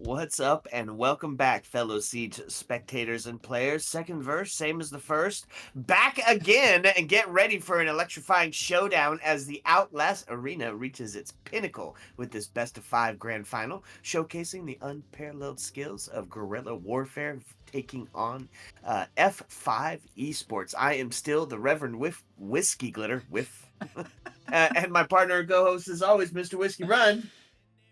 What's up, and welcome back, fellow Siege spectators and players. Second verse, same as the first. Back again, and get ready for an electrifying showdown as the Outlast Arena reaches its pinnacle with this best of 5 grand final, showcasing the unparalleled skills of guerrilla warfare taking on F5 esports. I am still the Reverend Whiskey Glitter, and my partner and co-host, as always, Mr. Whiskey Run.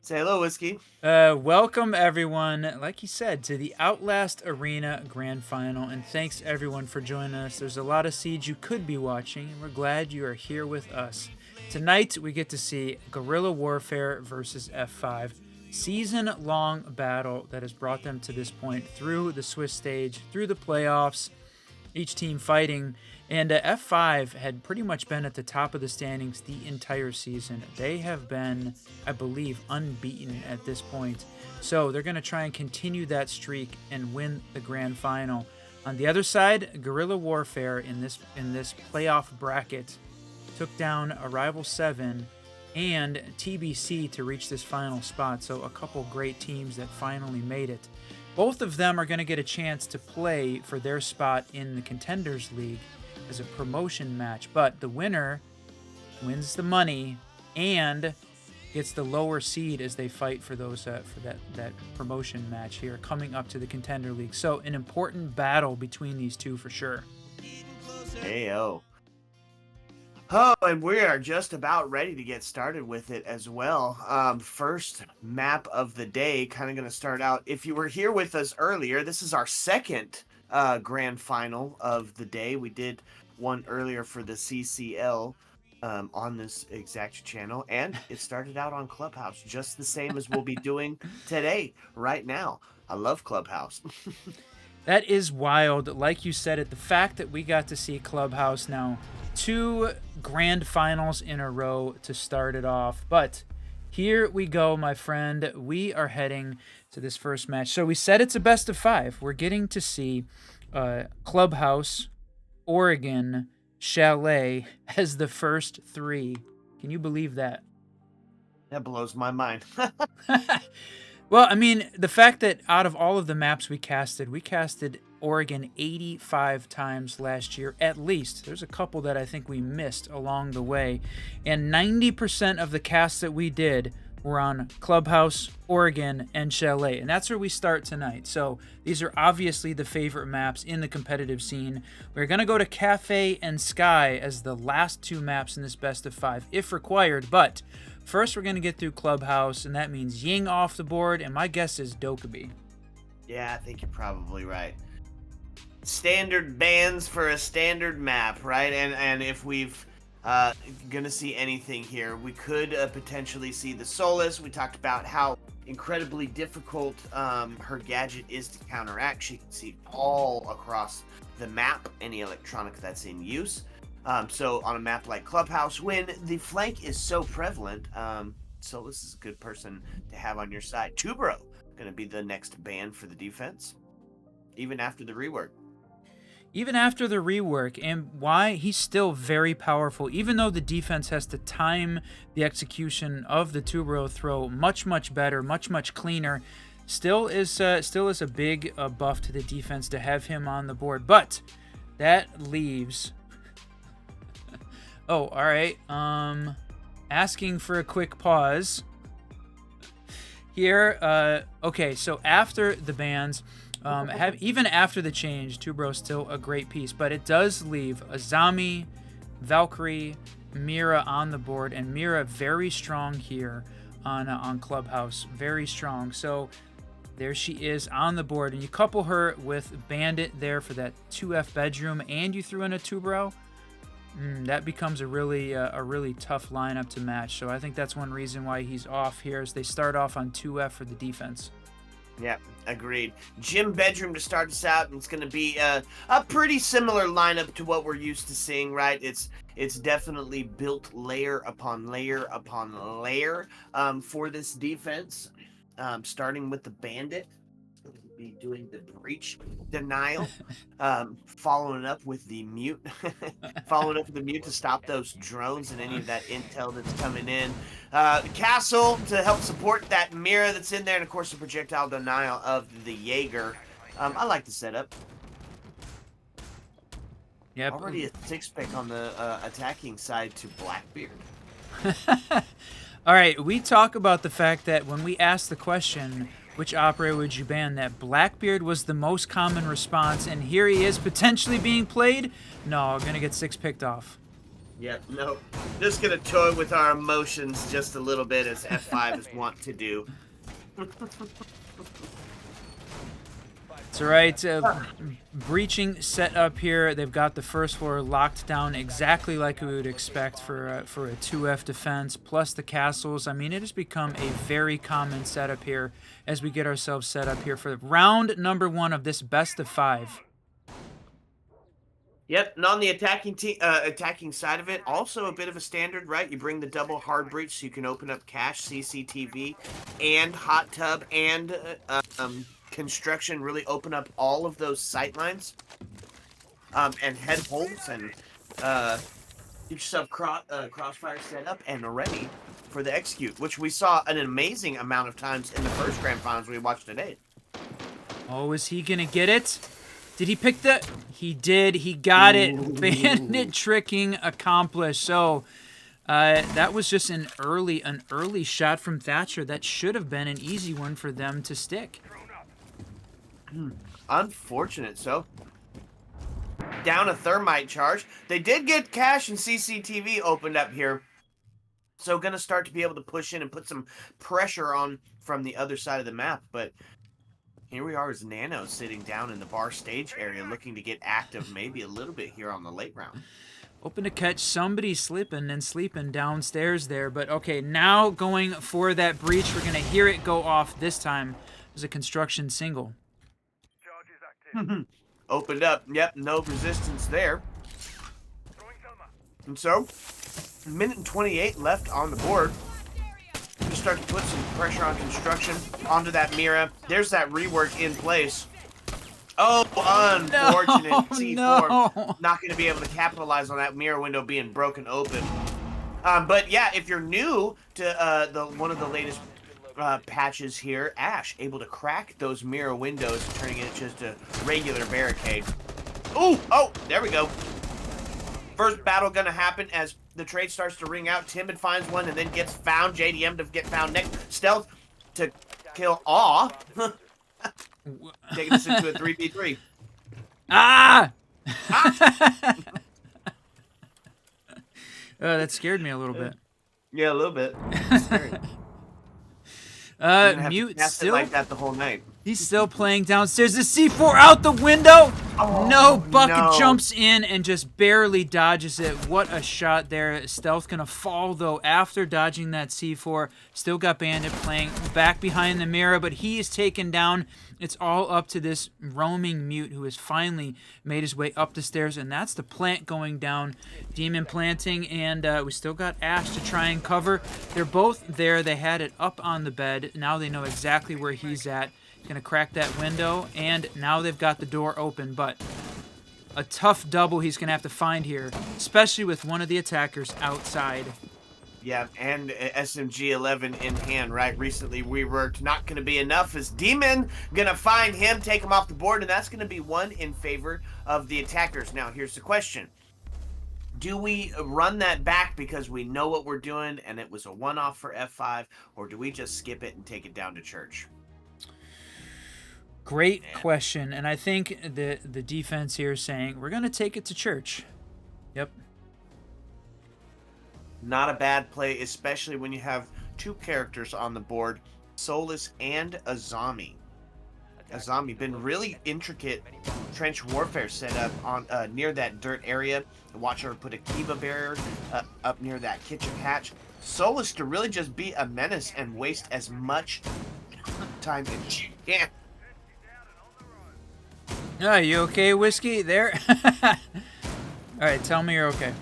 Say hello, Whiskey. Welcome everyone, like you said, to the Outlast Arena Grand Final, and thanks everyone for joining us. There's a lot of Siege you could be watching, and we're glad you are here with us. Tonight, we get to see Guerrilla Warfare versus F5, season-long battle that has brought them to this point through the Swiss stage, through the playoffs, each team fighting. And F5 had pretty much been at the top of the standings the entire season. They have been, I believe, unbeaten at this point. So they're going to try and continue that streak and win the grand final. On the other side, Guerrilla Warfare in this playoff bracket took a Rival 7 and TBC to reach this final spot. So a couple great teams that finally made it. Both of them are going to get a chance to play for their spot in the Contenders League as a promotion match, but the winner wins the money and gets the lower seed as they fight for those for that promotion match here coming up to the Contender League. So an important battle between these two for sure. Heyo. Oh, and we are just about ready to get started with it as well. First map of the day, kind of going to start out. If you were here with us earlier, this is our second grand final of the day. We did one earlier for the CCL on this exact channel, and it started out on Clubhouse, just the same as we'll be doing today, right now. I love Clubhouse. That is wild. Like you said it, the fact that we got to see Clubhouse now, 2 grand finals in a row to start it off. But here we go, my friend. We are heading to this first match. So we said it's a best of 5. We're getting to see Clubhouse, Oregon, Chalet as the first 3. Can you believe that? That blows my mind. Well, I mean, the fact that out of all of the maps we casted Oregon 85 times last year, at least. There's a couple that I think we missed along the way. And 90% of the casts that we did were on Clubhouse, Oregon, and Chalet. And that's where we start tonight. So these are obviously the favorite maps in the competitive scene. We're going to go to KAFE and Sky as the last 2 maps in this best of 5, if required. But first, we're going to get through Clubhouse, and that means Ying off the board, and my guess is Dokkaebi. Yeah, I think you're probably right. Standard bans for a standard map, right? And if we've gonna see anything here, we could potentially see the Solus. We talked about how incredibly difficult her gadget is to counteract. She can see all across the map any electronic that's in use. So on a map like Clubhouse, when the flank is so prevalent, Solus is a good person to have on your side. Tubro gonna be the next ban for the defense, even after the rework. Even after the rework, and why? He's still very powerful, even though the defense has to time the execution of the two-row throw much better, much cleaner. Still is a big buff to the defense to have him on the board. But that leaves oh, all right. Asking for a quick pause here. Okay, so after the bans, even after the change, Tubro's still a great piece, but it does leave Azami, Valkyrie, Mira on the board, and Mira very strong here on Clubhouse, very strong. So there she is on the board, and you couple her with Bandit there for that 2F bedroom, and you threw in a Tubro. That becomes a really tough lineup to match. So I think that's one reason why he's off here, is they start off on 2F for the defense. Yeah, agreed. Gym bedroom to start us out, and it's going to be a pretty similar lineup to what we're used to seeing, right? It's definitely built layer upon layer upon layer for this defense, starting with the Bandit. be doing the breach denial, following up with the mute, following up with the mute to stop those drones and any of that intel that's coming in. The castle to help support that mirror that's in there, and of course the projectile denial of the Jaeger. I like the setup. Yep. Already a 6-pick on the attacking side to Blackbeard. All right, we talk about the fact that when we asked the question, which operator would you ban, that Blackbeard was the most common response, and here he is potentially being played. No, gonna get 6-picked off. Yep, no. Just gonna toy with our emotions just a little bit, as F5 is wont to do. That's right. Breaching set up here. They've got the first floor locked down exactly like we would expect for a 2F defense, plus the castles. I mean, it has become a very common setup here as we get ourselves set up here for round number 1 of this best of 5. Yep, and on the attacking side of it, also a bit of a standard, right? You bring the double hard breach so you can open up cache, CCTV, and hot tub, and construction, really open up all of those sight lines, and head holes, and get yourself crossfire set up and ready for the execute, which we saw an amazing amount of times in the first grand finals we watched today. Oh, is he gonna get it? Did he pick the... He did. He got it. Bandit tricking accomplished. So that was just an early shot from Thatcher. That should have been an easy one for them to stick. Unfortunate. So down a thermite charge. They did get cache and CCTV opened up here. So going to start to be able to push in and put some pressure on from the other side of the map. But here we are as Nano sitting down in the bar stage area looking to get active maybe a little bit here on the late round. Open to catch somebody slipping and sleeping downstairs there. But okay, now going for that breach. We're going to hear it go off this time. There's a construction single. Opened up. Yep, no resistance there. And so, a minute and 28 left on the board. To start to put some pressure on construction onto that Mira. There's that rework in place. Oh, unfortunate. C4 no. not going to be able to capitalize on that mirror window being broken open. But yeah, if you're new to one of the latest patches here, Ash able to crack those mirror windows, turning it just a regular barricade. Ooh, oh, there we go. First battle gonna happen as the trade starts to ring out. Timid finds one and then gets found. JDM to get found next. Stealth to kill Aw. Taking this into a 3v3. Ah! That scared me a little bit. Yeah, a little bit. Mute still like that the whole night. He's still playing downstairs. The C4 out the window. Oh, no, Bucket no. jumps in and just barely dodges it. What a shot there. Stealth gonna fall though after dodging that C4. Still got Bandit playing back behind the mirror, but he is taken down. It's all up to this roaming Mute who has finally made his way up the stairs, and that's the plant going down. Demon planting, and we still got Ash to try and cover. They're both there. They had it up on the bed. Now they know exactly where he's at. Gonna crack that window, and now they've got the door open, but a tough double he's gonna have to find here, especially with one of the attackers outside. Yeah, and SMG-11 in hand, right? Recently reworked. Not going to be enough as Demon going to find him, take him off the board, and that's going to be one in favor of the attackers. Now, here's the question. Do we run that back because we know what we're doing and it was a one-off for F5, or do we just skip it and take it down to church? Great question, and I think the defense here is saying, we're going to take it to church. Yep. Not a bad play, especially when you have two characters on the board, Solus and Azami. Azami been really intricate trench warfare set up on near that dirt area. Watch her put a Kiva barrier up near that kitchen hatch. Solus to really just be a menace and waste as much time as she can. Are you okay, Whiskey? There? Alright, tell me you're okay.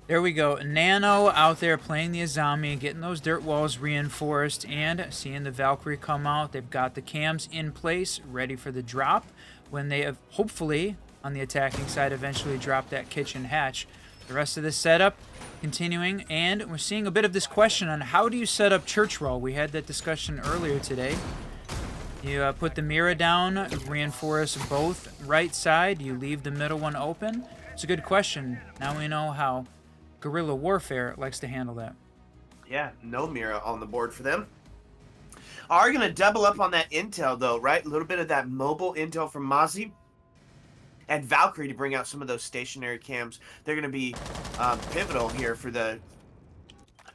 There we go. Nano out there playing the Azami, getting those dirt walls reinforced, and seeing the Valkyrie come out. They've got the cams in place, ready for the drop. When they have, hopefully, on the attacking side, eventually drop that kitchen hatch. The rest of this setup continuing, and we're seeing a bit of this question on how do you set up church roll. We had that discussion earlier today. You put the mirror down, reinforce both right side. You leave the middle one open. It's a good question. Now we know how Guerrilla Warfare likes to handle that. Yeah, no mirror on the board for them. Are going to double up on that intel, though, right? A little bit of that mobile intel from Mozzie and Valkyrie to bring out some of those stationary cams. They're going to be pivotal here for the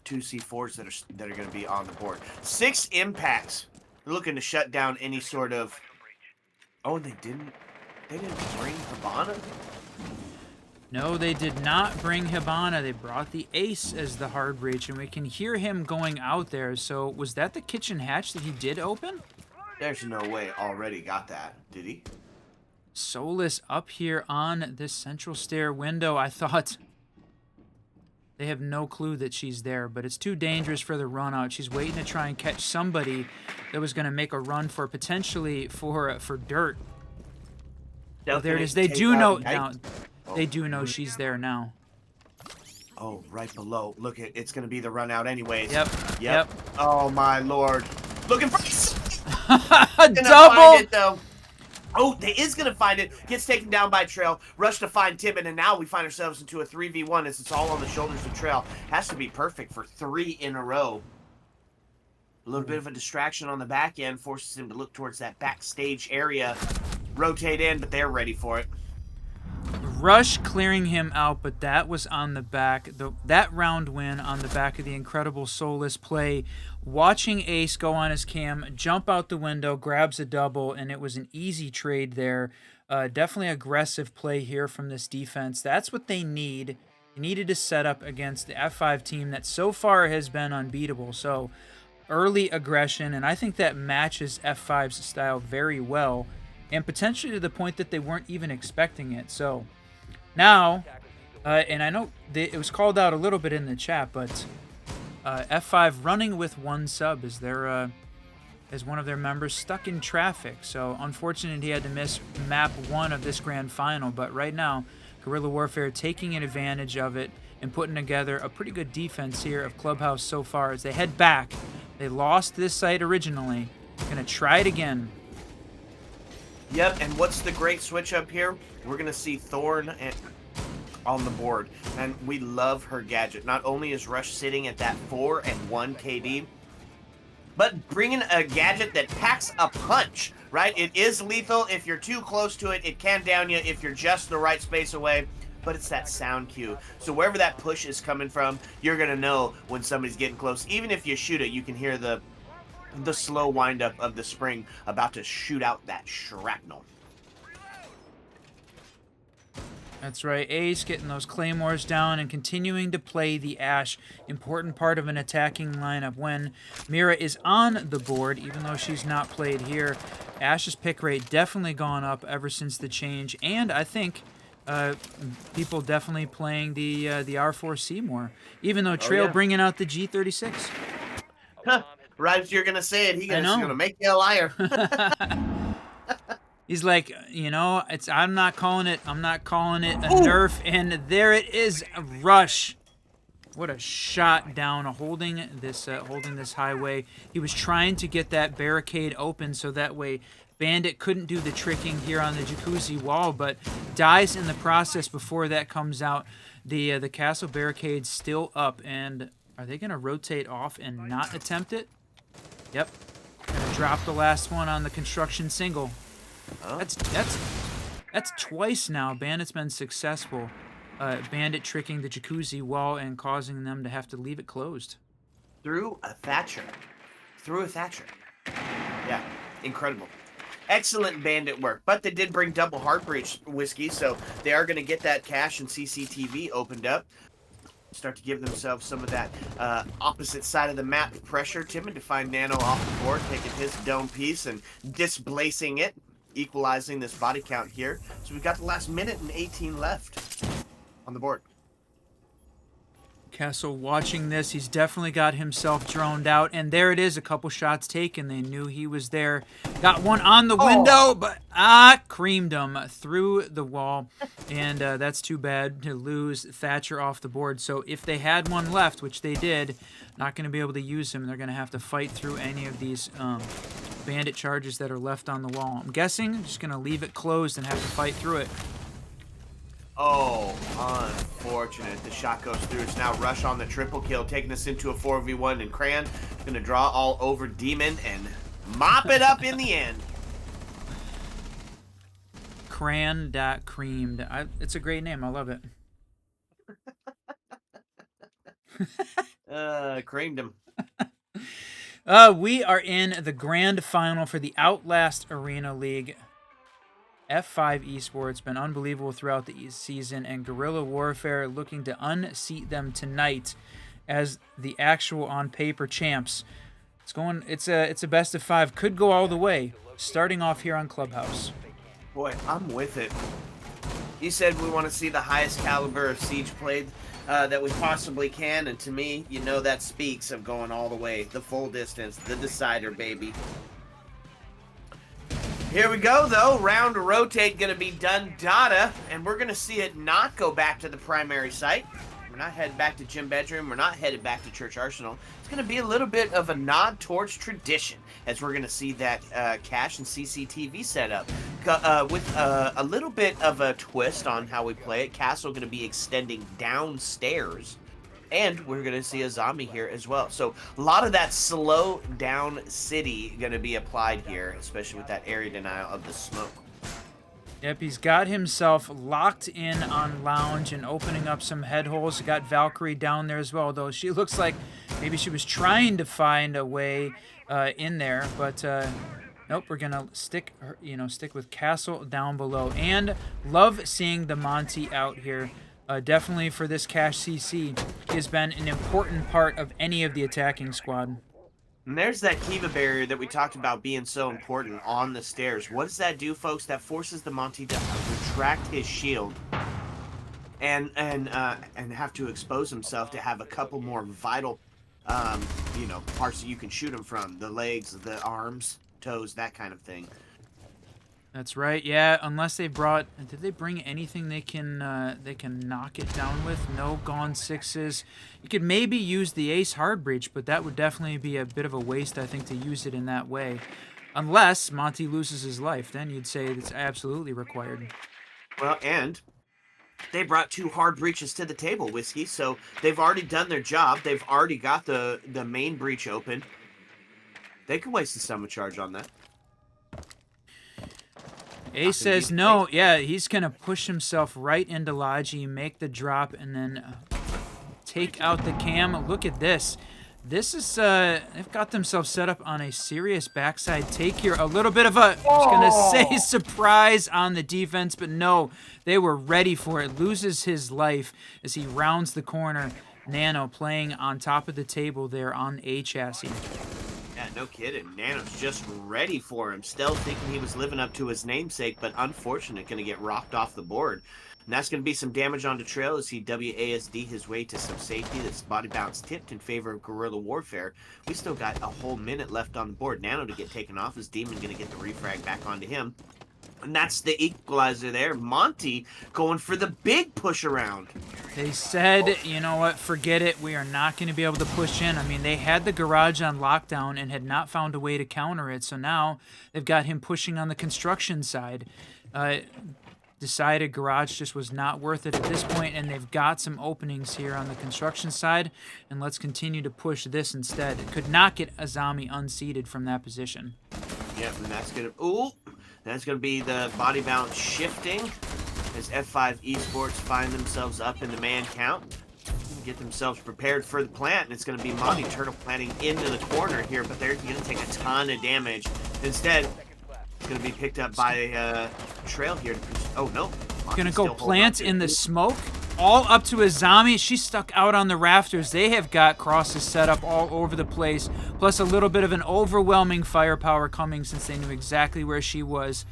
2 C4s that are going to be on the board. 6 impacts. They're looking to shut down any sort of... Oh, they didn't bring Habana? No, they did not bring Hibana. They brought the Ace as the hard breach, and we can hear him going out there. So was that the kitchen hatch that he did open? There's no way already got that, did he? Solus up here on this central stair window. I thought they have no clue that she's there, but it's too dangerous for the run out. She's waiting to try and catch somebody that was going to make a run for potentially for dirt. Oh, there it is. They do know now. They do know she's there now. Oh, right below. Look, it's going to be the run out anyways. Yep. Oh, my Lord. Looking for double. Find it, though. Oh, they is going to find it. Gets taken down by Trail. Rush to find Tibbin, and now we find ourselves into a 3v1 as it's all on the shoulders of Trail. Has to be perfect for 3 in a row. A little bit of a distraction on the back end forces him to look towards that backstage area. Rotate in, but they're ready for it. Rush clearing him out, but that was on the back. That round win on the back of the incredible Solus play. Watching Ace go on his cam, jump out the window, grabs a double, and it was an easy trade there. Definitely aggressive play here from this defense. That's what they need. They needed to set up against the F5 team that so far has been unbeatable. So early aggression, and I think that matches F5's style very well, and potentially to the point that they weren't even expecting it. So now, and I know it was called out a little bit in the chat, but F5 running with 1 sub as as one of their members stuck in traffic. So unfortunate he had to miss map 1 of this grand final, but right now Guerrilla Warfare taking advantage of it and putting together a pretty good defense here of Clubhouse so far as they head back. They lost this site originally. Gonna try it again. Yep, and what's the great switch up here? We're going to see Thorn on the board, and we love her gadget. Not only is Rush sitting at that 4 and 1 KD, but bringing a gadget that packs a punch, right? It is lethal. If you're too close to it, it can down you if you're just the right space away, but it's that sound cue. So wherever that push is coming from, you're going to know when somebody's getting close. Even if you shoot it, you can hear the slow windup of the spring about to shoot out that shrapnel. That's right, Ace getting those claymores down and continuing to play the Ashe. Important part of an attacking lineup when Mira is on the board, even though she's not played here. Ashe's pick rate definitely gone up ever since the change, and I think people definitely playing the R4C more, even though Trail bringing out the G36. Huh. Right as you're going to say it, he's going to make you a liar. He's like, I'm not calling it a nerf, and there it is, a Rush. What a shot down, holding this highway. He was trying to get that barricade open so that way Bandit couldn't do the tricking here on the jacuzzi wall, but dies in the process before that comes out. The castle barricade's still up, and are they going to rotate off and not attempt it? Yep. Gonna drop the last one on the construction single. Oh. That's twice now. Bandit's been successful. Bandit tricking the jacuzzi wall and causing them to have to leave it closed. Through a Thatcher. Yeah, incredible. Excellent Bandit work. But they did bring double hard breach whiskey, so they are going to get that cache and CCTV opened up. Start to give themselves some of that opposite side of the map pressure. Timid to find Nano off the board, taking his dome piece and displacing it, equalizing this body count here. So we've got the last minute and 18 left on the board. Castle watching this, he's definitely got himself droned out, and there it is, a couple shots taken. They knew he was there. Got one on the window, but creamed him through the wall, and that's too bad to lose Thatcher off the board. So if they had one left, which they did, not going to be able to use him. They're going to have to fight through any of these bandit charges that are left on the wall. I'm guessing just going to leave it closed and have to fight through it. Oh, unfortunate. The shot goes through. It's now Rush on the triple kill, taking us into a 4v1, and Cran going to draw all over Demon and mop it up in the end. Cran.creamed. It's a great name. I love it. Creamed him. We are in the grand final for the Outlast Arena League. F5 Esports been unbelievable throughout the season, and Guerrilla Warfare looking to unseat them tonight as the actual on paper champs. It's a best of 5, could go all the way. Starting off here on Clubhouse. Boy, I'm with it. You said we want to see the highest caliber of Siege played that we possibly can, and to me, you know that speaks of going all the way, the full distance, the decider, baby. Here we go, though. Round rotate going to be done data, and we're going to see it not go back to the primary site. We're not headed back to Gym Bedroom. We're not headed back to Church Arsenal. It's going to be a little bit of a nod towards tradition, as we're going to see that cache and CCTV setup with a little bit of a twist on how we play it. Castle going to be extending downstairs. And we're going to see a zombie here as well. So a lot of that slow down city going to be applied here, especially with that area denial of the smoke. Yep, he's got himself locked in on Lounge and opening up some head holes. He got Valkyrie down there as well, though she looks like maybe she was trying to find a way in there. But nope, we're going to stick with Castle down below. And love seeing the Monty out here. Definitely for this cache CC, he has been an important part of any of the attacking squad. And there's that Kiva barrier that we talked about being so important on the stairs. What does that do, folks? That forces the Monty to retract his shield and have to expose himself to have a couple more vital, parts that you can shoot him from. The legs, the arms, toes, that kind of thing. That's right. Yeah, unless they brought... Did they bring anything they can knock it down with? No Gone 6s. You could maybe use the Ace Hard Breach, but that would definitely be a bit of a waste, I think, to use it in that way. Unless Monty loses his life. Then you'd say it's absolutely required. Well, and they brought 2 hard breaches to the table, Whiskey, so they've already done their job. They've already got the main breach open. They could waste a summer charge on that. Ace says no. Yeah, he's going to push himself right into Logi, make the drop, and then take out the cam. Look at this. This is, they've got themselves set up on a serious backside take here. A little bit of a, I was going to say surprise on the defense, but no, they were ready for it. Loses his life as he rounds the corner. Nano playing on top of the table there on A chassis. Yeah, no kidding. Nano's just ready for him. Still thinking he was living up to his namesake, but unfortunate, going to get rocked off the board. And that's going to be some damage onto Trail as he WASD his way to some safety. This body bounce tipped in favor of Guerrilla Warfare. We still got a whole minute left on the board. Nano to get taken off. His Demon going to get the refrag back onto him. And that's the equalizer there. Monty going for the big push around. They said, you know what, forget it. We are not going to be able to push in. I mean, they had the garage on lockdown and had not found a way to counter it. So now they've got him pushing on the construction side. Decided garage just was not worth it at this point, and they've got some openings here on the construction side. And let's continue to push this instead. It could not get Azami unseated from that position. Yep, and that's going to... Ooh! That's going to be the body bounce shifting as F5 Esports find themselves up in the man count. Get themselves prepared for the plant, and it's going to be Monty Turtle planting into the corner here, but they're going to take a ton of damage. Instead, it's going to be picked up by Trail here. Oh, no. Going to go plant in the smoke. All up to Azami. She's stuck out on the rafters. They have got crosses set up all over the place, plus a little bit of an overwhelming firepower coming since they knew exactly where she was.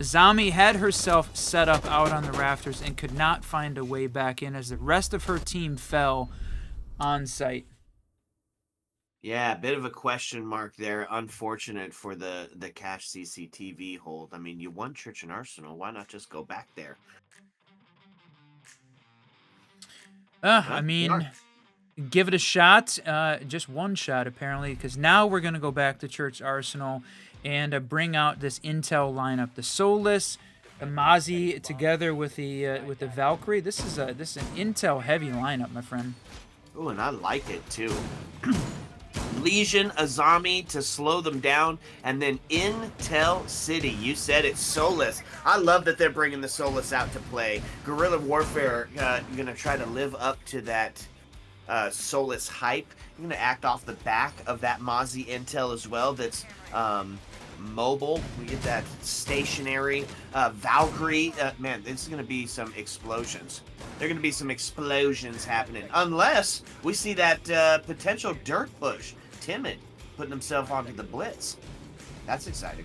Azami had herself set up out on the rafters and could not find a way back in as the rest of her team fell. on site. Yeah, a bit of a question mark there. Unfortunate for the cache CCTV hold. I mean, you won Church and Arsenal. Why not just go back there? I They are. mean, give it a shot. Just one shot, apparently, because now we're going to go back to Church Arsenal and bring out this intel lineup. The Solus, the Mozzie, together with the Valkyrie. This is an intel-heavy lineup, my friend. Ooh, and I like it, too. Legion, Azami to slow them down, and then Intel City. You said it, Solus. I love that they're bringing the Solus out to play. Guerrilla Warfare going to try to live up to that Solus hype. You're going to act off the back of that Mozzie Intel as well that's mobile. We get that stationary Valkyrie. Man, this is going to be some explosions. There are going to be some explosions happening. Unless we see that potential dirt push. Timid putting himself onto the blitz. That's exciting.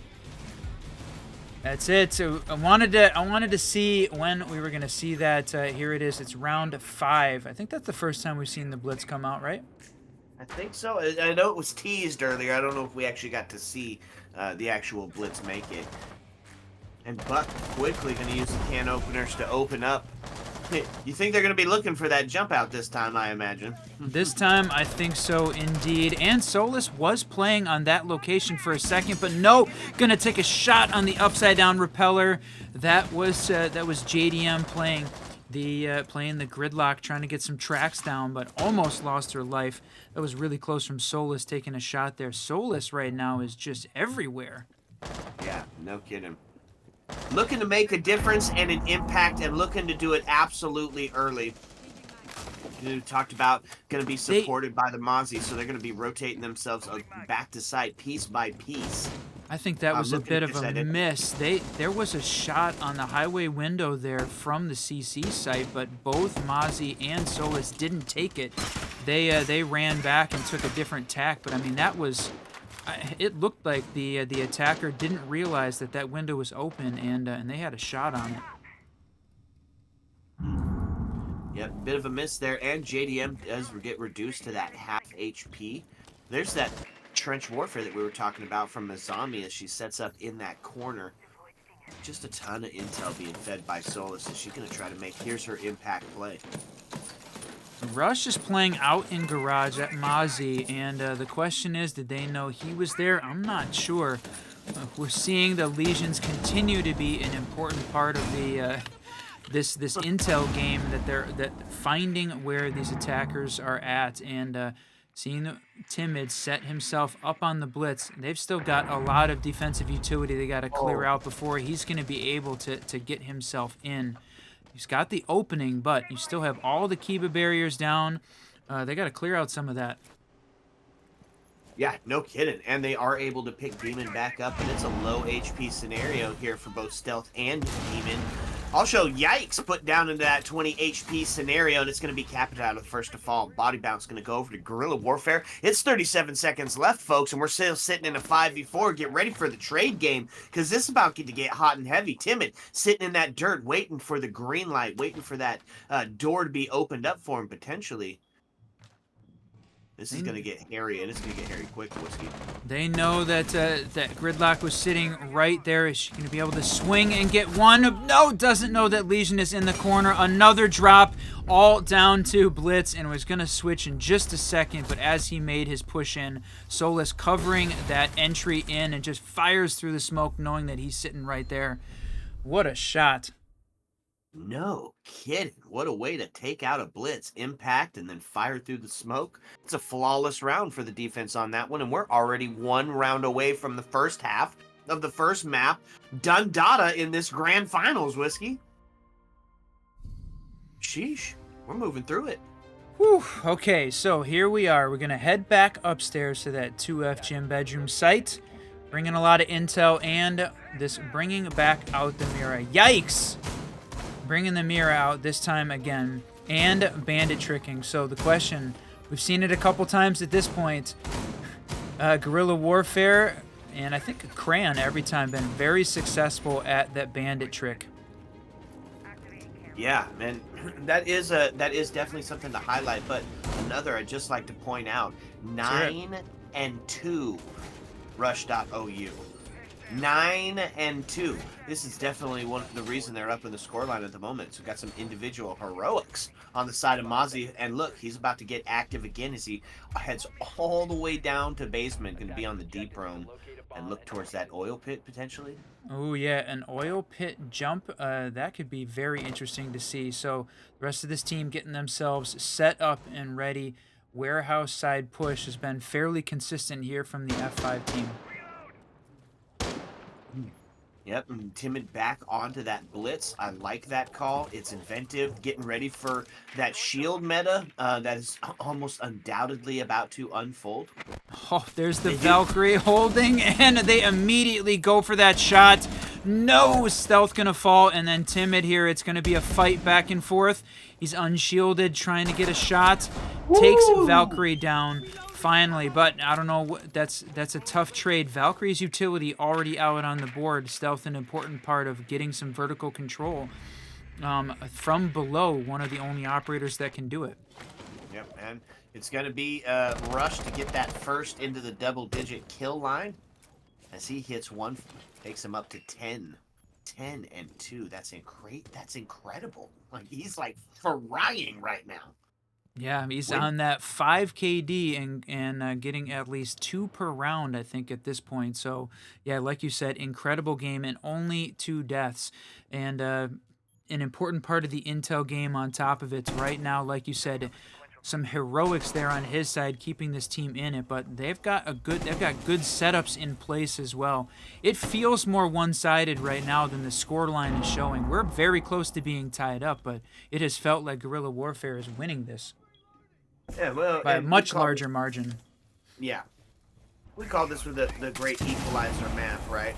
That's it. So I wanted to see when we were going to see that. Here it is. It's round 5. I think that's the first time we've seen the blitz come out, right? I think so. I know it was teased earlier. I don't know if we actually got to see the actual blitz make it. And Buck quickly going to use the can openers to open up. You think they're going to be looking for that jump out this time, I imagine. This time, I think so indeed. And Solus was playing on that location for a second, but no, going to take a shot on the upside down repeller. That was JDM playing the gridlock, trying to get some tracks down, but almost lost her life. That was really close from Solus taking a shot there. Solus right now is just everywhere. Yeah, no kidding. Looking to make a difference and an impact, and looking to do it absolutely early. We talked about going to be supported by the Mozzie, so they're going to be rotating themselves back to site piece by piece. I think that was a bit of a miss. There was a shot on the highway window there from the CC site, but both Mozzie and Solus didn't take it. They ran back and took a different tack, but I mean that was. It looked like the attacker didn't realize that window was open, and they had a shot on it. Yep, bit of a miss there, and JDM does get reduced to that half HP. There's that trench warfare that we were talking about from Azami as she sets up in that corner. Just a ton of intel being fed by Solus, and she's going to try to make, here's her impact play. Rush is playing out in garage at Mozzie, and the question is, did they know he was there? I'm not sure. We're seeing the Legions continue to be an important part of the this intel game, that finding where these attackers are at, and seeing Timid set himself up on the blitz. They've still got a lot of defensive utility they got to clear out before he's going to be able to get himself in. He's got the opening, but you still have all the Kiba barriers down. They got to clear out some of that. Yeah, no kidding. And they are able to pick Demon back up, and it's a low HP scenario here for both Stealth and Demon. Also, Yikes put down into that 20 HP scenario, and it's going to be capped out of the first to fall. Body bounce going to go over to Guerrilla Warfare. It's 37 seconds left, folks, and we're still sitting in a 5v4. Get ready for the trade game, because this is about to get hot and heavy. Timid sitting in that dirt, waiting for the green light, waiting for that door to be opened up for him, potentially. This is going to get hairy, and it's going to get hairy quick, Whiskey. They know that that Gridlock was sitting right there. Is she going to be able to swing and get one? No, doesn't know that Legion is in the corner. Another drop, all down to Blitz, and was going to switch in just a second, but as he made his push in, Solus covering that entry in and just fires through the smoke, knowing that he's sitting right there. What a shot. No kidding. What a way to take out a blitz, impact, and then fire through the smoke. It's a flawless round for the defense on that one, and we're already one round away from the first half of the first map. Done data in this grand finals, Whiskey. Sheesh. We're moving through it. Whew. Okay, so here we are. We're going to head back upstairs to that 2F gym bedroom site, bringing a lot of intel, and this bringing back out the mirror. Yikes! Bringing the mirror out this time again, and bandit tricking. So the question, we've seen it a couple times at this point. Guerrilla Warfare, and I think Crayon every time been very successful at that bandit trick. Yeah, man, that is definitely something to highlight. But another I'd just like to point out: Let's hear it. 9-2, Rush.OU. 9-2. This is definitely the reason they're up in the scoreline at the moment. So got some individual heroics on the side of Mozzie, and look, he's about to get active again as he heads all the way down to basement, going to be on the deep roam and look towards that oil pit potentially. Oh yeah, an oil pit jump. That could be very interesting to see. So the rest of this team getting themselves set up and ready. Warehouse side push has been fairly consistent here from the F5 team. Yep, and Timid back onto that blitz. I like that call. It's inventive, getting ready for that shield meta that is almost undoubtedly about to unfold. Oh, there's the Valkyrie holding, and they immediately go for that shot. No, Stealth gonna fall, and then Timid here. It's gonna be a fight back and forth. He's unshielded, trying to get a shot. Takes Valkyrie down finally, but I don't know. That's a tough trade. Valkyrie's utility already out on the board. Stealth an important part of getting some vertical control from below. One of the only operators that can do it. Yep, and it's going to be Rush to get that first into the double-digit kill line. As he hits one, takes him up to 10. 10-2. That's incredible. Like, he's like frying right now. Yeah, he's on that 5 KD and getting at least 2 per round, I think, at this point. So, yeah, like you said, incredible game and only 2 deaths. And an important part of the intel game on top of it right now, like you said, some heroics there on his side, keeping this team in it. But they've got good setups in place as well. It feels more one-sided right now than the scoreline is showing. We're very close to being tied up, but it has felt like Guerrilla Warfare is winning this. Yeah, well, By a much larger margin. Yeah. We call this with the great equalizer map, right?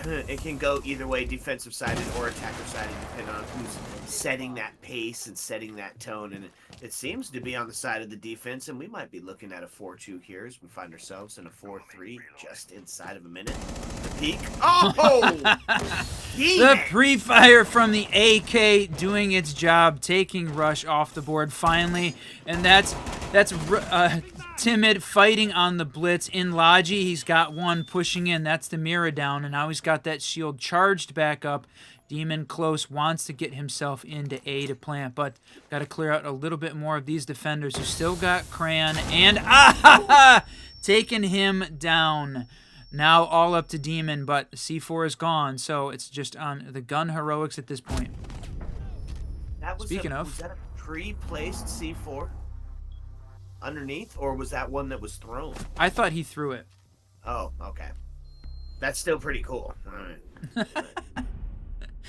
It can go either way, defensive sided or attacker sided, depending on who's setting that pace and setting that tone. And it seems to be on the side of the defense, and we might be looking at a 4-2 here as we find ourselves in a 4-3 just inside of a minute. The peak. Oh! The pre-fire from the AK doing its job, taking Rush off the board finally. And that's Timid fighting on the blitz in Logi. He's got one pushing in. That's the mirror down, and now he's got that shield charged back up. Demon close, wants to get himself into A to plant, but got to clear out a little bit more of these defenders who still got Cran, and taking him down. Now all up to Demon, but C4 is gone, so it's just on the gun heroics at this point. Speaking of, was that a pre-placed C4? Underneath, or was that one that was thrown? I thought he threw it. Oh, okay. That's still pretty cool. All right.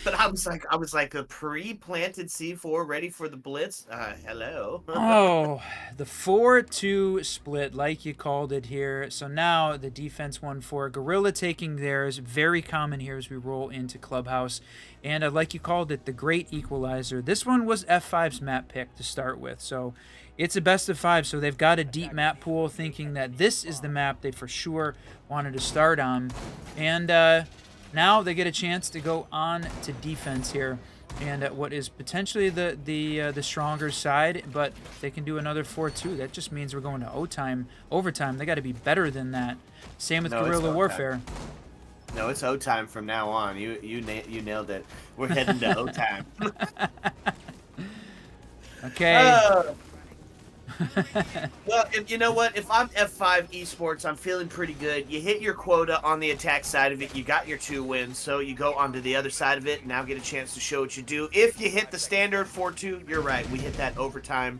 But I was like a pre-planted C4 ready for the blitz. Hello. Oh, the 4-2 split, like you called it here. So now the defense 1-4. Guerrilla taking theirs. Very common here as we roll into Clubhouse. And like you called it, the great equalizer. This one was F5's map pick to start with. So it's a best of 5. So they've got a deep map pool, thinking that this is the map they for sure wanted to start on. And now they get a chance to go on to defense here, and at what is potentially the stronger side, but they can do another 4-2. That just means we're going to overtime. They got to be better than that. Same with Guerrilla Warfare. No, it's O-time from now on. You nailed it. We're heading to O-time. Okay. Well, you know what? If I'm F5 Esports, I'm feeling pretty good. You hit your quota on the attack side of it. You got your 2 wins, so you go onto the other side of it. Now get a chance to show what you do. If you hit the standard 4-2, you're right. We hit that overtime.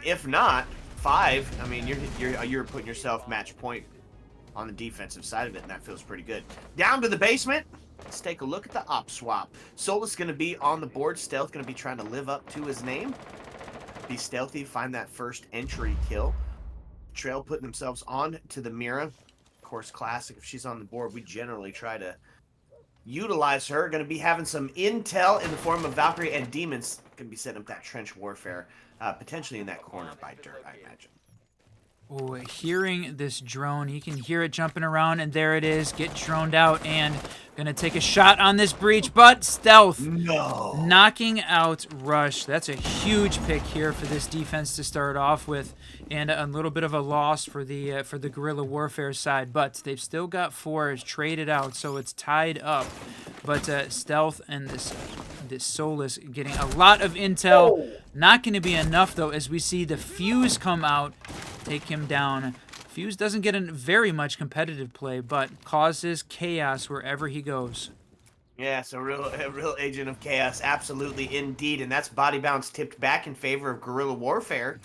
If not, 5. I mean, you're putting yourself match point on the defensive side of it, and that feels pretty good. Down to the basement. Let's take a look at the op swap. Solus going to be on the board. Stealth going to be trying to live up to his name. Be stealthy, find that first entry kill. Trail putting themselves on to the Mira. Of course, classic. If she's on the board, we generally try to utilize her. Going to be having some intel in the form of Valkyrie and Demons. Going to be setting up that trench warfare, potentially in that corner by Dirt, I imagine. Oh, hearing this drone, he can hear it jumping around, and there it is. Get droned out, and gonna take a shot on this breach, but stealth. No. Knocking out Rush. That's a huge pick here for this defense to start off with, and a little bit of a loss for the guerrilla warfare side. But they've still got 4 traded out, so it's tied up. But stealth and this Solus getting a lot of intel. Not going to be enough though, as we see the Fuse come out, take him down. Fuse doesn't get in very much competitive play, but causes chaos wherever he goes. Yeah, so a real agent of chaos, absolutely, indeed, and that's body bounce tipped back in favor of guerrilla warfare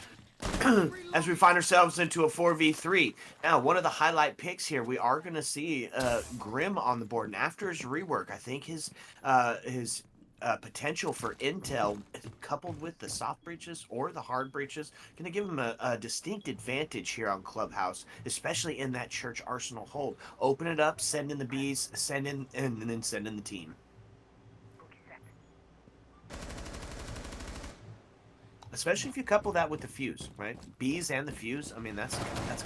as we find ourselves into a 4v3. Now, one of the highlight picks here, we are going to see Grim on the board, and after his rework, I think his potential for intel, coupled with the soft breaches or the hard breaches, going to give him a distinct advantage here on Clubhouse, especially in that church arsenal hold. Open it up, send in the bees, send in, and then send in the team. Especially if you couple that with the fuse, right? Bees and the fuse. I mean, that's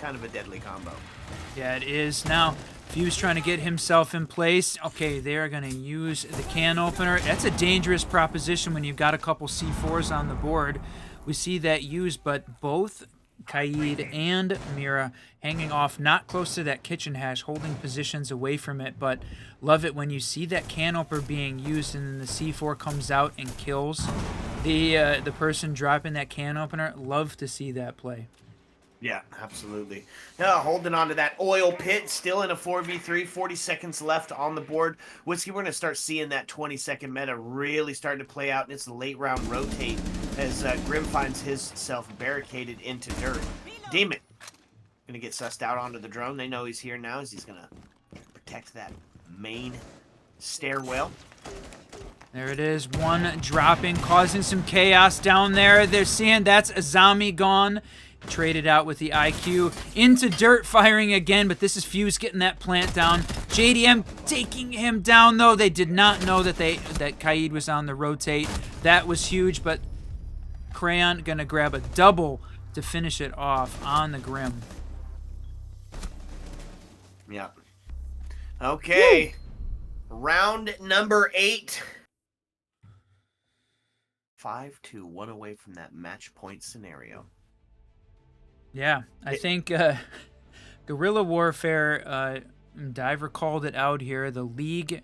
kind of a deadly combo. Yeah, it is. Now, Fuse trying to get himself in place. Okay, they're going to use the can opener. That's a dangerous proposition when you've got a couple C4s on the board. We see that used, but both Kaid and Mira hanging off, not close to that kitchen hash, holding positions away from it. But love it when you see that can opener being used and then the C4 comes out and kills the person dropping that can opener. Love to see that play. Yeah, absolutely. Now, holding on to that oil pit, still in a 4v3, 40 seconds left on the board. Whiskey, we're going to start seeing that 20-second meta really starting to play out, and it's the late round rotate as Grim finds himself barricaded into dirt. Demon going to get sussed out onto the drone. They know he's here now as he's going to protect that main stairwell. There it is, one dropping, causing some chaos down there. They're seeing that's Azami gone. Traded out with the IQ into dirt, firing again, but this is Fuse getting that plant down. JDM taking him down, though. They did not know that Kaid was on the rotate. That was huge, but Crayon gonna grab a double to finish it off on the Grim. Yeah. Okay. Woo. Round number 8. 5-2, one away from that match point scenario. Yeah, I think guerrilla warfare. Diver called it out here. The league,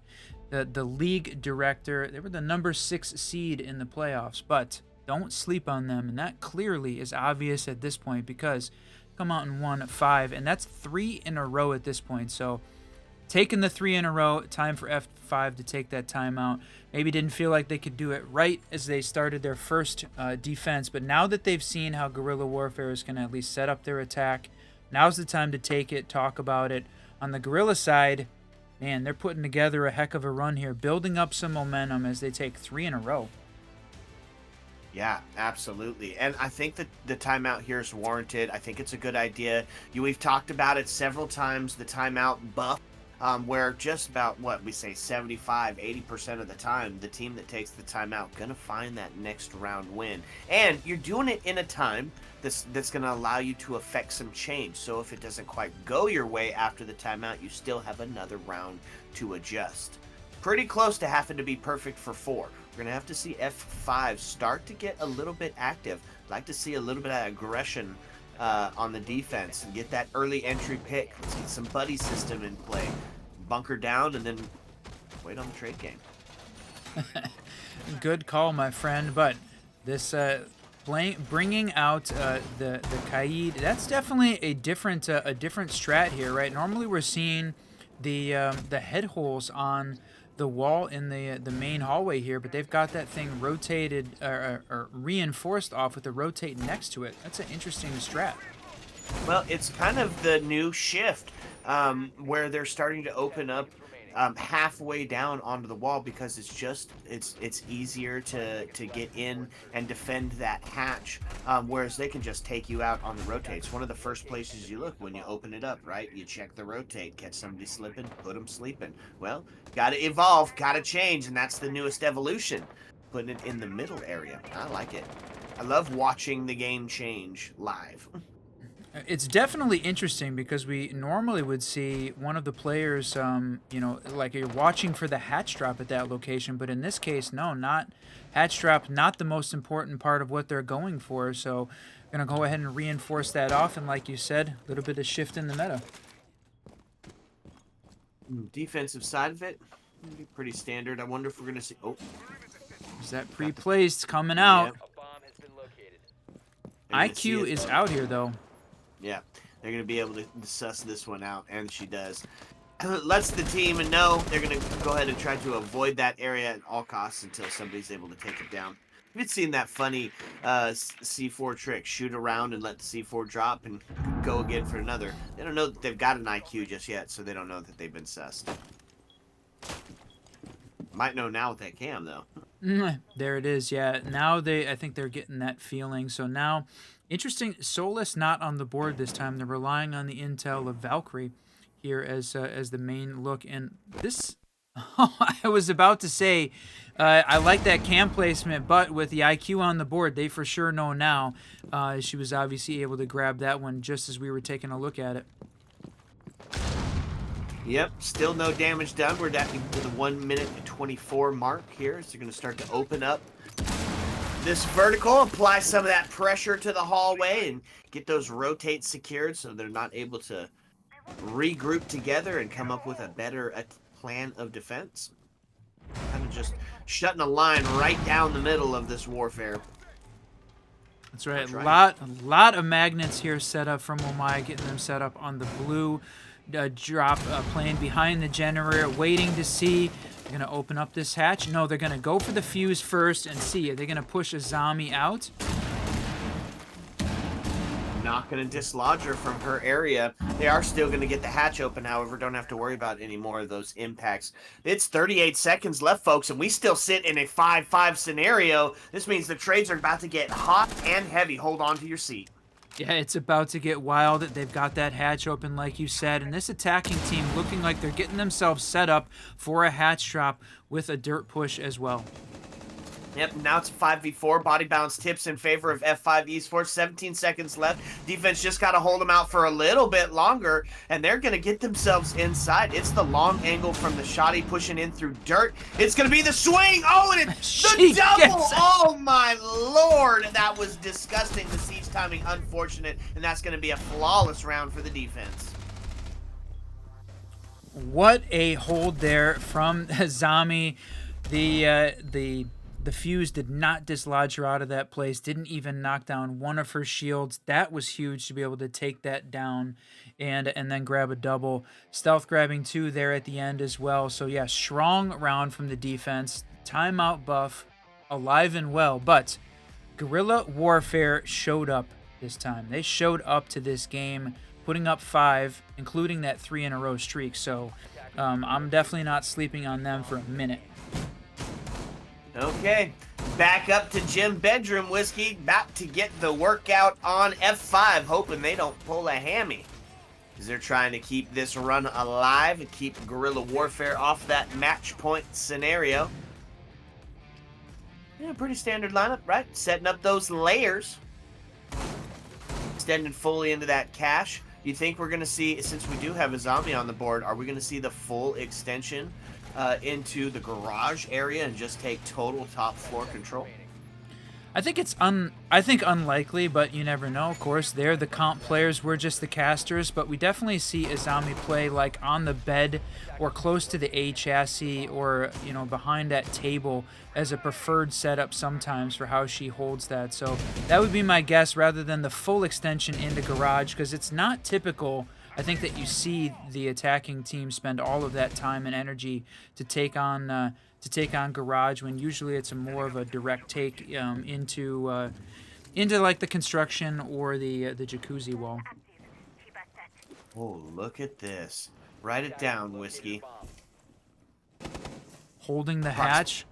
the league director. They were the number 6 seed in the playoffs, but don't sleep on them. And that clearly is obvious at this point because come out and won 5, and that's 3 in a row at this point. So taking the 3 in a row, time for F5 to take that timeout. Maybe didn't feel like they could do it right as they started their first defense, but now that they've seen how guerrilla warfare is going to at least set up their attack, now's the time to take it, talk about it. On the guerrilla side, man, they're putting together a heck of a run here, building up some momentum as they take 3 in a row. Yeah, absolutely. And I think that the timeout here is warranted. I think it's a good idea. We've talked about it several times, the timeout buff. Where just about, what we say, 75-80% of the time, the team that takes the timeout gonna find that next round win. And you're doing it in a time that's gonna allow you to affect some change. So if it doesn't quite go your way after the timeout, you still have another round to adjust. Pretty close to having to be perfect for 4. We're gonna have to see F5 start to get a little bit active. I'd like to see a little bit of aggression on the defense and get that early entry pick. Let's get some buddy system in play. Bunker down and then wait on the trade game. Good call, my friend. But this bringing out the Kaid, that's definitely a different strat here, right? Normally we're seeing the head holes on the wall in the main hallway here, but they've got that thing rotated or reinforced off with the rotate next to it. That's an interesting strat. Well, it's kind of the new shift where they're starting to open up halfway down onto the wall because it's easier to get in and defend that hatch, whereas they can just take you out on the rotate. It's one of the first places you look when you open it up, right? You check the rotate, catch somebody slipping, put them sleeping. Well, gotta evolve, gotta change, and that's the newest evolution. Putting it in the middle area. I like it. I love watching the game change live. It's definitely interesting because we normally would see one of the players, like you're watching for the hatch drop at that location, but in this case, no, not hatch drop, not the most important part of what they're going for. So, gonna go ahead and reinforce that off, and like you said, a little bit of shift in the meta. Defensive side of it, be pretty standard. I wonder if we're gonna see. Oh, Is that pre-placed coming out? Yep. IQ is out here though. Yeah, they're going to be able to suss this one out, and she does. Lets the team know they're going to go ahead and try to avoid that area at all costs until somebody's able to take it down. We've seen that funny C4 trick, shoot around and let the C4 drop and go again for another. They don't know that they've got an IQ just yet, so they don't know that they've been sussed. Might know now with that cam, though. There it is. Yeah, now I think they're getting that feeling. So now, interesting. Solus not on the board this time. They're relying on the intel of Valkyrie here as the main look. And this, I was about to say, I like that cam placement, but with the IQ on the board, they for sure know now. She was obviously able to grab that one just as we were taking a look at it. Yep, still no damage done. We're down to the 1 minute and 24 mark here. So they're going to start to open up this vertical, apply some of that pressure to the hallway, and get those rotates secured so they're not able to regroup together and come up with a better plan of defense. Kind of just shutting a line right down the middle of this warfare. That's right. A lot of magnets here set up from Omai, getting them set up on the blue. Drop plane behind the generator, waiting to see. They're going to open up this hatch. No, they're going to go for the fuse first and see. Are they going to push a zombie out? Not going to dislodge her from her area. They are still going to get the hatch open, however. Don't have to worry about any more of those impacts. It's 38 seconds left, folks, and we still sit in a 5-5 scenario. This means the trades are about to get hot and heavy. Hold on to your seat. Yeah, it's about to get wild. They've got that hatch open, like you said, and this attacking team looking like they're getting themselves set up for a hatch drop with a dirt push as well. Yep, now it's a 5v4. Body balance tips in favor of F5 Esports. 17 seconds left. Defense just got to hold them out for a little bit longer, and they're going to get themselves inside. It's the long angle from the shotty pushing in through dirt. It's going to be the swing. Oh, and it's the double. Oh, my Lord. That was disgusting. The siege timing, unfortunate, and that's going to be a flawless round for the defense. What a hold there from Zami. The fuse did not dislodge her out of that place, didn't even knock down one of her shields. That was huge to be able to take that down and then grab a double. Stealth grabbing two there at the end as well. So yeah, strong round from the defense. Timeout buff, alive and well. But Guerrilla Warfare showed up this time. They showed up to this game, putting up 5, including that 3-in-a-row streak. So I'm definitely not sleeping on them for a minute. Okay, back up to Gym Bedroom Whiskey, about to get the workout on F5, hoping they don't pull a hammy. Because they're trying to keep this run alive and keep Guerrilla Warfare off that match point scenario. Yeah, pretty standard lineup, right? Setting up those layers. Extending fully into that cache. You think we're going to see, since we do have a zombie on the board, are we going to see the full extension into the garage area and just take total top floor control? I think it's unlikely, but you never know. Of course, they're the comp players, we're just the casters, but we definitely see Azami play like on the bed or close to the A chassis or, you know, behind that table as a preferred setup sometimes for how she holds that. So that would be my guess rather than the full extension into garage, because it's not typical. I think that you see the attacking team spend all of that time and energy to take on garage, when usually it's a more of a direct take into like the construction or the jacuzzi wall. Oh, look at this! Write it down, Whiskey. Holding the hatch.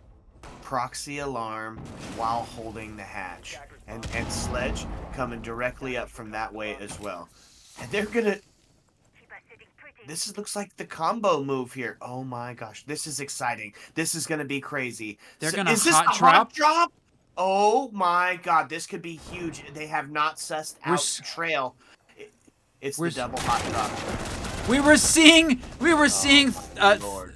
Proxy alarm while holding the hatch, and Sledge coming directly up from that way as well. And they're gonna. This looks like the combo move here. Oh my gosh, this is exciting. This is gonna be crazy. They're gonna is this a hot drop? Oh my god, this could be huge. They have not sussed out trail. It's the double hot drop. We were seeing Lord.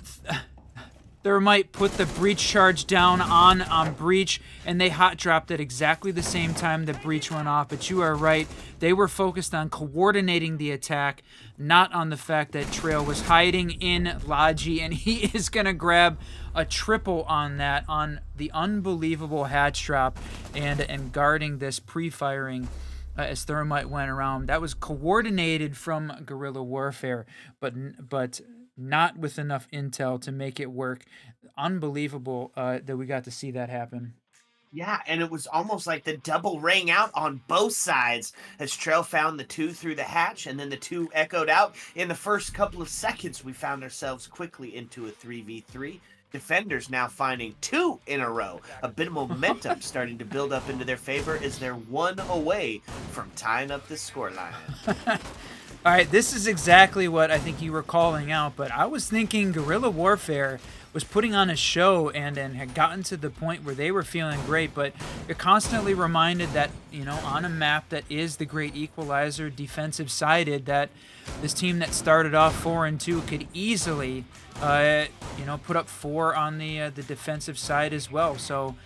Thermite put the breach charge down on breach, and they hot dropped at exactly the same time the breach went off. But you are right, they were focused on coordinating the attack, not on the fact that Trail was hiding in Logi, and he is gonna grab a triple on that, on the unbelievable hatch drop, and guarding this pre-firing. As Thermite went around, that was coordinated from Guerrilla Warfare, but not with enough intel to make it work. Unbelievable that we got to see that happen. Yeah, and it was almost like the double rang out on both sides as Trail found the 2 through the hatch, and then the 2 echoed out. In the first couple of seconds, we found ourselves quickly into a 3v3. Defenders now finding 2 in a row. A bit of momentum starting to build up into their favor as they're 1 away from tying up the scoreline. All right, this is exactly what I think you were calling out, but I was thinking Guerrilla Warfare was putting on a show and had gotten to the point where they were feeling great, but you're constantly reminded that, you know, on a map that is the great equalizer, defensive sided, that this team that started off 4-2 could easily, you know, put up 4 on the defensive side as well. So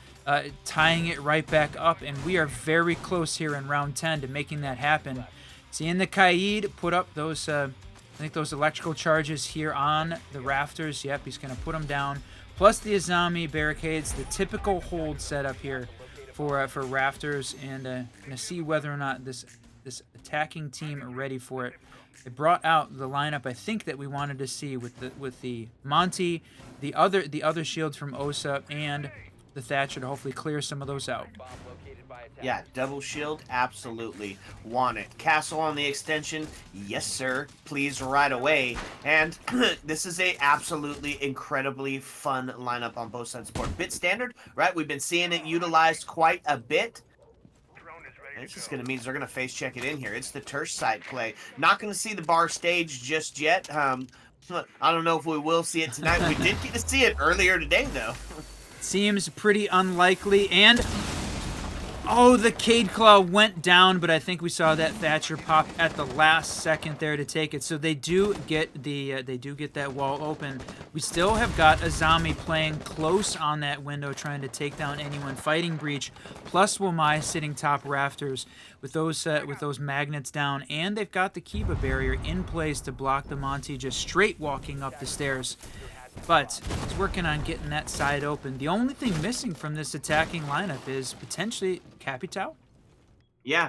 tying it right back up, and we are very close here in round 10 to making that happen. Seeing the Kaid put up those, I think those electrical charges here on the rafters. Yep, he's going to put them down. Plus the Azami barricades, the typical hold setup here for rafters, and going to see whether or not this attacking team are ready for it. It brought out the lineup I think that we wanted to see with the Monty, the other shields from Osa, and the Thatcher to hopefully clear some of those out. Yeah, double shield, absolutely want it. Castle on the extension, yes sir, please right away. And this is a absolutely incredibly fun lineup on both sides of the board. Bit standard, right? We've been seeing it utilized quite a bit. And it's just going to mean they're going to face check it in here. It's the Tersh side play. Not going to see the bar stage just yet. I don't know if we will see it tonight. We did get to see it earlier today, though. Seems pretty unlikely, and oh, the Cade Claw went down, but I think we saw that Thatcher pop at the last second there to take it. So they do get that wall open. We still have got Azami playing close on that window, trying to take down anyone fighting breach. Plus Wamai sitting top rafters with those magnets down, and they've got the Kiba barrier in place to block the Monty just straight walking up the stairs. But he's working on getting that side open. The only thing missing from this attacking lineup is potentially Capital. Yeah,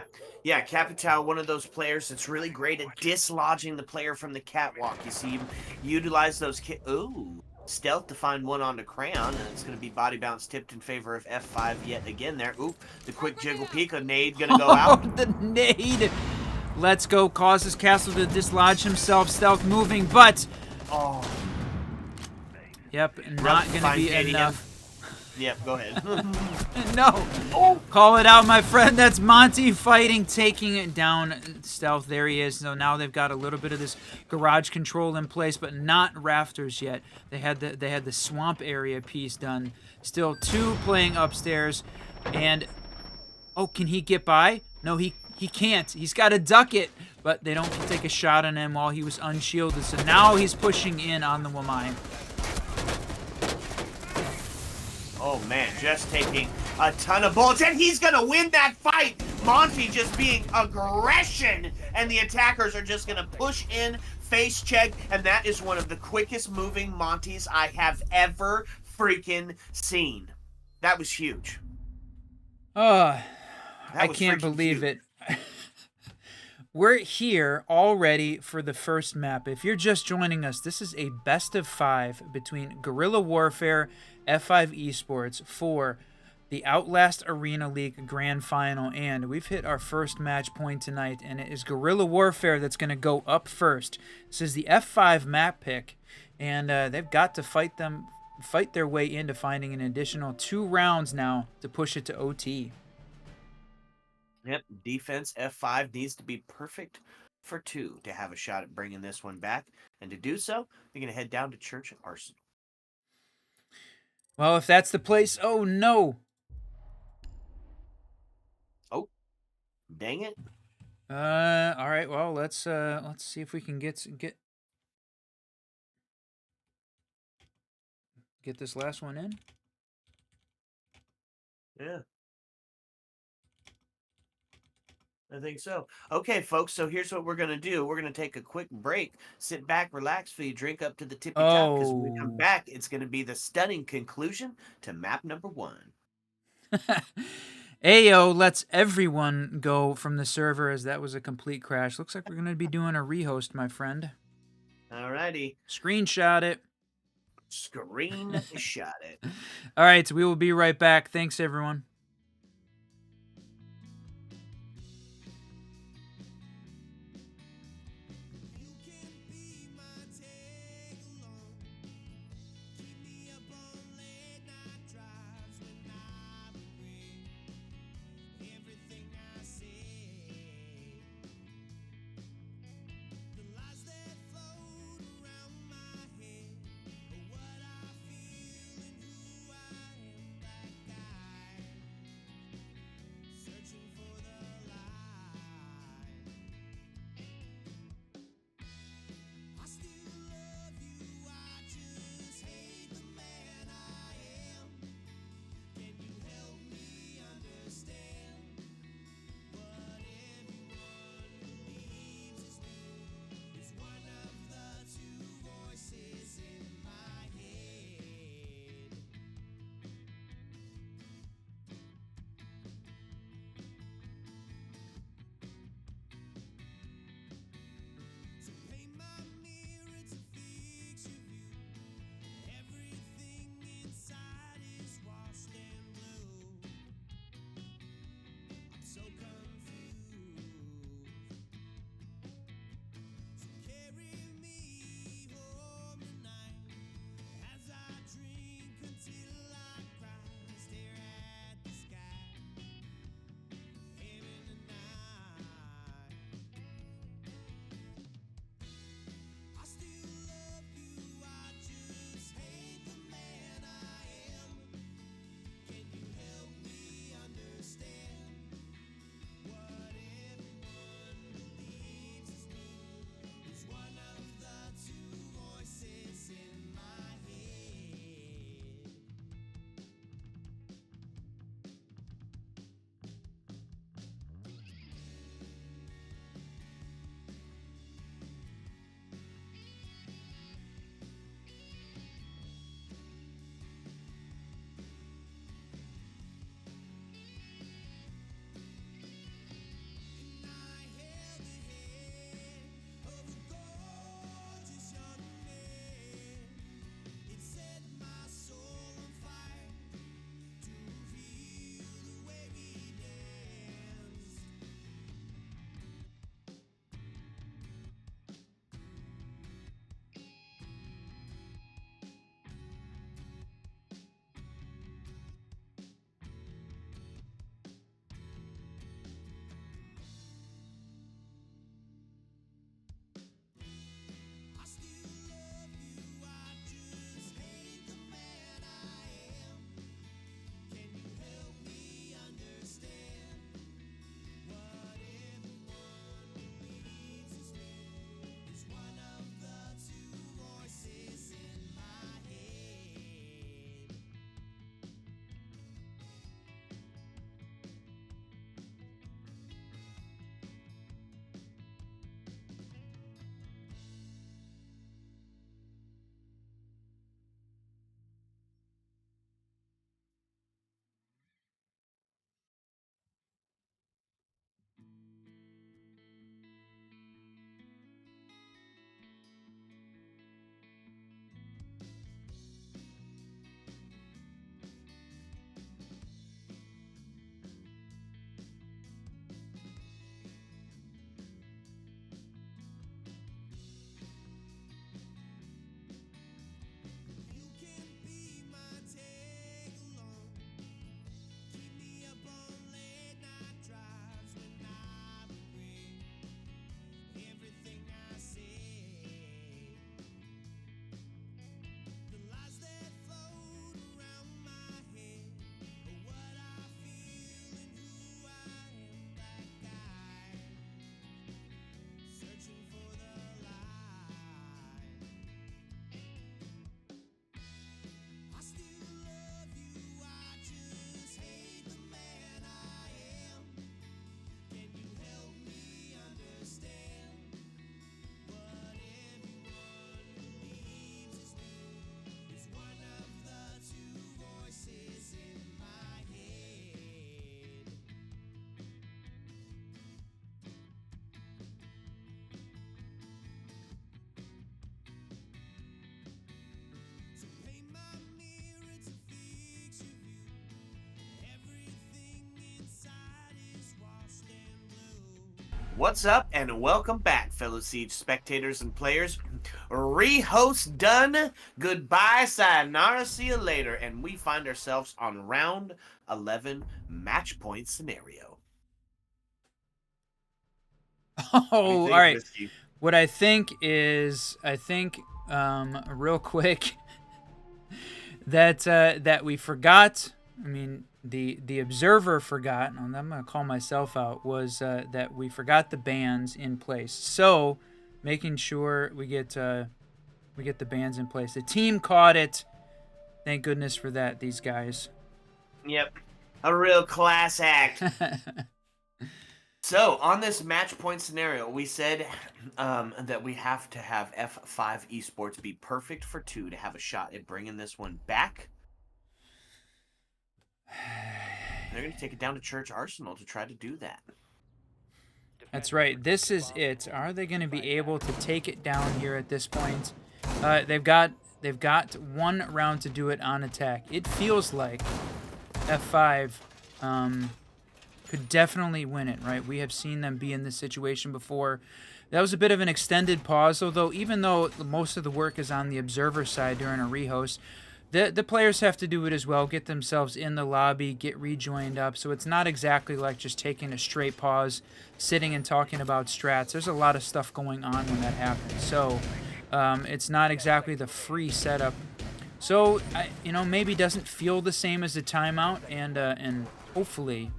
Capital, one of those players that's really great at dislodging the player from the catwalk. You see him utilize those stealth to find one on the Crayon, and it's going to be body bounce tipped in favor of F5 yet again there. Ooh, the quick jiggle peek, a nade going to go out. The nade! Let's go, causes Castle to dislodge himself, stealth moving, but... Oh... Yep, not going to be enough. Yep, go ahead. No. Oh. Call it out, my friend. That's Monty fighting, taking it down. Stealth, there he is. So now they've got a little bit of this garage control in place, but not rafters yet. They had the swamp area piece done. Still 2 playing upstairs. And, oh, can he get by? No, he can't. He's got to duck it. But they don't take a shot on him while he was unshielded. So now he's pushing in on the Wamai. Oh man, just taking a ton of bullets, and he's gonna win that fight! Monty just being aggression, and the attackers are just gonna push in, face check, and that is one of the quickest moving Montys I have ever freaking seen. That was huge. I can't believe it. We're here already for the first map. If you're just joining us, this is a best of 5 between Guerrilla Warfare, F5 Esports for the Outlast Arena League Grand Final, and we've hit our first match point tonight, and it is Guerrilla Warfare that's going to go up first. This is the F5 map pick, and they've got to fight their way into finding an additional 2 rounds now to push it to OT. Yep, defense F5 needs to be perfect for 2 to have a shot at bringing this one back. And to do so, they're going to head down to Church Arsenal. Well, if that's the place, oh no. Oh, dang it. All right. Well, let's see if we can get this last one in. Yeah. I think so. Okay, folks, so here's what we're going to do. We're going to take a quick break, sit back, relax for you, drink up to the tippy top, because when we come Oh. back, it's going to be the stunning conclusion to map number 1. Ayo lets everyone go from the server as that was a complete crash. Looks like we're going to be doing a rehost, my friend. Alrighty. Screenshot it. Screenshot it. All right, so we will be right back. Thanks, everyone. What's up, and welcome back, fellow Siege spectators and players. Rehost done. Goodbye, sayonara, see you later. And we find ourselves on round 11 match point scenario. Oh, all right. Whiskey? What I think is, real quick, that we forgot. I mean, the observer forgot. And I'm gonna call myself out. Was that we forgot the bands in place? So, making sure we get the bands in place. The team caught it. Thank goodness for that. These guys. Yep, a real class act. So, on this match point scenario, we said that we have to have F5 Esports be perfect for 2 to have a shot at bringing this one back. They're going to take it down to Church Arsenal to try to do that. That's right. This is it. Are they going to be able to take it down here at this point? They've got one round to do it on attack. It feels like F5 could definitely win it, right? We have seen them be in this situation before. That was a bit of an extended pause, although even though most of the work is on the observer side during a rehost, the players have to do it as well, get themselves in the lobby, get rejoined up. So it's not exactly like just taking a straight pause, sitting and talking about strats. There's a lot of stuff going on when that happens. So it's not exactly the free setup. So, maybe doesn't feel the same as a timeout, and hopefully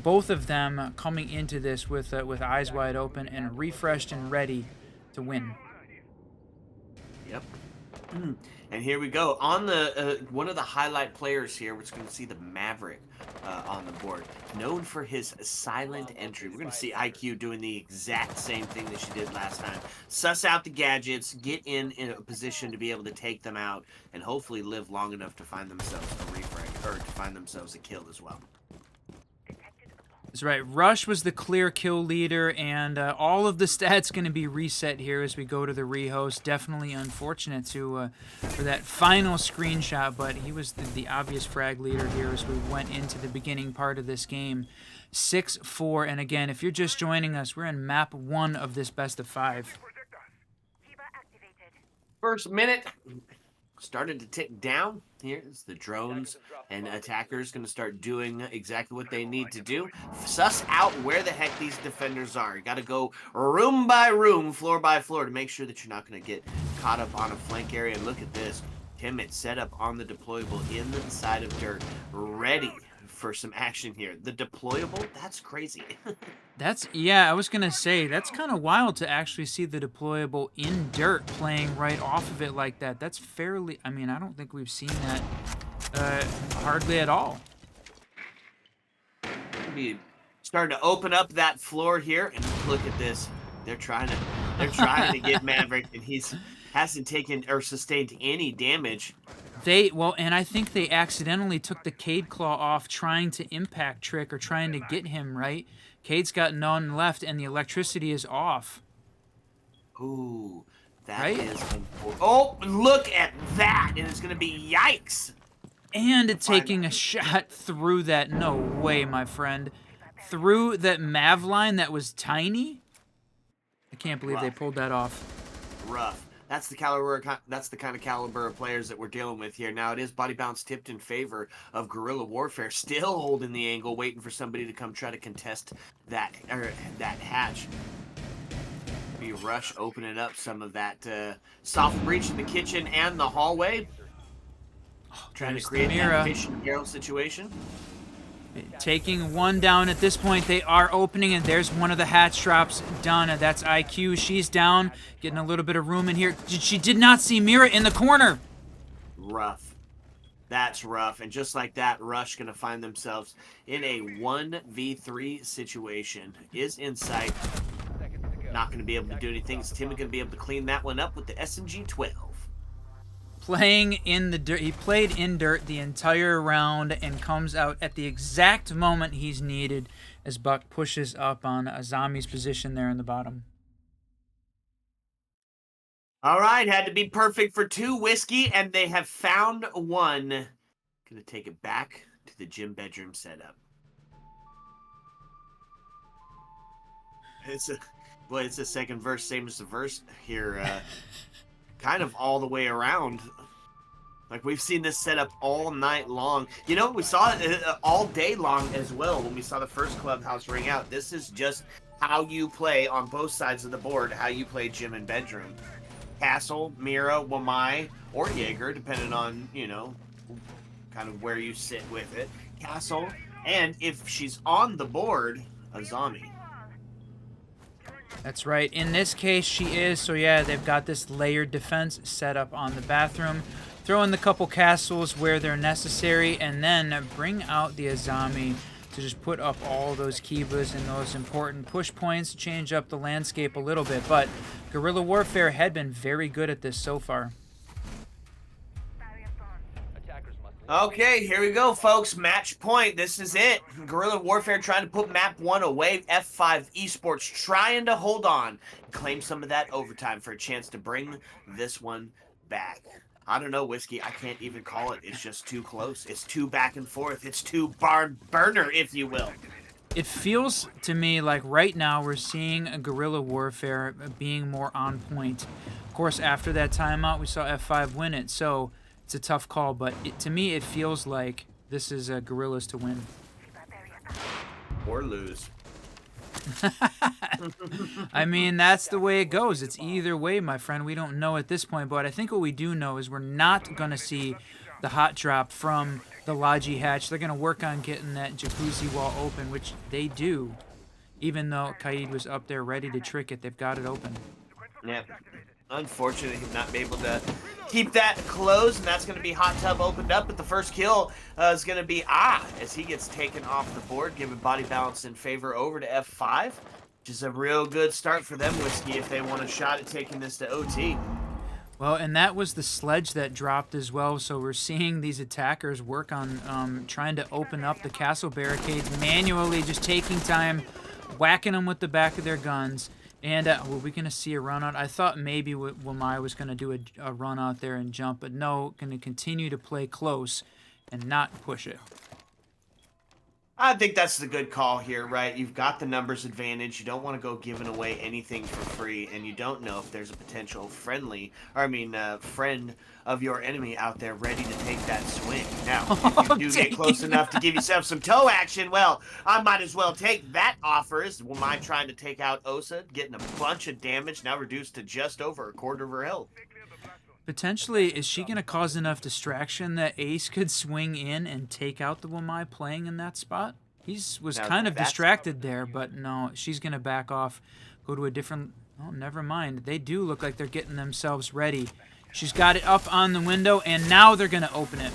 both of them coming into this with eyes wide open and refreshed and ready to win. Yep. And here we go. On the one of the highlight players here, we're just going to see the Maverick on the board. Known for his silent entry. We're going to see IQ doing the exact same thing that she did last time. Suss out the gadgets, get in a position to be able to take them out, and hopefully live long enough to find themselves a refrag, or to find themselves a kill as well. That's right. Rush was the clear kill leader, and all of the stats going to be reset here as we go to the rehost. Definitely unfortunate for that final screenshot, but he was the obvious frag leader here as we went into the beginning part of this game. 6-4, and again, if you're just joining us, we're in map 1 of this best of 5. First minute started to tick down. Here's the drones and attackers going to start doing exactly what they need to do. Suss out where the heck these defenders are. You got to go room by room, floor by floor to make sure that you're not going to get caught up on a flank area. And look at this. Timid set up on the deployable in the side of dirt, ready for some action here. The deployable, that's crazy. I was going to say, that's kind of wild to actually see the deployable in dirt playing right off of it like that. That's fairly, I don't think we've seen that hardly at all. Be starting to open up that floor here, and look at this. They're trying to get Maverick, and he's hasn't taken or sustained any damage. And I think they accidentally took the Cade Claw off trying to impact Trick or trying to get him, right? Cade's got none left, and the electricity is off. Ooh, that right? is unfortunate. Oh, look at that! And it's going to be yikes! And taking a shot through that. No way, my friend. Through that Mav line that was tiny? I can't believe they pulled that off. Rough. That's the caliber. That's the kind of caliber of players that we're dealing with here. Now it is body bounce tipped in favor of Guerrilla Warfare, still holding the angle, waiting for somebody to come try to contest that hatch. Be Rush opening up some of that soft breach in the kitchen and the hallway, trying to create that fish and barrel situation. Taking one down at this point. They are opening, and there's one of the hatch drops done. That's IQ. She's down, getting a little bit of room in here. She did not see Mira in the corner. Rough. That's rough. And just like that, Rush going to find themselves in a 1v3 situation. Is in sight. Not going to be able to do anything. Is Tim going to be able to clean that one up with the SMG-12? Playing in the dirt. He played in dirt the entire round and comes out at the exact moment he's needed as Buck pushes up on Azami's position there in the bottom. All right, had to be perfect for 2 whiskey, and they have found one. Gonna take it back to the gym bedroom setup. It's a, well, it's the second verse, same as the verse here. Kind of all the way around. Like, we've seen this set up all night long. You know, we saw it all day long as well when we saw the first clubhouse ring out. This is just how you play on both sides of the board, how you play gym and bedroom. Castle, Mira, Wamai, or Jaeger, depending on, you know, kind of where you sit with it. Castle, and if she's on the board, Azami. That's right. In this case, she is. So, yeah, they've got this layered defense set up on the bathroom. Throw in the couple castles where they're necessary, and then bring out the Azami to just put up all those Kibas and those important push points, change up the landscape a little bit. But Guerrilla Warfare had been very good at this so far. Okay, here we go, folks. Match point. This is it. Guerrilla Warfare trying to put map 1 away. F5 Esports trying to hold on, claim some of that overtime for a chance to bring this one back. I don't know, Whiskey. I can't even call it. It's just too close. It's too back and forth. It's too barn burner, if you will. It feels to me like right now we're seeing a Guerrilla Warfare being more on point. Of course, after that timeout, we saw F5 win it, so it's a tough call, but to me it feels like this is Guerrillas to win. Or lose. I mean, that's the way it goes. It's either way, my friend. We don't know at this point, but I think what we do know is we're not going to see the hot drop from the Logi hatch. They're going to work on getting that jacuzzi wall open, which they do. Even though Kaid was up there ready to trick it, they've got it open. Yep. Unfortunately, he's not able to keep that closed, and that's going to be hot tub opened up, but the first kill is going to be as he gets taken off the board, giving body balance in favor over to F5, which is a real good start for them, Whiskey, if they want a shot at taking this to OT. Well, and that was the sledge that dropped as well, so we're seeing these attackers work on trying to open up the castle barricades manually, just taking time, whacking them with the back of their guns. And were we going to see a run out? I thought maybe Wamai was going to do a run out there and jump, but no, going to continue to play close and not push it. I think that's the good call here, right? You've got the numbers advantage. You don't want to go giving away anything for free, and you don't know if there's a potential friend of your enemy out there ready to take that swing. Now, if you do get close enough to give yourself some toe action, well, I might as well take that offer. Am I trying to take out Osa, getting a bunch of damage, now reduced to just over a quarter of her health? Potentially, is she going to cause enough distraction that Ace could swing in and take out the Wamai playing in that spot? He was kind of distracted there, but no, she's going to back off, go to a different... Oh, never mind. They do look like they're getting themselves ready. She's got it up on the window, and now they're going to open it.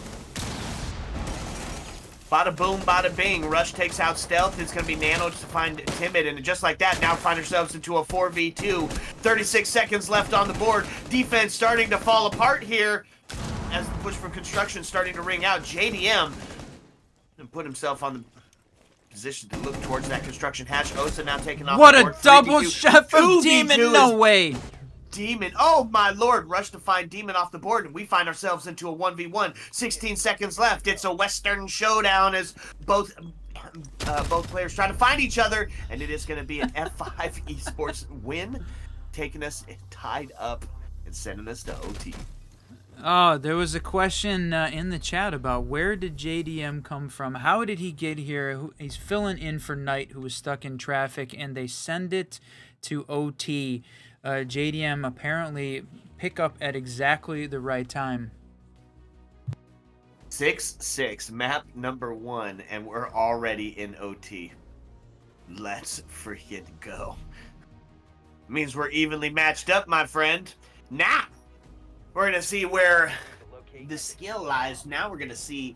Bada boom, bada bing. Rush takes out Stealth. It's going to be Nano to find Timid. And just like that, now find ourselves into a 4v2. 36 seconds left on the board. Defense starting to fall apart here as the push from construction starting to ring out. JDM and put himself on the position to look towards that construction hatch. Osa now taking off what the board. A double shot from Demon. No way. Demon. Oh, my lord. Rush to find Demon off the board, and we find ourselves into a 1v1. 16 seconds left. It's a Western showdown as both players try to find each other, and it is going to be an F5 Esports win, taking us tied up and sending us to OT. Oh, there was a question in the chat about where did JDM come from? How did he get here? He's filling in for Knight, who was stuck in traffic, and they send it to OT. JDM apparently pick up at exactly the right time. 6-6, map number 1, and we're already in OT. Let's freaking go. Means we're evenly matched up, my friend. Now, we're going to see where the skill lies. Now we're going to see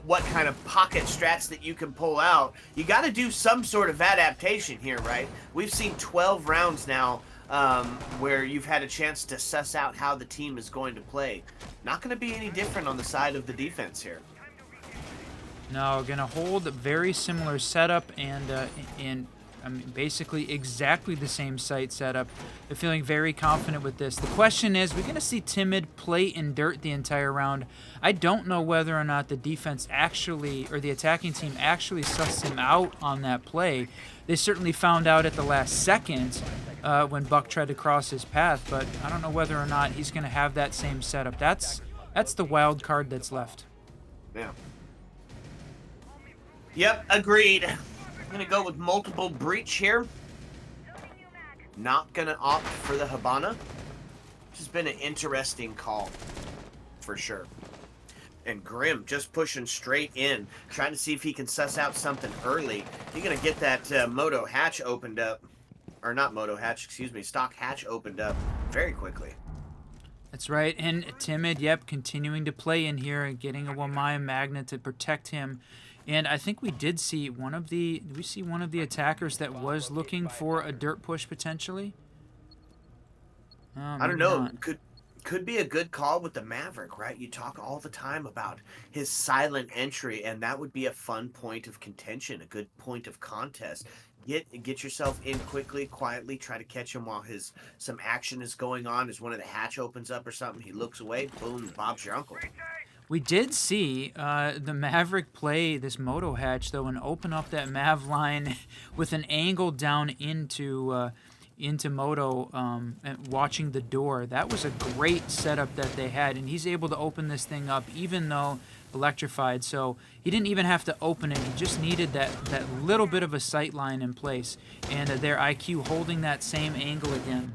what kind of pocket strats that you can pull out. You got to do some sort of adaptation here, right? We've seen 12 rounds now where you've had a chance to suss out how the team is going to play. Not going to be any different on the side of the defense here. No, going to hold a very similar setup and I mean, basically exactly the same site setup. They're feeling very confident with this. The question is, we're going to see Timid play in dirt the entire round. I don't know whether or not the defense actually, or the attacking team actually sussed him out on that play. They certainly found out at the last second when Buck tried to cross his path, but I don't know whether or not he's going to have that same setup. That's the wild card that's left. Yeah. Yep, agreed. I'm going to go with multiple breach here. Not going to opt for the Habana. This has been an interesting call, for sure. And Grim just pushing straight in, trying to see if he can suss out something early. He's going to get that Moto hatch opened up. Or not Moto hatch, excuse me, stock hatch opened up very quickly. That's right, and Timid, yep, continuing to play in here and getting a Wamaya Magnet to protect him. And I think we did see one of the attackers that was looking for a dirt push potentially? I don't know. Not. Could be a good call with the Maverick, right? You talk all the time about his silent entry, and that would be a fun point of contention, a good point of contest. Get yourself in quickly, quietly, try to catch him while some action is going on. As one of the hatch opens up or something, he looks away, boom, Bob's your uncle. We did see the Maverick play this Moto hatch, though, and open up that Mav line with an angle down into Moto, and watching the door. That was a great setup that they had, and he's able to open this thing up even though electrified. So he didn't even have to open it. He just needed that little bit of a sight line in place, and their IQ holding that same angle again.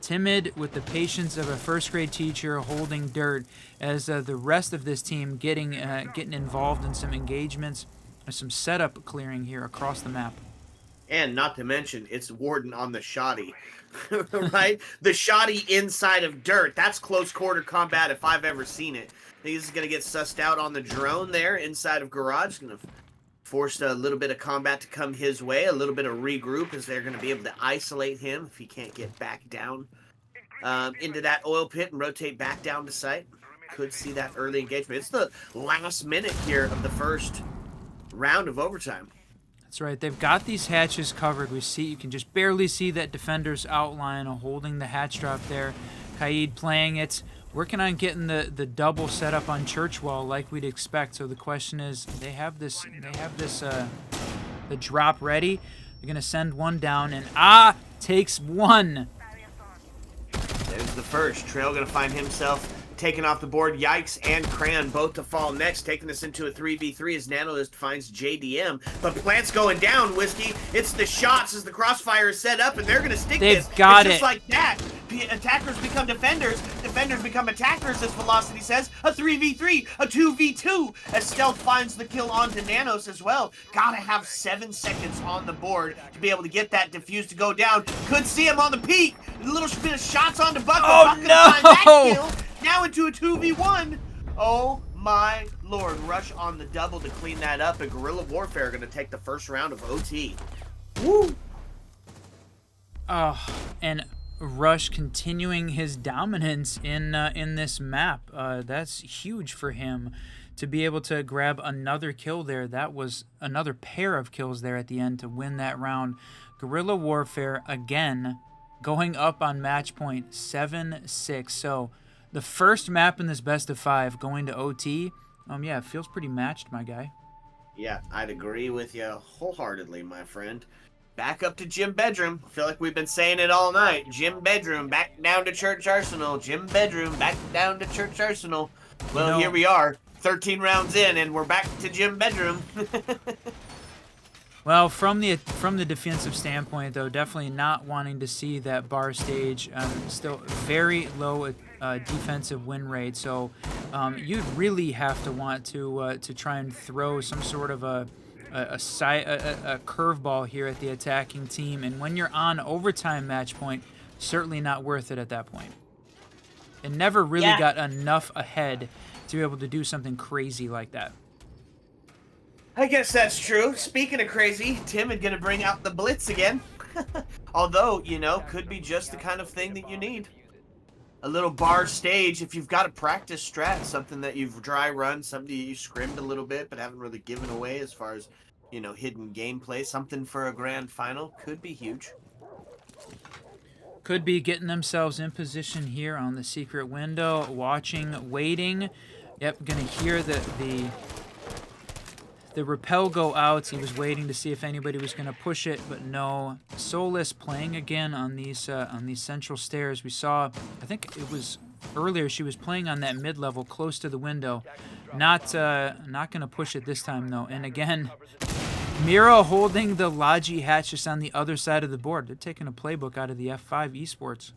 Timid with the patience of a first-grade teacher holding dirt as the rest of this team getting involved in some engagements, some setup clearing here across the map. And not to mention, it's Warden on the shoddy, right? The shoddy inside of dirt. That's close quarter combat if I've ever seen it. I think he's going to get sussed out on the drone there inside of garage. Going to force a little bit of combat to come his way, a little bit of regroup as they're going to be able to isolate him if he can't get back down into that oil pit and rotate back down to site. Could see that early engagement. It's the last minute here of the first round of overtime. That's right. They've got these hatches covered. You can just barely see that defender's outline holding the hatch drop there. Kaid playing it, working on getting the double set up on church wall like we'd expect. So the question is, they have this the drop ready. They're gonna send one down, and takes one. There's the first. Trail gonna find himself taken off the board. Yikes and Cran both to fall next, taking us into a 3v3 as Nanoist finds JDM. But Plant's going down, Whiskey. It's the shots as the crossfire is set up, and they're going to stick this. They've got it's just like that. Attackers become defenders. Defenders become attackers, as Velocity says. A 3v3, a 2v2, as Stealth finds the kill onto Nanos as well. Gotta have 7 seconds on the board to be able to get that defuse to go down. Could see him on the peak. A little bit of shots onto Buck. Oh, Buck no! find that kill. Now into a 2v1. Oh my lord. Rush on the double to clean that up. And Guerrilla Warfare going to take the first round of OT. Woo! And Rush continuing his dominance in this map. That's huge for him to be able to grab another kill there. That was another pair of kills there at the end to win that round. Guerrilla Warfare again going up on match point 7-6. So the first map in this best of 5 going to OT. Yeah, it feels pretty matched, my guy. Yeah, I'd agree with you wholeheartedly, my friend. Back up to Gym Bedroom. I feel like we've been saying it all night. Gym Bedroom, back down to Church Arsenal. Gym Bedroom, back down to Church Arsenal. Well, here we are, 13 rounds in, and we're back to Gym Bedroom. Well, from the defensive standpoint, though, definitely not wanting to see that bar stage. Still very low defensive win rate, so you'd really have to want to try and throw some sort of a curveball here at the attacking team. And when you're on overtime match point, certainly not worth it at that point. It never really got enough ahead to be able to do something crazy like that. I guess that's true. Speaking of crazy, Tim is going to bring out the blitz again. Although, you know, could be just the kind of thing that you need. A little bar stage, if you've got a practice strat, something that you've dry run, something you scrimmed a little bit but haven't really given away as far as hidden gameplay, something for a grand final. Could be huge. Could be getting themselves in position here on the secret window, watching, waiting. Yep, gonna hear the rappel go out. He was waiting to see if anybody was gonna push it, but no. Soulless playing again on these central stairs. We saw, I think it was earlier, she was playing on that mid level close to the window. Not gonna push it this time though. And again, Mira holding the Logi hatch just on the other side of the board. They're taking a playbook out of the F5 esports.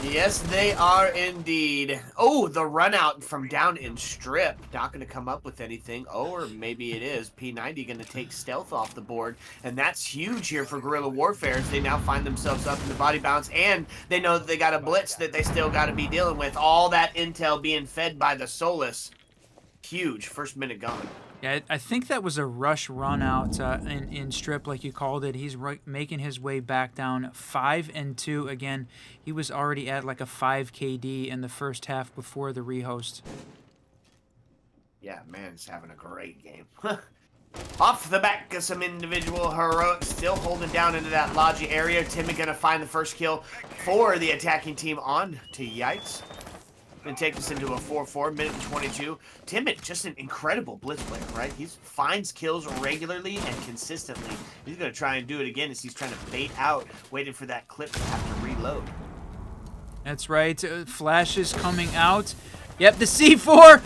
Yes, they are indeed. Oh, the run out from down in strip. Not going to come up with anything. Oh, or maybe it is. P90 going to take stealth off the board. And that's huge here for Guerrilla Warfare as they now find themselves up in the body bounce. And they know that they got a blitz that they still got to be dealing with. All that intel being fed by the Solus. Huge. First minute gone. Yeah, I think that was a rush run out in strip, like you called it. He's making his way back down 5-2. Again, he was already at like a 5 KD in the first half before the rehost. Yeah, man, he's having a great game. Off the back of some individual heroics, still holding down into that Logi area. Timmy gonna find the first kill for the attacking team on to Yikes. And take us into a 4-4, minute and 22. Timid, just an incredible blitz player, right? He finds kills regularly and consistently. He's going to try and do it again as he's trying to bait out, waiting for that clip to have to reload. That's right. Flashes coming out. Yep, the C4,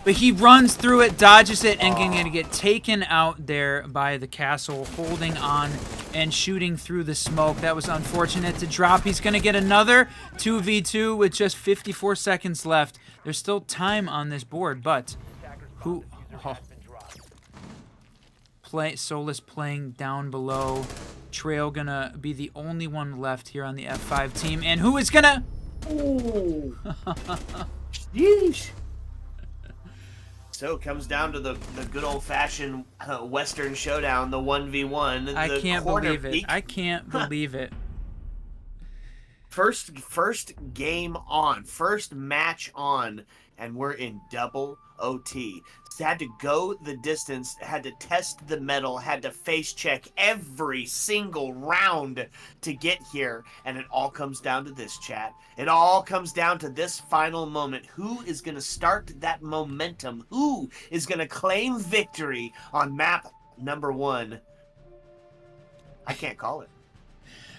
but he runs through it, dodges it, and going to get taken out there by the castle, holding on and shooting through the smoke. That was unfortunate to drop. He's going to get another 2v2 with just 54 seconds left. There's still time on this board, but who... Oh. Solus playing down below. Trail going to be the only one left here on the F5 team. And who is going to... Ooh. Yeesh. So it comes down to the good old-fashioned Western showdown, the 1v1. I can't believe it. I can't believe it. First game on, first match on, and we're in double OT. So had to go the distance, had to test the metal, had to face check every single round to get here, and it all comes down to this, chat. It all comes down to this final moment. Who is going to start that momentum? Who is going to claim victory on map number 1? I can't call it.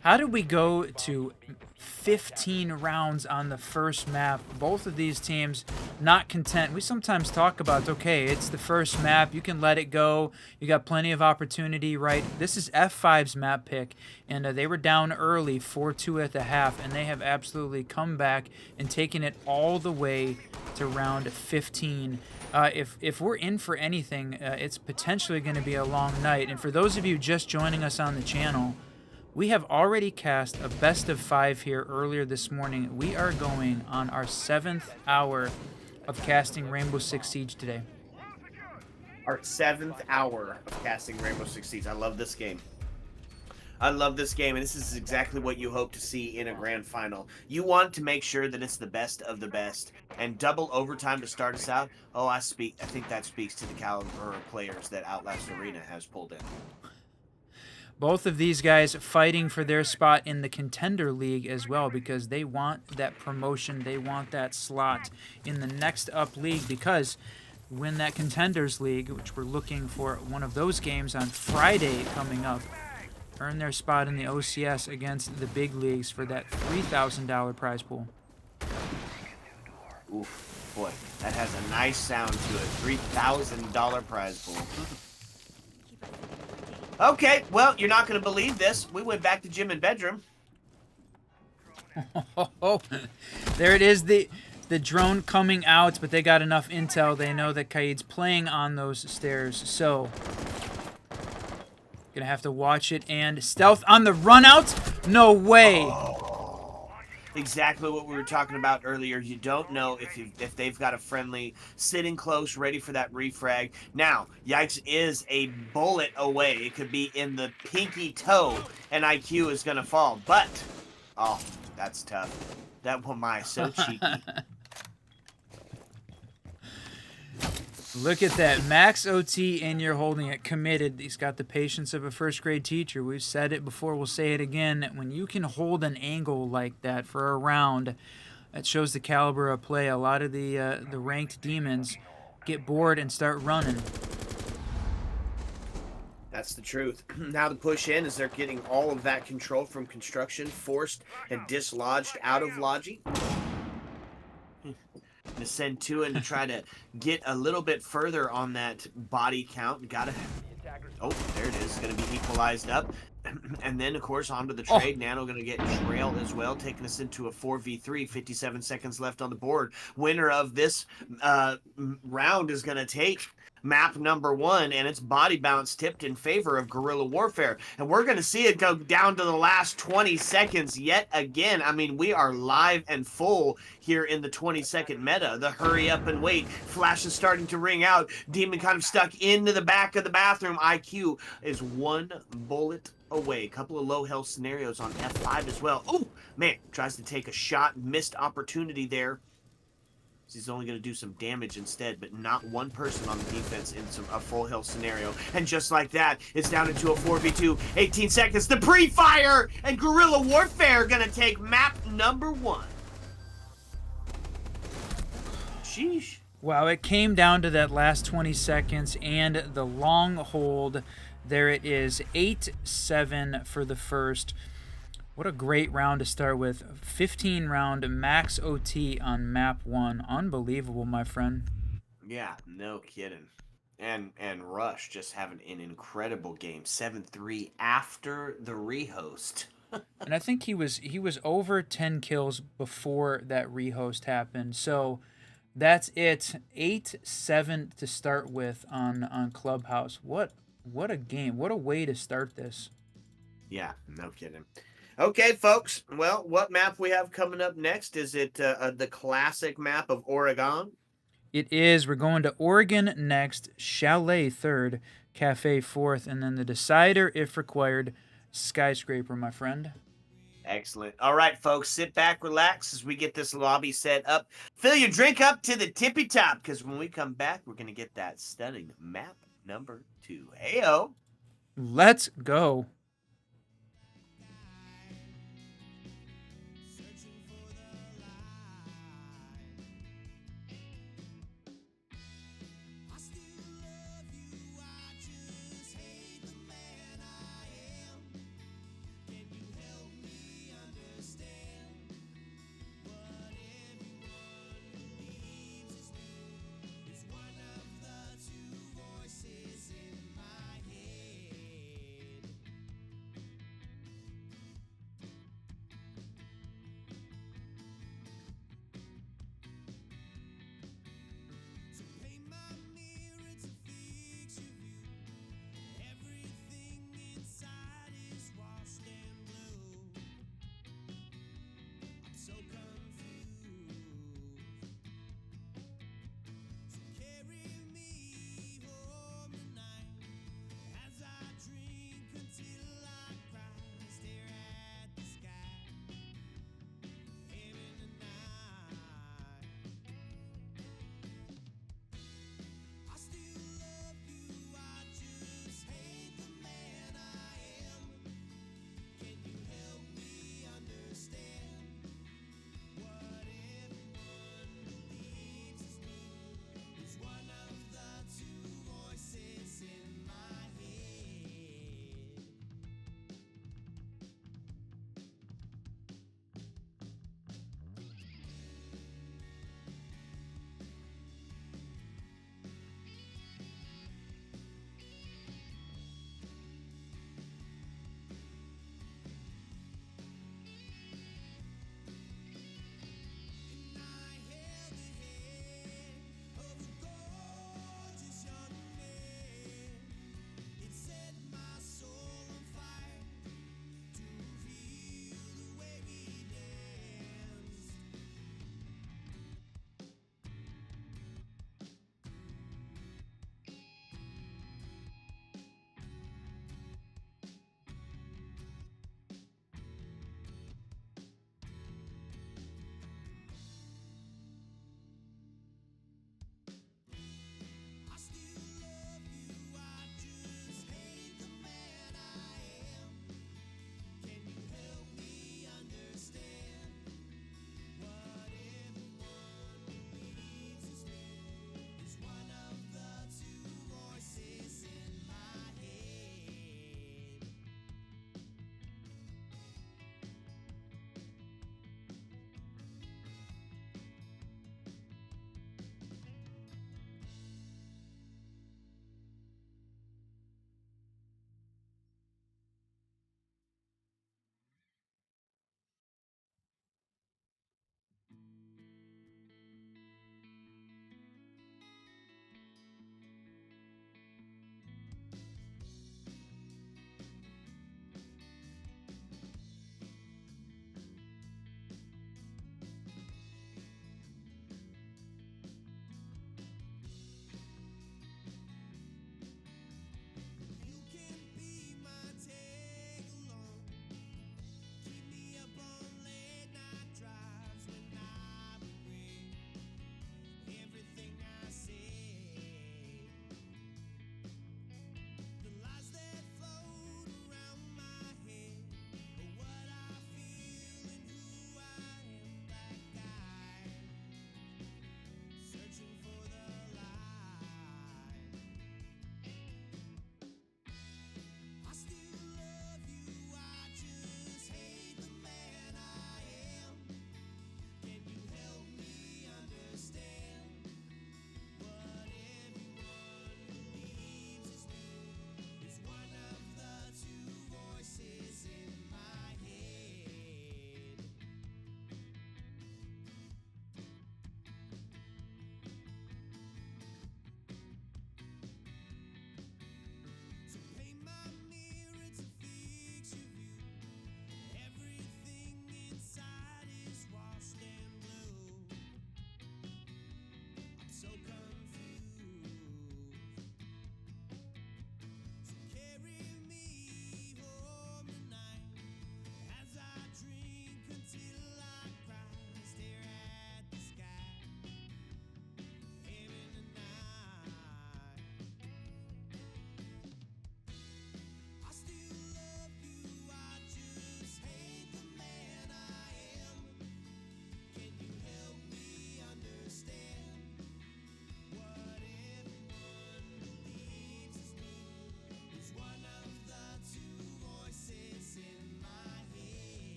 How did we go to 15 rounds on the first map? Both of these teams not content. We sometimes talk about, okay, it's the first map. You can let it go. You got plenty of opportunity, right? This is F5's map pick, and they were down early, 4-2 at the half, and they have absolutely come back and taken it all the way to round 15. If we're in for anything, it's potentially going to be a long night. And for those of you just joining us on the channel, we have already cast a best of 5 here earlier this morning. We are going on our 7th hour of casting Rainbow Six Siege today. Our 7th hour of casting Rainbow Six Siege. I love this game. I love this game, and this is exactly what you hope to see in a grand final. You want to make sure that it's the best of the best, and double overtime to start us out. Oh, I think that speaks to the caliber of players that Outlast Arena has pulled in. Both of these guys fighting for their spot in the Contender League as well, because they want that promotion. They want that slot in the next up league, because win that Contenders League, which we're looking for one of those games on Friday coming up, earn their spot in the OCS against the big leagues for that $3,000 prize pool. Oof, boy, that has a nice sound to it. $3,000 prize pool. Okay, well, you're not going to believe this. We went back to gym and bedroom. Oh, there it is, the drone coming out, but they got enough intel. They know that Kaid's playing on those stairs, so gonna have to watch it. And stealth on the run out? No way. Oh, exactly what we were talking about earlier. You don't know if they've got a friendly sitting close, ready for that refrag. Now, Yikes is a bullet away. It could be in the pinky toe, and IQ is gonna fall. But, oh, that's tough. That one, my, so cheeky. Look at that. Max OT, and you're holding it. Committed. He's got the patience of a first grade teacher. We've said it before. We'll say it again. When you can hold an angle like that for a round, it shows the caliber of play. A lot of the ranked demons get bored and start running. That's the truth. Now the push in is they're getting all of that control from construction, forced and dislodged out of lodging. To send two in to try to get a little bit further on that body count. Oh, there it is. Going to be equalized up. And then, of course, onto the trade. Nano going to get trailed as well, taking us into a 4v3. 57 seconds left on the board. Winner of this round is going to take map number 1, and it's body bounce tipped in favor of Guerrilla Warfare. And we're going to see it go down to the last 20 seconds yet again. I mean, we are live and full here in the 20-second meta. The hurry up and wait. Flash is starting to ring out. Demon kind of stuck into the back of the bathroom. IQ is 1 bullet away. A couple of low health scenarios on F5 as well. Oh, man. Tries to take a shot. Missed opportunity there. He's only going to do some damage instead, but not one person on the defense in a full health scenario. And just like that, it's down into a 4v2. 18 seconds. The pre-fire! And Guerrilla Warfare going to take map number 1. Sheesh. Wow, it came down to that last 20 seconds and the long hold. There it is, 8-7 for the first. What a great round to start with. 15-round max OT on map 1. Unbelievable, my friend. Yeah, no kidding. And Rush just having an incredible game. 7-3 after the rehost. And I think he was over 10 kills before that rehost happened. So that's it. 8-7 to start with on Clubhouse. What a game. What a way to start this. Yeah, no kidding. Okay, folks. Well, what map we have coming up next? Is it the classic map of Oregon? It is. We're going to Oregon next, Chalet third, KAFE fourth, and then the decider, if required, Skyscraper, my friend. Excellent. All right, folks, sit back, relax as we get this lobby set up. Fill your drink up to the tippy top, because when we come back, we're going to get that stunning map number 2. Heyo. Let's go.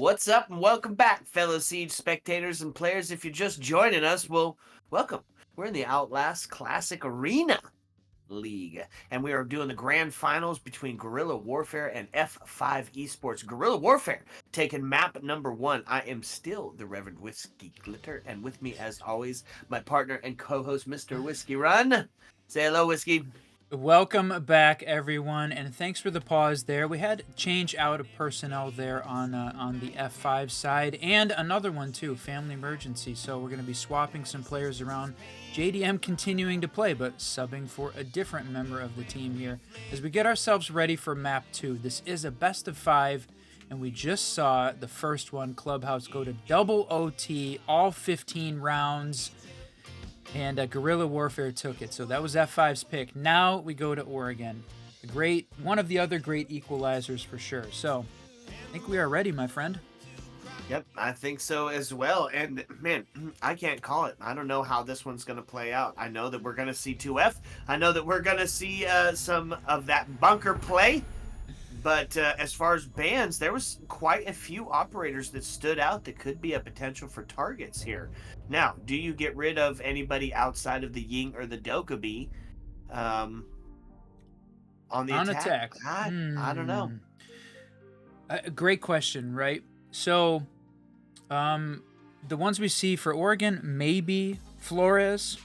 What's up and welcome back, fellow Siege spectators and players. If you're just joining us, well, welcome. We're in the Outlast Classic Arena League, and we are doing the grand finals between Guerrilla Warfare and F5 Esports. Guerrilla Warfare taking map number 1. I am still the Reverend Whiskey Glitter, and with me, as always, my partner and co-host, Mr. Whiskey Run. Say hello, Whiskey. Welcome back, everyone, and thanks for the pause there. We had change out of personnel there on the F5 side, and another one too, family emergency. So we're going to be swapping some players around. JDM continuing to play, but subbing for a different member of the team here as we get ourselves ready for map 2. This is a best of 5, and we just saw the first one, Clubhouse, go to double OT, all 15 rounds. And Guerrilla Warfare took it. So that was F5's pick. Now we go to Oregon. One of the other great equalizers for sure. So I think we are ready, my friend. Yep, I think so as well. And man, I can't call it. I don't know how this one's going to play out. I know that we're going to see 2F. I know that we're going to see some of that bunker play. But as far as bans, there was quite a few operators that stood out that could be a potential for targets here. Now, do you get rid of anybody outside of the Ying or the Dokkaebi on the attack? I don't know. Great question, right? So the ones we see for Oregon, maybe Flores.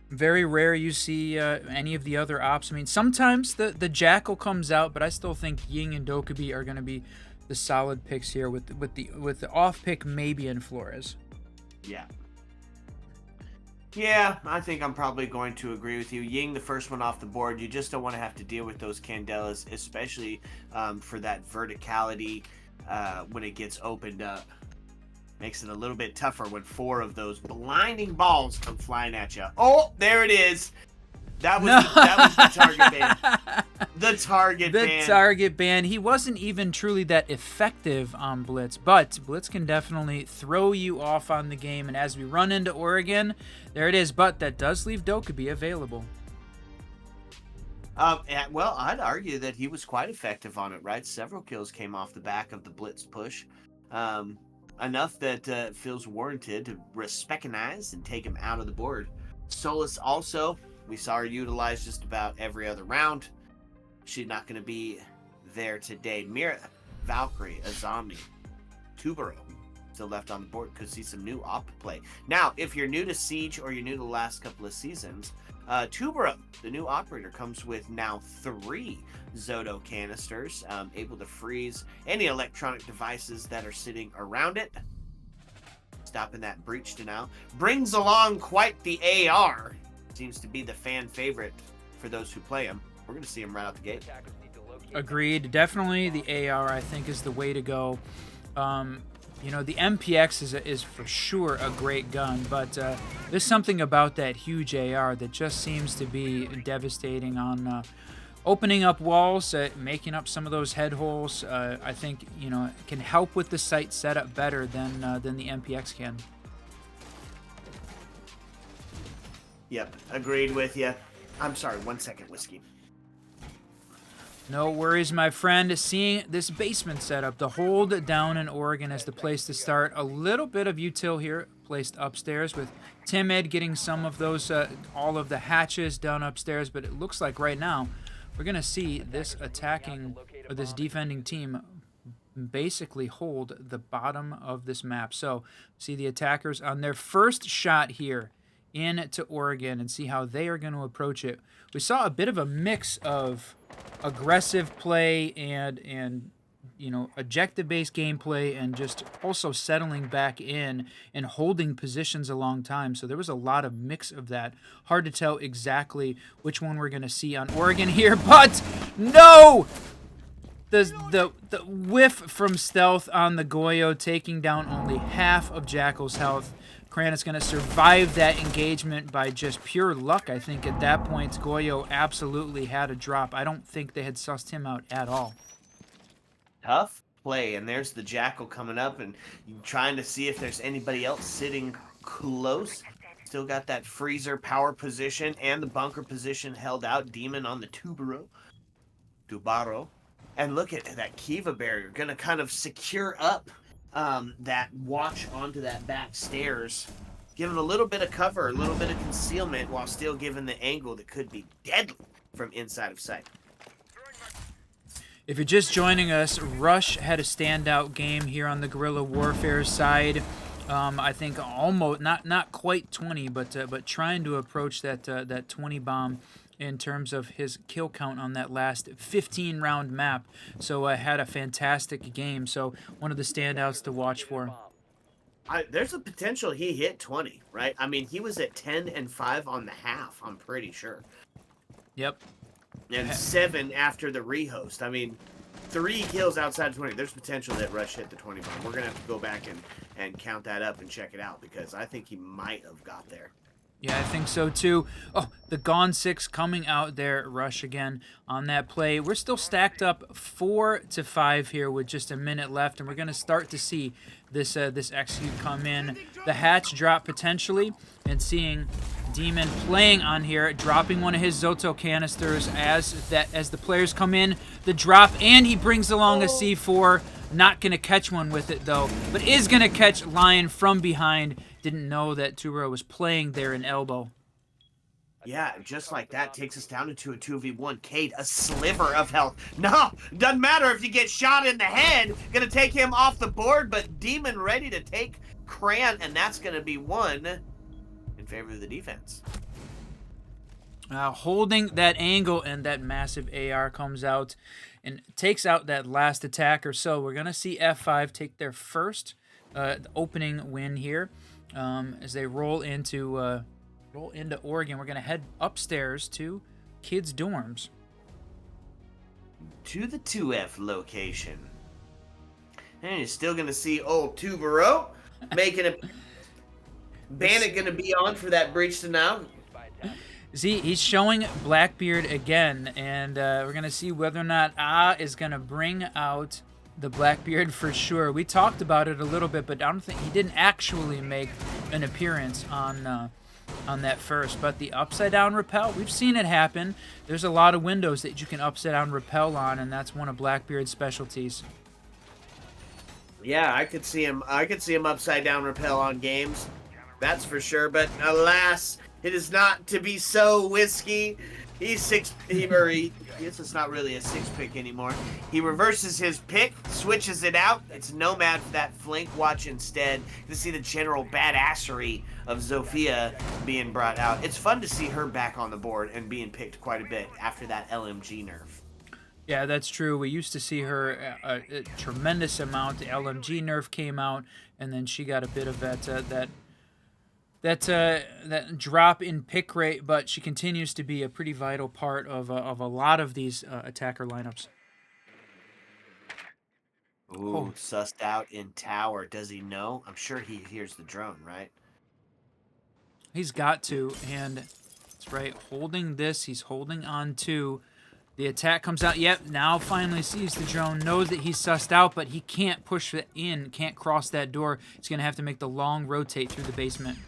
Very rare you see any of the other ops. I mean, sometimes the Jackal comes out, but I still think Ying and Dokkaebi are going to be the solid picks here with the off pick maybe in Flores. Yeah, I think I'm probably going to agree with you. Ying, the first one off the board, you just don't want to have to deal with those Candelas, especially for that verticality when it gets opened up. Makes it a little bit tougher when 4 of those blinding balls come flying at you. Oh, there it is. That was the target ban. The target ban. He wasn't even truly that effective on Blitz, but Blitz can definitely throw you off on the game. And as we run into Oregon, there it is. But that does leave Dokkaebi available. Well, I'd argue that he was quite effective on it, right? Several kills came off the back of the Blitz push. Enough that feels warranted to recognize and take him out of the board. Solus also, we saw her utilized just about every other round. She's not going to be there today. Mira, Valkyrie, Azami, Tubero still left on the board. Could see some new op play. Now, if you're new to Siege or you're new to the last couple of seasons, Tubero, the new operator, comes with now 3 Zoto canisters, able to freeze any electronic devices that are sitting around it, stopping that breach to now. Brings along quite the AR. Seems to be the fan favorite for those who play him. We're going to see him right out the gate. Agreed. Definitely the AR, I think, is the way to go. You know, the MPX is for sure a great gun, but there's something about that huge AR that just seems to be devastating on opening up walls, making up some of those head holes. I think, you know, it can help with the site setup better than the MPX can. Yep, agreed with you. I'm sorry, 1 second, Whiskey. No worries, my friend. Seeing this basement setup, the hold down in Oregon is the place to start. A little bit of util here placed upstairs with Timid getting some of those, all of the hatches done upstairs. But it looks like right now we're going to see this attacking or this defending team basically hold the bottom of this map. So see the attackers on their first shot here into Oregon and see how they are going to approach it. We saw a bit of a mix of aggressive play and you know, objective-based gameplay and just also settling back in and holding positions a long time. So there was a lot of mix of that. Hard to tell exactly which one we're going to see on Oregon here, but no! The whiff from stealth on the Goyo, taking down only half of Jackal's health. Kranit's going to survive that engagement by just pure luck. I think at that point, Goyo absolutely had a drop. I don't think they had sussed him out at all. Tough play, and there's the Jackal coming up and trying to see if there's anybody else sitting close. Still got that freezer power position and the bunker position held out. Demon on the Tubaro. And look at that Kiva barrier. Going to kind of secure up that watch onto that back stairs, giving a little bit of cover, a little bit of concealment, while still giving the angle that could be deadly from inside of sight. If you're just joining us, Rush had a standout game here on the Guerrilla Warfare side. I think almost not quite 20, but trying to approach that 20 bomb in terms of his kill count on that last 15 round map. So had a fantastic game. So one of the standouts to watch for. There's a potential he hit 20, right? I mean, he was at 10 and 5 on the half, I'm pretty sure. Yep. And 7 after the rehost. I mean, 3 kills outside 20. There's potential that Rush hit the 20 bomb. We're going to have to go back and count that up and check it out, because I think he might have got there. Yeah, I think so too. Oh, the Gone 6 coming out there, Rush again on that play. We're still stacked up 4-5 here with just a minute left, and we're going to start to see this execute come in. The hatch drop potentially, and seeing Demon playing on here, dropping one of his Zoto canisters as the players come in. The drop, and he brings along a C4. Not going to catch one with it, though, but is going to catch Lion from behind. Didn't know that Tubero was playing there in elbow. Yeah, just like that, takes us down into a 2v1. Cade, a sliver of health. No, doesn't matter if you get shot in the head. Gonna take him off the board, but Demon ready to take Cran, and that's gonna be one in favor of the defense. Holding that angle, and that massive AR comes out and takes out that last attacker. So we're going to see F5 take their first opening win here as they roll into Oregon. We're going to head upstairs to kids' dorms. To the 2F location. And you're still going to see old Tubero making a... Bandit going to be on for that breach to now. See, he's showing Blackbeard again, and we're going to see whether or not is going to bring out the Blackbeard for sure. We talked about it a little bit, but I don't think he didn't actually make an appearance on that first. But the upside-down rappel, we've seen it happen. There's a lot of windows that you can upside-down rappel on, and that's one of Blackbeard's specialties. Yeah, I could see him upside-down rappel on games. That's for sure, but alas... It is not to be so, Whiskey. This is not really a 6-pick anymore. He reverses his pick, switches it out. It's Nomad for that flank watch instead. To see the general badassery of Zofia being brought out. It's fun to see her back on the board and being picked quite a bit after that LMG nerf. Yeah, that's true. We used to see her a tremendous amount. The LMG nerf came out, and then she got a bit of that drop in pick rate, but she continues to be a pretty vital part of a lot of these attacker lineups. Ooh, sussed out in tower. Does he know? I'm sure he hears the drone, right? He's got to, and that's right. Holding this, he's holding on to. The attack comes out. Yep, now finally sees the drone, knows that he's sussed out, but he can't push it in, can't cross that door. He's going to have to make the long rotate through the basement.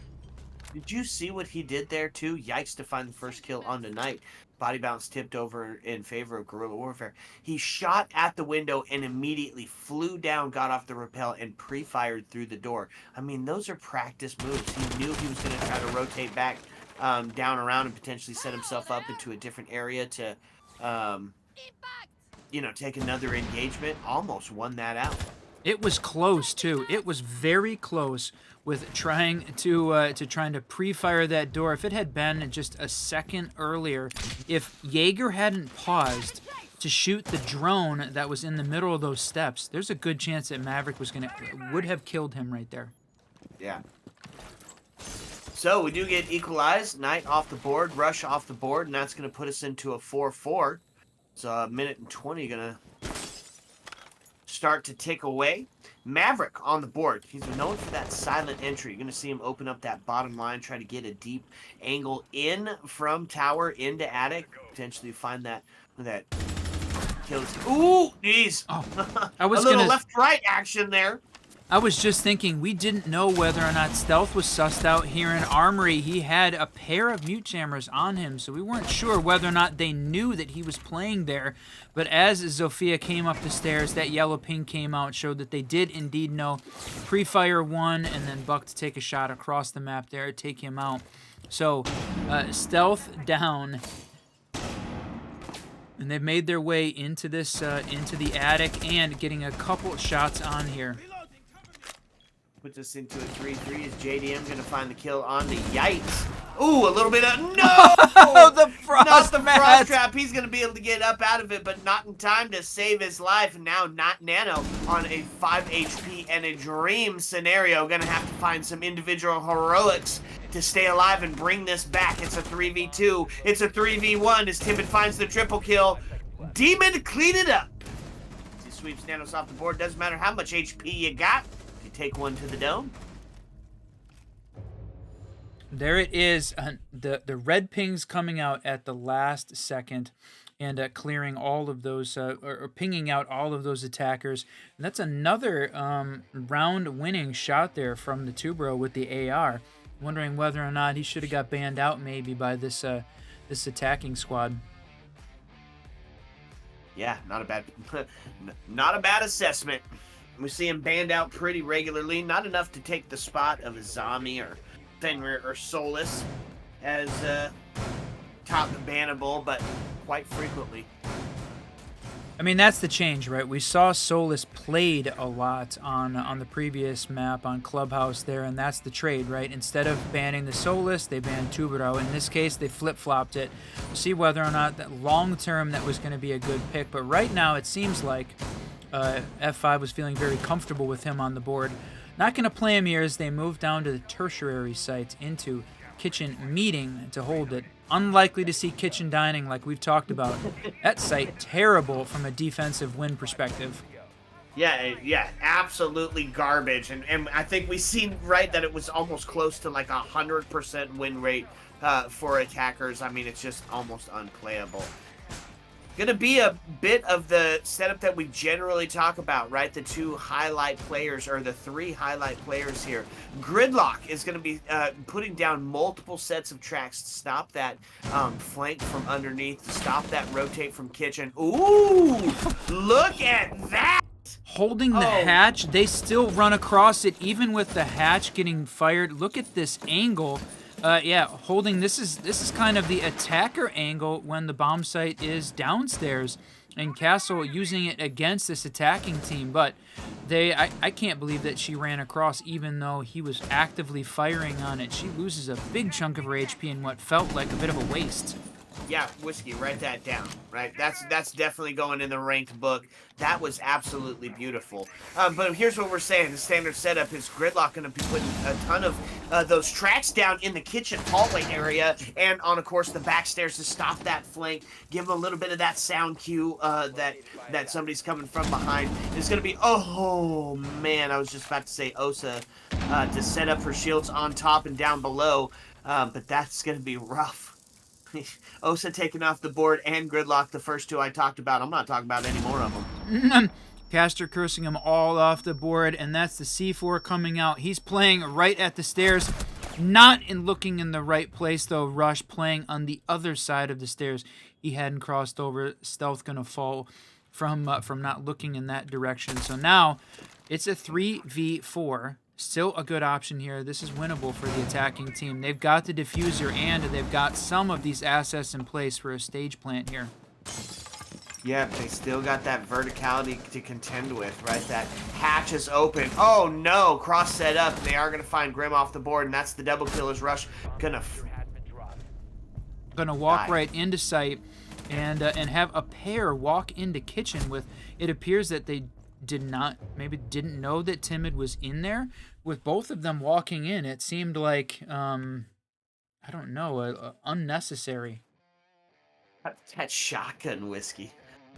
Did you see what he did there, too? Yikes to find the first kill on the night. Body bounce tipped over in favor of Guerrilla Warfare. He shot at the window and immediately flew down, got off the rappel, and pre-fired through the door. I mean, those are practice moves. He knew he was going to try to rotate back down around and potentially set himself up into a different area to, take another engagement. Almost won that out. It was close, too. It was very close with trying to pre-fire that door. If it had been just a second earlier, if Jaeger hadn't paused to shoot the drone that was in the middle of those steps, there's a good chance that Maverick would have killed him right there. Yeah. So we do get equalized. Knight off the board, Rush off the board, and that's going to put us into a 4-4. So a minute and 20 going to start to tick away. Maverick on the board. He's known for that silent entry. You're going to see him open up that bottom line, try to get a deep angle in from tower into attic. Potentially find that kills. Ooh, jeez. Oh, I was a little left-right action there. I was just thinking, we didn't know whether or not Stealth was sussed out here in Armory. He had a pair of mute jammers on him, so we weren't sure whether or not they knew that he was playing there. But as Zofia came up the stairs, that yellow ping came out, showed that they did indeed know. Pre-fire one, and then Buck to take a shot across the map there, take him out. So, Stealth down. And they've made their way into this, into the attic, and getting a couple shots on here. Puts us into a 3-3. Is JDM going to find the kill on the Yikes? Ooh, a little bit of... No! The frost Not the mat. frost trap. He's going to be able to get up out of it, but not in time to save his life. And now not Nano on a 5 HP and a dream scenario. Going to have to find some individual heroics to stay alive and bring this back. It's a 3v2. It's a 3v1 as Timid finds the triple kill. Demon, clean it up. He sweeps Nanos off the board. Doesn't matter how much HP you got. Take one to the dome. There it is. The red pings coming out at the last second and clearing all of those, or pinging out all of those attackers. And that's another round-winning shot there from the Tubro with the AR. Wondering whether or not he should have got banned out maybe by this this attacking squad. Yeah, not a bad assessment. We see him banned out pretty regularly. Not enough to take the spot of Azami or Fenrir or Solus as top bannable, but quite frequently. I mean, that's the change, right? We saw Solus played a lot on the previous map on Clubhouse there, and that's the trade, right? Instead of banning the Solus, they banned Tubero. In this case, they flip-flopped it. We'll see whether or not that long-term that was going to be a good pick, but right now it seems like F5 was feeling very comfortable with him on the board. Not going to play him here as they move down to the tertiary site into kitchen meeting to hold it. Unlikely to see kitchen dining like we've talked about. That site terrible from a defensive win perspective. Yeah, absolutely garbage. And I think we seen right that it was almost close to like 100% win rate for attackers. I mean, it's just almost unplayable. Gonna be a bit of the setup that we generally talk about, right? The two highlight players, or the three highlight players here. Gridlock is gonna be putting down multiple sets of tracks to stop that flank from underneath, to stop that rotate from kitchen. Ooh, look at that! Holding the hatch, they still run across it, even with the hatch getting fired. Look at this angle. Yeah, holding, this is kind of the attacker angle when the bomb site is downstairs, and Castle using it against this attacking team, but I can't believe that she ran across even though he was actively firing on it. She loses a big chunk of her HP in what felt like a bit of a waste. Yeah, Whiskey, write that down, right? That's definitely going in the ranked book. That was absolutely beautiful. But here's what we're saying. The standard setup is Gridlock going to be putting a ton of those tracks down in the kitchen hallway area and on, of course, the back stairs to stop that flank, give them a little bit of that sound cue that somebody's coming from behind. It's going to be, oh, man, I was just about to say Osa to set up her shields on top and down below, but that's going to be rough. Osa taking off the board and Gridlock, the first two I talked about. I'm not talking about any more of them. Caster cursing them all off the board, and that's the C4 coming out. He's playing right at the stairs, not in looking in the right place, though. Rush playing on the other side of the stairs. He hadn't crossed over. Stealth going to fall from not looking in that direction. So now it's a 3v4. Still a good option here. This is winnable for the attacking team. They've got the diffuser, and they've got some of these assets in place for a stage plant here. Yeah, they still got that verticality to contend with, right? That hatch is open. Oh, no. Cross set up. They are going to find Grim off the board, and that's the double kill as Rush gonna walk right into site and have a pair walk into kitchen with, it appears that they didn't know that Timid was in there. With both of them walking in, it seemed like I don't know, unnecessary. That shotgun, Whiskey.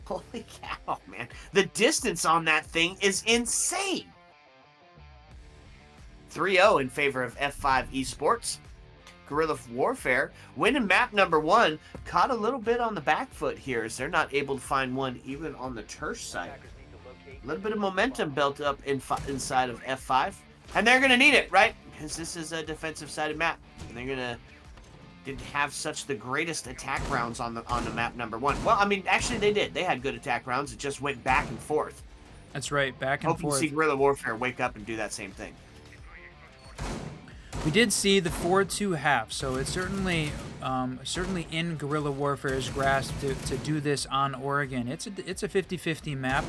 Holy cow, man. The distance on that thing is insane. 3-0 in favor of F5 Esports. Guerrilla Warfare winning map number 1. Caught a little bit on the back foot here as they're not able to find one even on the Tersh side. A little bit of momentum built up inside of F5. And they're going to need it, right? Because this is a defensive-sided map. And they're going to didn't have such the greatest attack rounds on the map number 1. Well, I mean, actually they did. They had good attack rounds. It just went back and forth. That's right, back and forth. Hope you see Guerrilla Warfare wake up and do that same thing. We did see the 4-2 half, so it's certainly in Guerrilla Warfare's grasp to do this on Oregon. It's a 50-50 map,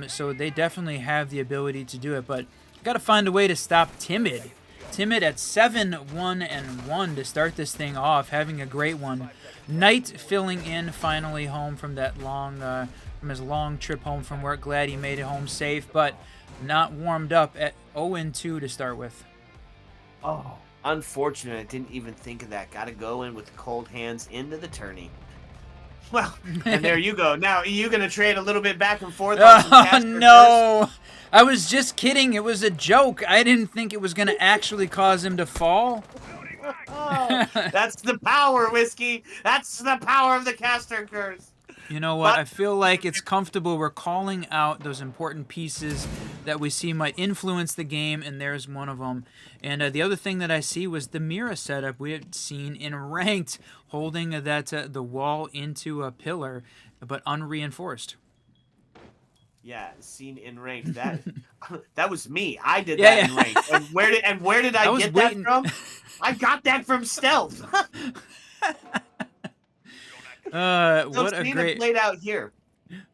so they definitely have the ability to do it, but got to find a way to stop Timid. Timid at 7-1-1 to start this thing off, having a great one. Knight filling in finally home from that from his long trip home from work. Glad he made it home safe, but not warmed up at 0-2 to start with. Oh, unfortunate. I didn't even think of that. Got to go in with cold hands into the tourney. Well, and there you go. Now, are you going to trade a little bit back and forth? Oh, no. I was just kidding. It was a joke. I didn't think it was going to actually cause him to fall. Oh, that's the power, Whiskey. That's the power of the caster curse. You know what? I feel like it's comfortable. We're calling out those important pieces that we see might influence the game, and there's one of them. And the other thing that I see was the Mira setup we had seen in ranked, holding the wall into a pillar, but unreinforced. Yeah, seen in ranked. That was me. I did that in ranked. And where did I get that from? I got that from stealth. What a great played out here.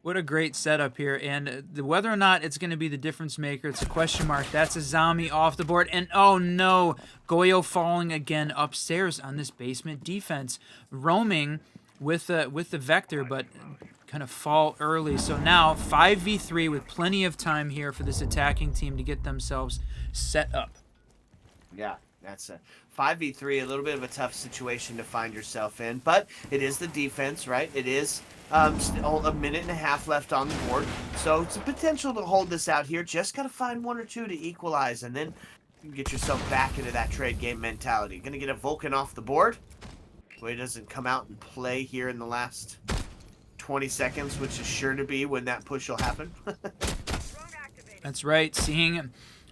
What a great setup here, and whether or not it's going to be the difference maker, it's a question mark. That's a zombie off the board, and oh no, Goyo falling again upstairs on this basement defense, roaming with the vector, but kind of fall early. So now 5v3 with plenty of time here for this attacking team to get themselves set up. Yeah, that's a 5v3, a little bit of a tough situation to find yourself in, but it is the defense, right? It is still a minute and a half left on the board, so it's a potential to hold this out here. Just got to find 1 or 2 to equalize, and then you can get yourself back into that trade game mentality. Gonna get a Vulcan off the board. Boy, it doesn't come out and play here in the last 20 seconds, which is sure to be when that push will happen. That's right, seeing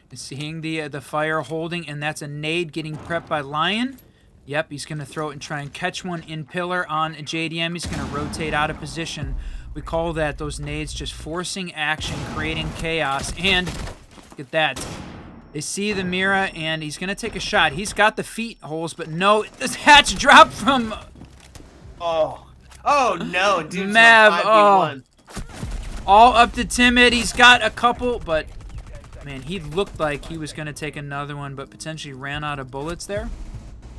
the fire holding, and that's a nade getting prepped by Lion. Yep, he's going to throw it and try and catch one in pillar on JDM. He's going to rotate out of position. We call that those nades just forcing action, creating chaos. And look at that. They see the Mira, and he's going to take a shot. He's got the feet holes, but no, this hatch dropped from... Oh no, dude. Mav, all up to Timid. He's got a couple, but... Man, he looked like he was going to take another one, but potentially ran out of bullets there.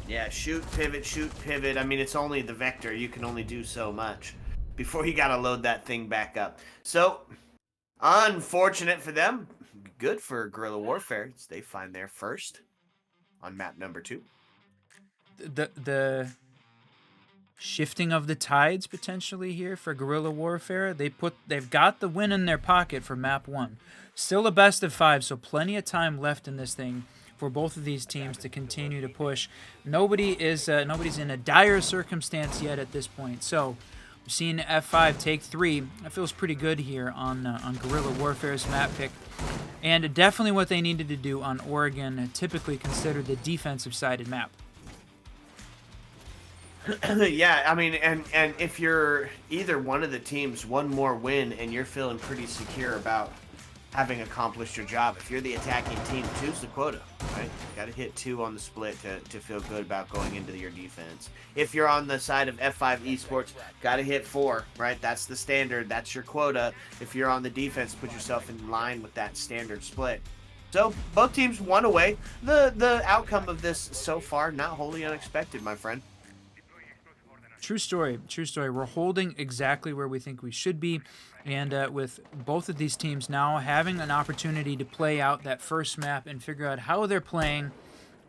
Yeah, shoot, pivot. I mean, it's only the vector. You can only do so much before you got to load that thing back up. So, unfortunate for them. Good for Guerrilla Warfare. They find their first on map number 2. The shifting of the tides potentially here for Guerrilla Warfare. They've got the win in their pocket for map 1. Still a best of 5, so plenty of time left in this thing for both of these teams to continue to push. Nobody's in a dire circumstance yet at this point. So we've seen F5 take 3. That feels pretty good here on Guerrilla Warfare's map pick, and definitely what they needed to do on Oregon, typically considered the defensive-sided map. Yeah, I mean, and if you're either one of the teams, one more win, and you're feeling pretty secure about having accomplished your job. If you're the attacking team, 2's the quota, right? Got to hit 2 on the split to feel good about going into your defense. If you're on the side of F5 Esports, got to hit 4, right? That's the standard. That's your quota. If you're on the defense, put yourself in line with that standard split. So both teams won away. The outcome of this so far, not wholly unexpected, my friend. True story. We're holding exactly where we think we should be, and with both of these teams now having an opportunity to play out that first map and figure out how they're playing,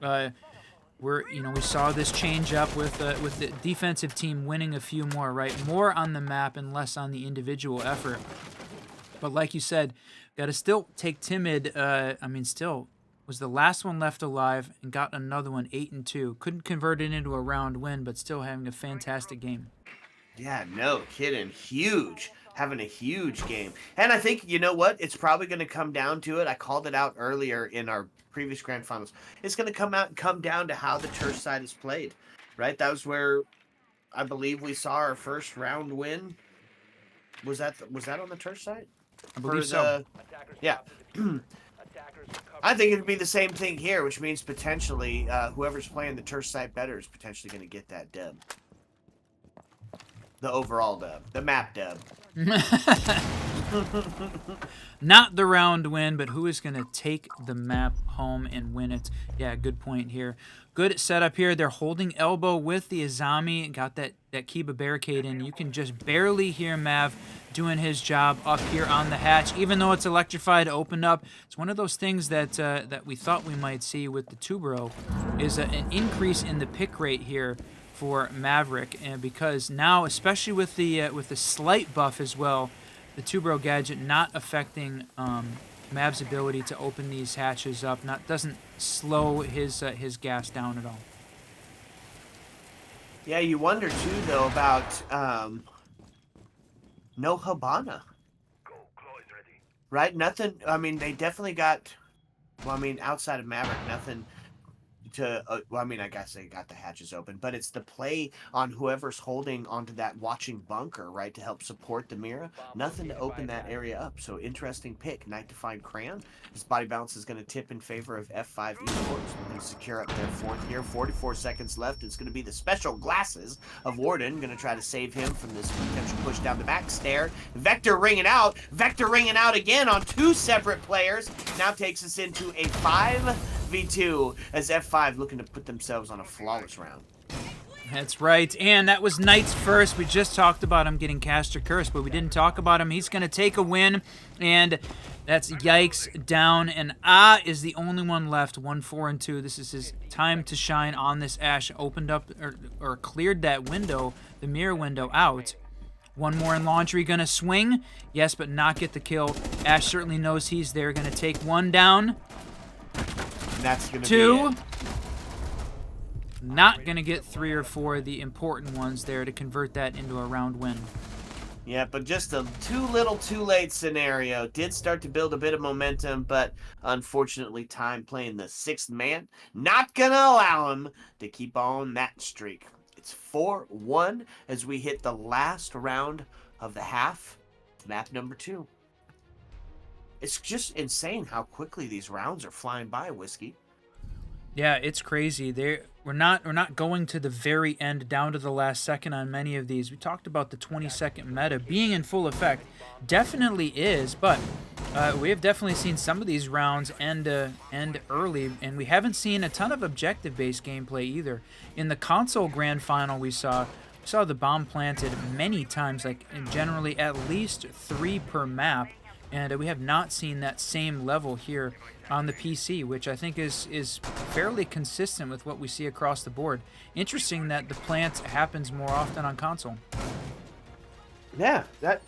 we saw this change up with the defensive team winning a few more, right? More on the map and less on the individual effort. But like you said, got to still take Timid. Still was the last one left alive and got another one 8-2. Couldn't convert it into a round win, but still having a fantastic game. Yeah, no kidding. Huge. having a huge game. And I think, you know what? It's probably going to come down to it. I called it out earlier in our previous grand finals. It's going to come down to how the turf side is played, right? That was where I believe we saw our first round win. Was that on the turf side? I believe so. Yeah. I think it'd be the same thing here, which means potentially whoever's playing the turf side better is potentially going to get that dub. The overall dub. The map dub. Not the round win, but who is going to take the map home and win it? Yeah, good point here. Good setup here. They're holding elbow with the Azami. Got that Kiba barricade in. You can just barely hear Mav doing his job up here on the hatch. Even though it's electrified, opened up. It's one of those things that that we thought we might see with the Tubero is an increase in the pick rate here for Maverick, and because now, especially with the slight buff as well, the Tubero gadget not affecting Mav's ability to open these hatches up, doesn't slow his gas down at all. Yeah, you wonder too though about no Habana. Right? Nothing. I mean, they definitely got. Well, I mean, outside of Maverick, nothing. Well, I mean, I guess they got the hatches open, but it's the play on whoever's holding onto that watching bunker, right, to help support the Mira. Nothing to open that area up. So interesting pick. Night to find Crayon. His body balance is going to tip in favor of F5 Esports. Looking to secure up their fourth here. 44 seconds left. It's going to be the special glasses of Warden. Going to try to save him from this potential push down the back stair. Vector ringing out. Vector ringing out again on two separate players. Now takes us into a 5v2 as F5 looking to put themselves on a flawless round. That's right, and that was Knight's first. We just talked about him getting Caster Curse, but we didn't talk about him. He's going to take a win, and that's Yikes down, and is the only one left, 1-4-2. This is his time to shine on this Ashe. Opened up, or cleared that window, the mirror window out. One more in laundry, going to swing. Yes, but not get the kill. Ashe certainly knows he's there, going to take one down. And that's going to two. be it. Not going to get 3 or 4 of the important ones there to convert that into a round win. Yeah, but just a too little too late scenario. Did start to build a bit of momentum, but unfortunately time playing the 6th man. Not going to allow him to keep on that streak. It's 4-1 as we hit the last round of the half. Map number 2. It's just insane how quickly these rounds are flying by, Whiskey. Yeah, it's crazy. We're not going to the very end, down to the last second on many of these. We talked about the 20-second meta being in full effect. Definitely is, but we have definitely seen some of these rounds end early, and we haven't seen a ton of objective-based gameplay either. In the console grand final, we saw the bomb planted many times, like generally at least 3 per map. And we have not seen that same level here on the PC, which I think is fairly consistent with what we see across the board. Interesting that the plant happens more often on console. Yeah, that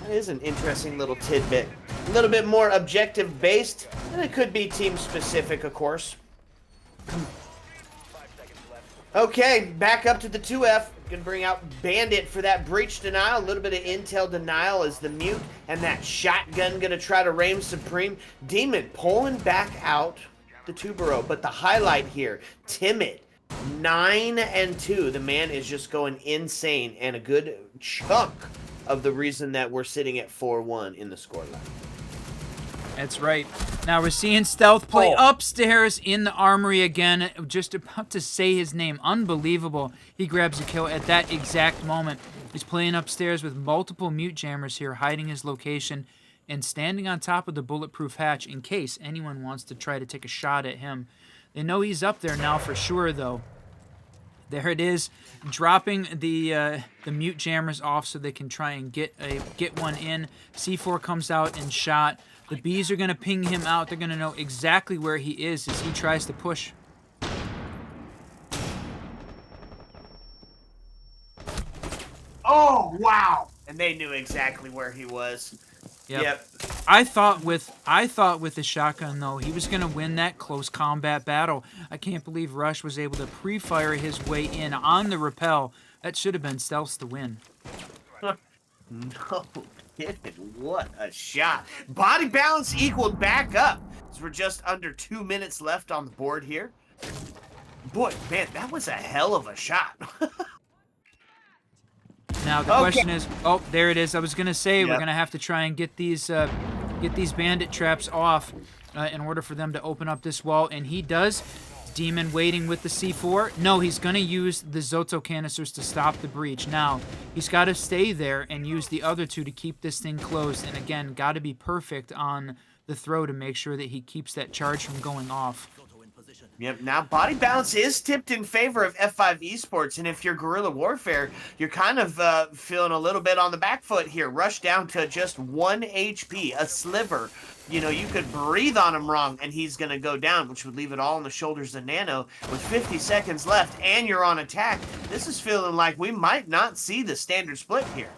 is an interesting little tidbit. A little bit more objective based, and it could be team specific, of course. Okay, back up to the 2F. Gonna bring out Bandit for that breach denial. A little bit of intel denial as the mute and that shotgun gonna try to reign supreme. Demon pulling back out the Tubero, but the highlight here, Timid, 9-2. The man is just going insane, and a good chunk of the reason that we're sitting at 4-1 in the scoreline. That's right. Now we're seeing Stealth play upstairs in the armory again. Just about to say his name. Unbelievable. He grabs a kill at that exact moment. He's playing upstairs with multiple mute jammers here, hiding his location and standing on top of the bulletproof hatch in case anyone wants to try to take a shot at him. They know he's up there now for sure, though. There it is, dropping the mute jammers off so they can try and get one in. C4 comes out and shot. The Bees are going to ping him out. They're going to know exactly where he is as he tries to push. Oh, wow. And they knew exactly where he was. Yep. I thought with the shotgun, though, he was going to win that close combat battle. I can't believe Rush was able to pre-fire his way in on the rappel. That should have been Stealth's to win. No. What a shot. Body balance equaled back up. So we're just under 2 minutes left on the board here. Boy, man, that was a hell of a shot. Now the question is, oh, there it is. I was gonna say we're Yep. gonna have to try and get these bandit traps off in order for them to open up this wall, and he does. Demon waiting with the C4. No, he's gonna use the Zoto canisters to stop the breach. Now he's got to stay there and use the other two to keep this thing closed. And again, got to be perfect on the throw to make sure that he keeps that charge from going off. Yep, now body balance is tipped in favor of F5 Esports, and if you're Guerrilla Warfare, you're kind of feeling a little bit on the back foot here. Rush down to just 1 HP, a sliver. You know, you could breathe on him wrong, and he's going to go down, which would leave it all on the shoulders of Nano. With 50 seconds left, and you're on attack, this is feeling like we might not see the standard split here.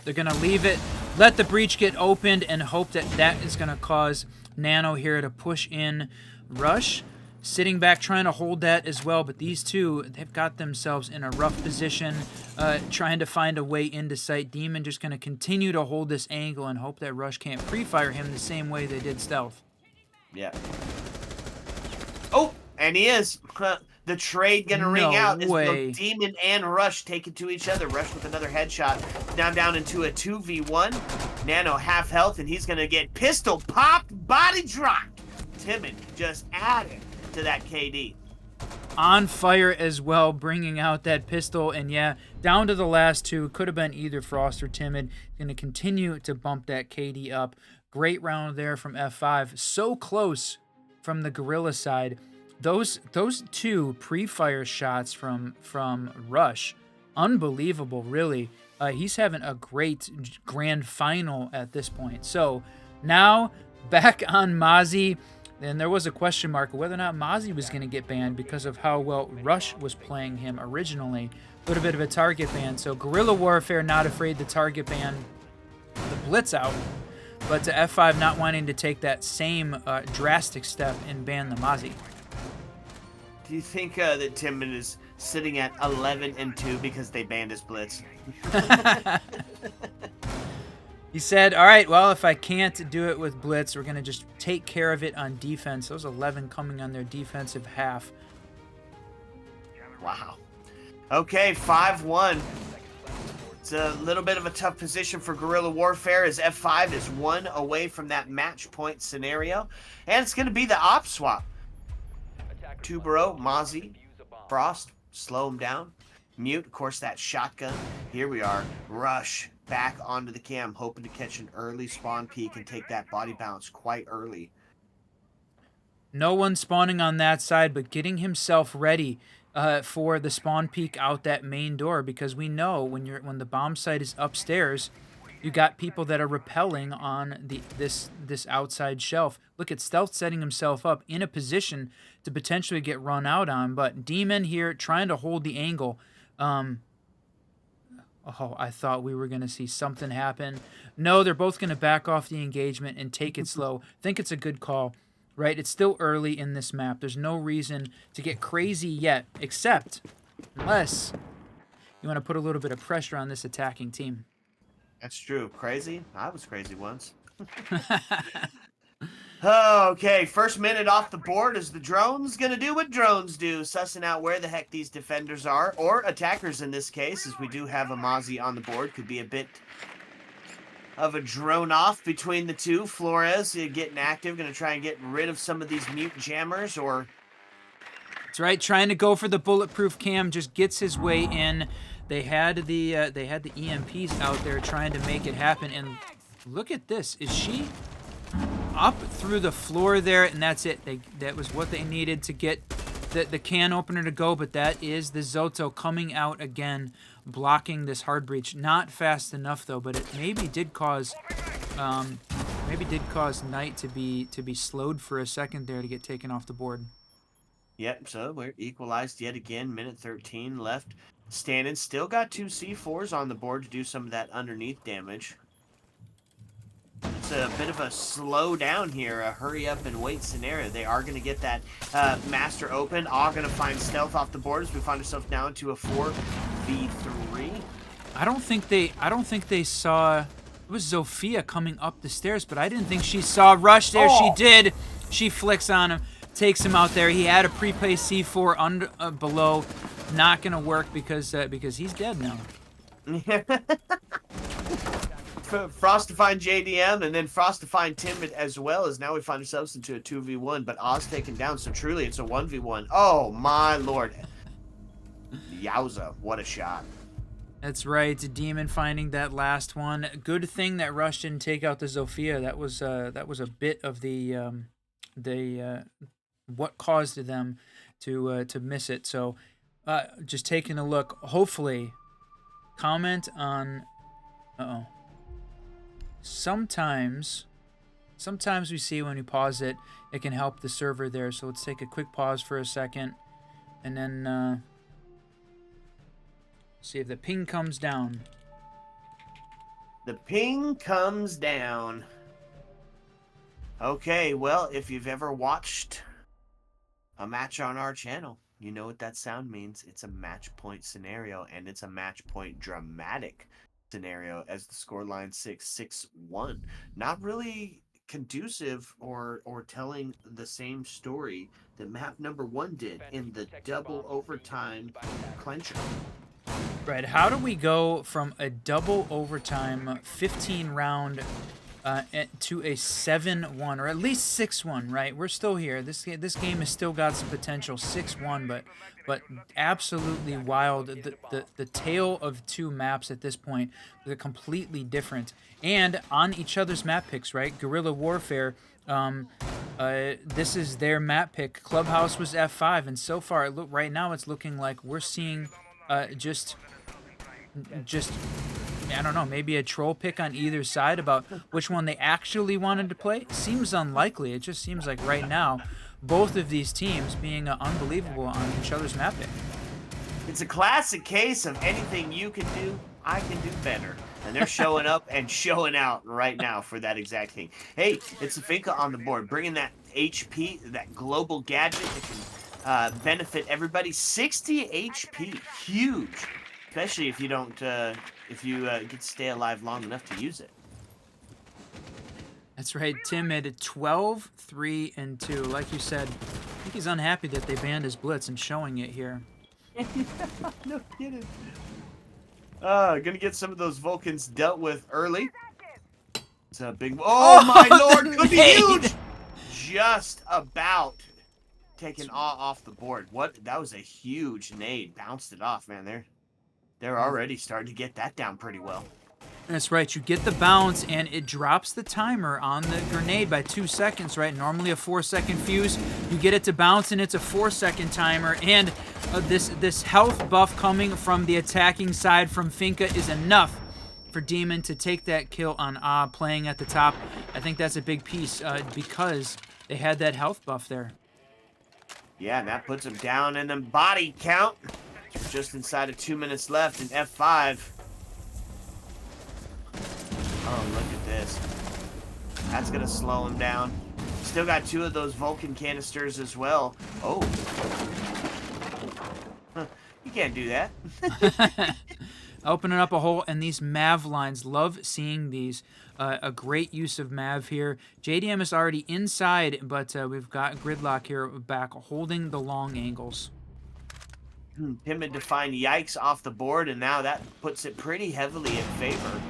They're going to leave it, let the breach get opened, and hope that that is going to cause Nano here to push in. Rush sitting back trying to hold that as well, but these two, they've got themselves in a rough position trying to find a way into sight. Demon just going to continue to hold this angle and hope that Rush can't pre-fire him the same way they did Stealth. Yeah. Oh, and he is. The trade gonna ring out as both Demon and Rush take it to each other. Rush with another headshot. Now down into a 2v1. Nano half health, and he's gonna get pistol popped, body dropped. Timid just added to that KD. On fire as well, bringing out that pistol, and yeah, down to the last two. Could have been either Frost or Timid. Going to continue to bump that KD up. Great round there from F5. So close from the Guerrilla side. Those two pre-fire shots from Rush, unbelievable, really. He's having a great grand final at this point. So now back on Mozzie. And there was a question mark of whether or not Mozzie was going to get banned because of how well Rush was playing him originally. A little bit of a target ban. So Guerrilla Warfare not afraid to target ban the Blitz out. But to F5 not wanting to take that same drastic step and ban the Mozzie. Do you think that Timon is sitting at 11-2 because they banned his Blitz? He said, all right, well, if I can't do it with Blitz, we're going to just take care of it on defense. Those 11 coming on their defensive half. Wow. Okay, 5-1. It's a little bit of a tough position for Guerrilla Warfare as F5 is 1 away from that match point scenario. And it's going to be the op swap. Tubero, Mozzie, Frost, slow him down. Mute, of course, that shotgun. Here we are. Rush back onto the cam, hoping to catch an early spawn peek and take that body bounce quite early. No one spawning on that side, but getting himself ready for the spawn peek out that main door, because we know when the bomb site is upstairs, you got people that are rappelling on this outside shelf. Look at Stealth setting himself up in a position to potentially get run out on, but Demon here trying to hold the angle. Oh, I thought we were going to see something happen. No, they're both going to back off the engagement and take it slow. Think it's a good call, right? It's still early in this map. There's no reason to get crazy yet, except unless you want to put a little bit of pressure on this attacking team. That's true. Crazy? I was crazy once. Okay, first minute off the board is the drones going to do what drones do, sussing out where the heck these defenders are, or attackers in this case, as we do have a Mozzie on the board. Could be a bit of a drone off between the two. Flores getting active, going to try and get rid of some of these mute jammers, or... That's right, trying to go for the bulletproof cam, just gets his way in. They had the EMPs out there trying to make it happen, and look at this. Is she up through the floor there? And that's it. That was what they needed to get the can opener to go, but that is the Zoto coming out again, blocking this hard breach. Not fast enough though, but it maybe did cause Knight to be slowed for a second there to get taken off the board. Yep, so we're equalized yet again. Minute 13 left. Standing, still got 2 C4s on the board to do some of that underneath damage. It's a bit of a slow down here, a hurry up and wait scenario. They are going to get that master open. All going to find Stealth off the board as we find ourselves down to a 4v3. I don't think they saw. It was Zofia coming up the stairs, but I didn't think she saw Rush there. Oh. She did. She flicks on him, takes him out there. He had a pre-placed C4 under below. Not gonna work because he's dead now. Frost to find JDM, and then Frost to find Timid as well, as now we find ourselves into a 2v1, but Oz taken down, so truly it's a 1v1. Oh my lord. Yowza, what a shot. That's right, Demon finding that last one. Good thing that Rush didn't take out the Zofia. That was a bit of the what caused them to miss it. So just taking a look, hopefully comment on Sometimes we see when we pause it, it can help the server there. So let's take a quick pause for a second, and then see if the ping comes down. The ping comes down. Okay, well, if you've ever watched a match on our channel, you know what that sound means. It's a match point scenario, and it's a match point dramatic scenario, as the scoreline 6-6-1. Not really conducive or telling the same story that map number 1 did in the double overtime clincher. Right, how do we go from a double overtime 15 round to a 7-1, or at least 6-1, right? We're still here. This game has still got some potential. 6-1, but absolutely wild. The tale of two maps at this point, they're completely different, and on each other's map picks, right? Guerrilla Warfare. This is their map pick. Clubhouse was F5, and so far, right now, it's looking like we're seeing just I don't know, maybe a troll pick on either side about which one they actually wanted to play. Seems unlikely. It just seems like right now, both of these teams being unbelievable on each other's map pick. It's a classic case of anything you can do, I can do better. And they're showing up and showing out right now for that exact thing. Hey, it's a Finka on the board, bringing that HP, that global gadget that can benefit everybody. 60 HP, huge. Especially if you don't, if you get to stay alive long enough to use it. That's right, Timid, 12, 3, and 2. Like you said, I think he's unhappy that they banned his blitz and showing it here. No kidding. Gonna get some of those Vulcans dealt with early. It's a big. Oh my lord, could be huge. Just about taking off the board. What? That was a huge nade. Bounced it off, man. They're already starting to get that down pretty well. That's right. You get the bounce, and it drops the timer on the grenade by 2 seconds, right? Normally a 4-second fuse. You get it to bounce, and it's a 4-second timer. And this health buff coming from the attacking side from Finka is enough for Demon to take that kill on playing at the top. I think that's a big piece because they had that health buff there. Yeah, and that puts them down in the body count. Just inside of 2 minutes left in F5. Oh, look at this. That's going to slow him down. Still got 2 of those Vulcan canisters as well. Oh. Huh. You can't do that. Opening up a hole, and these Mav lines, love seeing these. A great use of Mav here. JDM is already inside, but we've got Gridlock here back holding the long angles. Timid to find Yikes off the board, and now that puts it pretty heavily in favor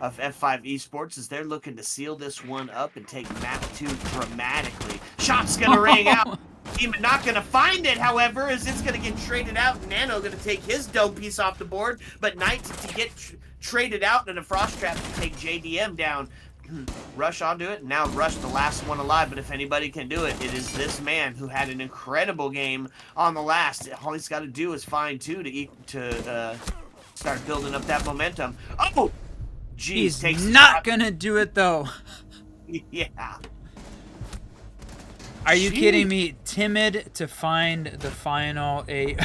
of F5 Esports as they're looking to seal this one up and take map 2 dramatically. Shot's gonna ring out. Demon not gonna find it, however, as it's gonna get traded out. Nano gonna take his dome piece off the board, but Knight to get traded out, and a Frost Trap to take JDM down. Rush onto it, and now Rush the last one alive, but if anybody can do it, it is this man who had an incredible game on the last. All he's got to do is find 2 to start building up that momentum. Oh! Jeez, he's not gonna do it, though. Yeah. Are you kidding me? Timid to find the final, a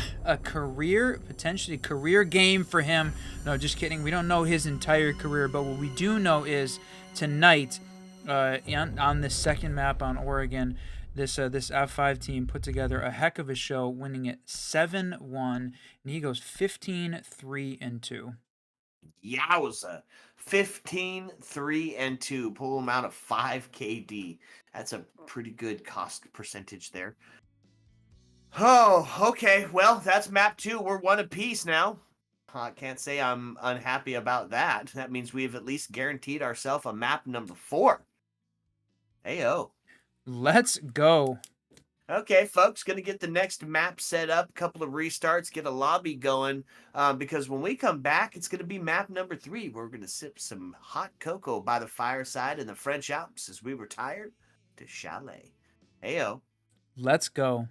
career, potentially career game for him. No, just kidding. We don't know his entire career, but what we do know is tonight, on this second map on Oregon, this F5 team put together a heck of a show, winning it 7-1, and he goes 15, 3, and 2. Yowza. 15, 3, and 2. Pull them out of 5 KD. That's a pretty good cost percentage there. Oh, okay. Well, that's map 2. We're one apiece now. I can't say I'm unhappy about that. That means we've at least guaranteed ourselves a map number 4. Ayo. Let's go. Okay, folks, gonna get the next map set up, a couple of restarts, get a lobby going, because when we come back, it's gonna be map number 3. We're gonna sip some hot cocoa by the fireside in the French Alps as we retire to Chalet. Heyo. Let's go.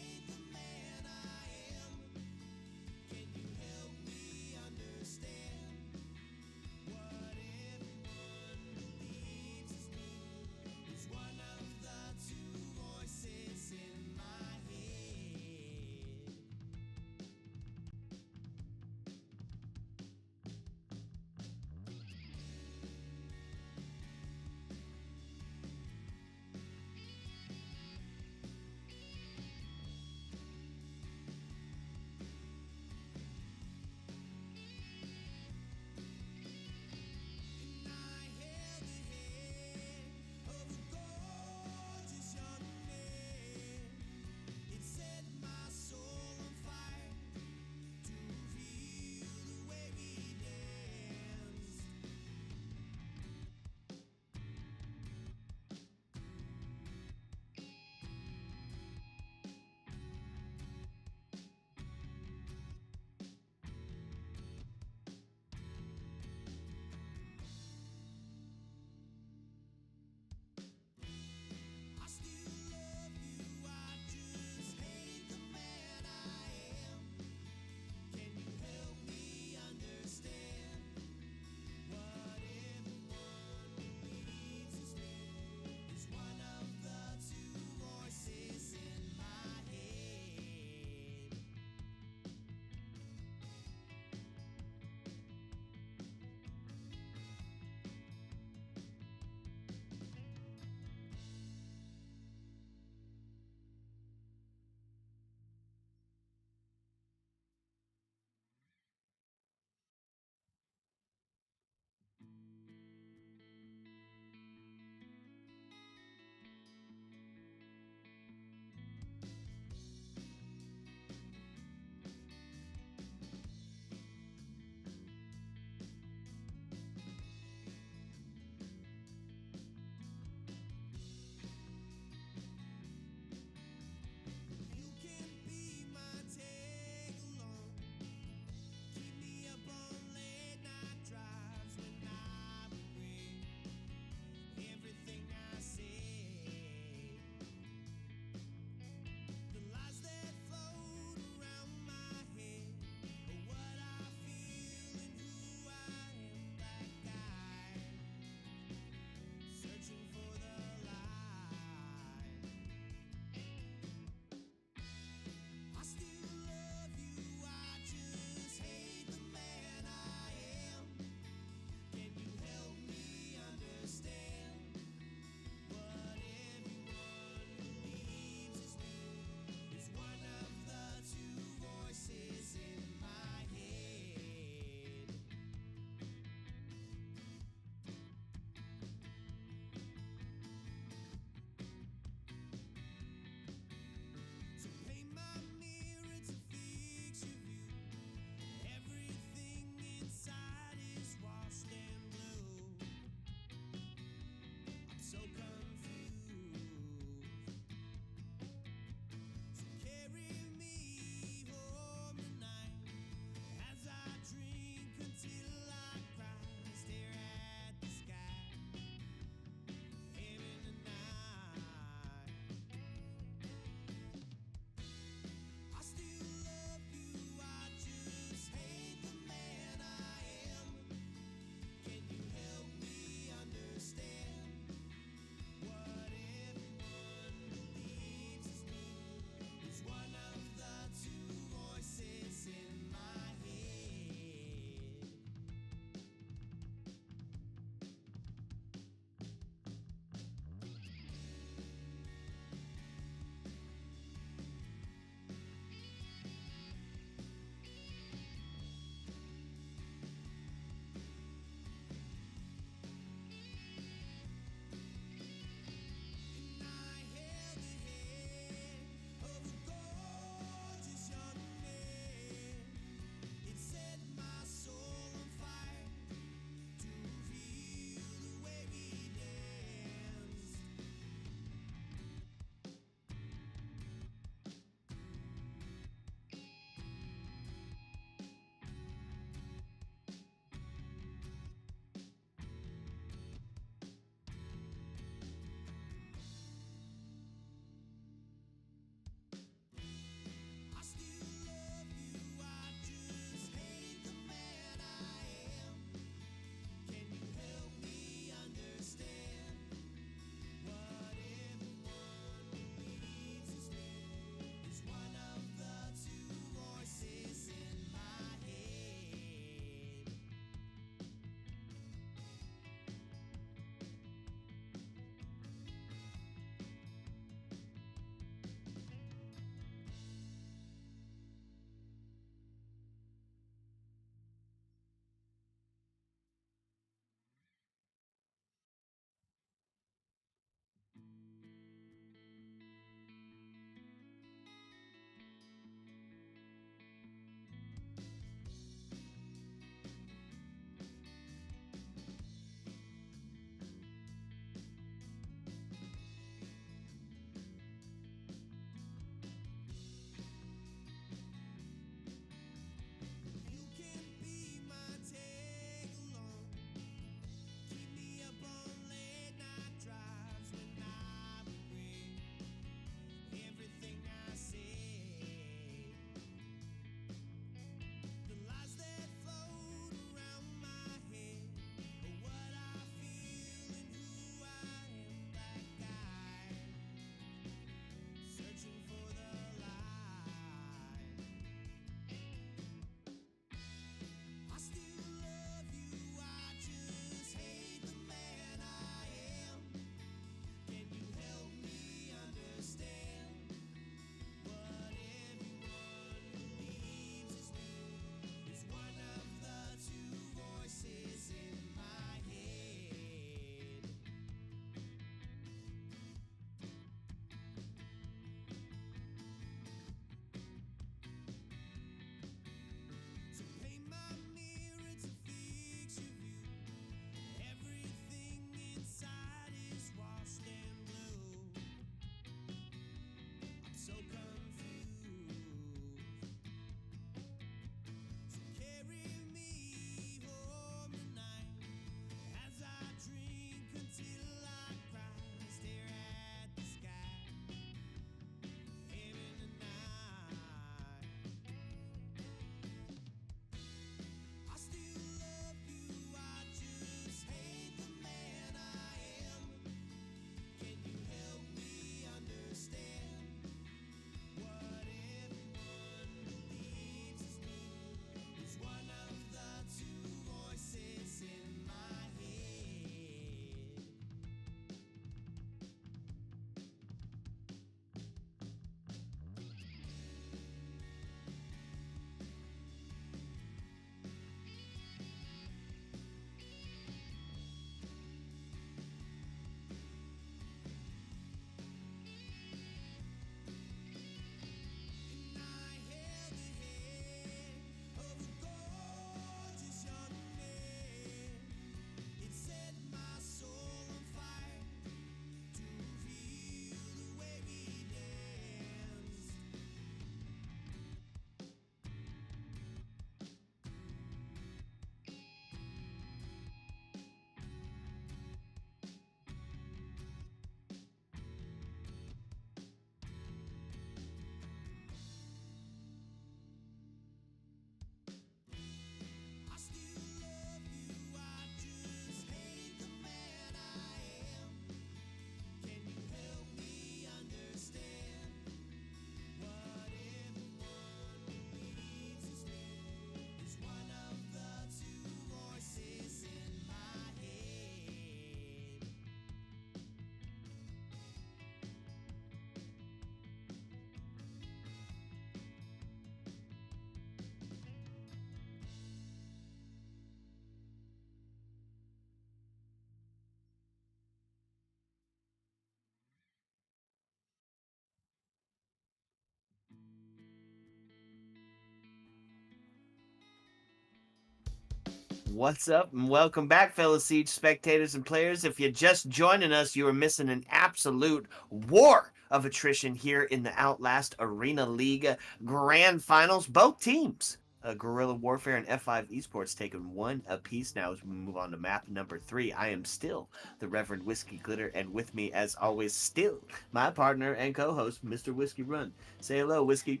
What's up, and welcome back, fellow Siege spectators and players. If you're just joining us, you are missing an absolute war of attrition here in the Outlast Arena League Grand Finals. Both teams, Guerrilla Warfare and F5 Esports, taking one apiece now as we move on to map number 3. I am still the Reverend Whiskey Glitter, and with me, as always, still my partner and co-host, Mr. Whiskey Run. Say hello, Whiskey.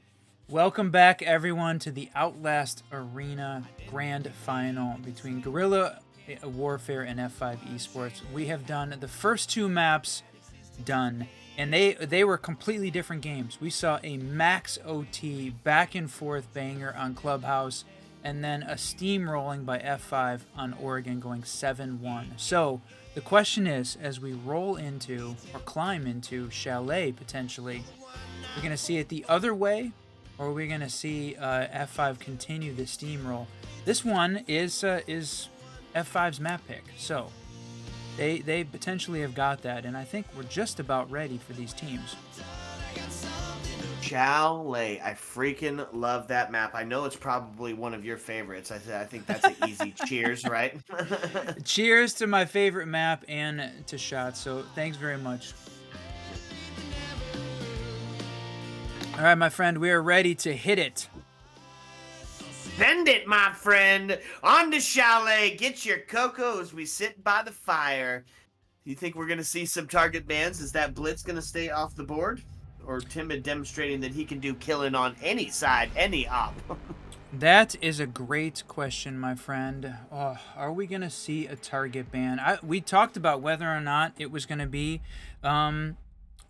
Welcome back, everyone, to the Outlast Arena Grand Final between Guerrilla Warfare and F5 Esports. We have done the first 2 maps done, and they were completely different games. We saw a max OT back and forth banger on Clubhouse, and then a steamrolling by F5 on Oregon going 7-1. So the question is, as we roll into or climb into Chalet potentially, we're going to see it the other way, or are we going to see F5 continue the steamroll? This one is F5's map pick, so they potentially have got that, and I think we're just about ready for these teams. Chalet, I freaking love that map. I know it's probably one of your favorites. I think that's an easy cheers, right? Cheers to my favorite map and to shots, so thanks very much. All right, my friend, we are ready to hit it. Send it, my friend. On to Chalet. Get your cocoa as we sit by the fire. You think we're going to see some target bans? Is that Blitz going to stay off the board? Or Timid demonstrating that he can do killing on any side, any op? That is a great question, my friend. Oh, are we going to see a target ban? We talked about whether or not it was going to be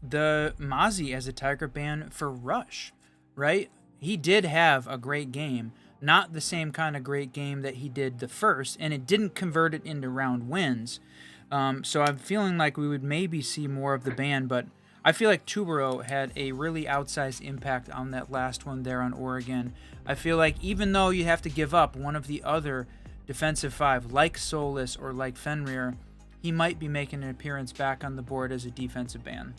the Mozzie as a target ban for Rush, right? He did have a great game. Not the same kind of great game that he did the first, and it didn't convert it into round wins. So I'm feeling like we would maybe see more of the ban, but I feel like Tubero had a really outsized impact on that last one there on Oregon. I feel like even though you have to give up one of the other defensive 5, like Solus or like Fenrir, he might be making an appearance back on the board as a defensive ban.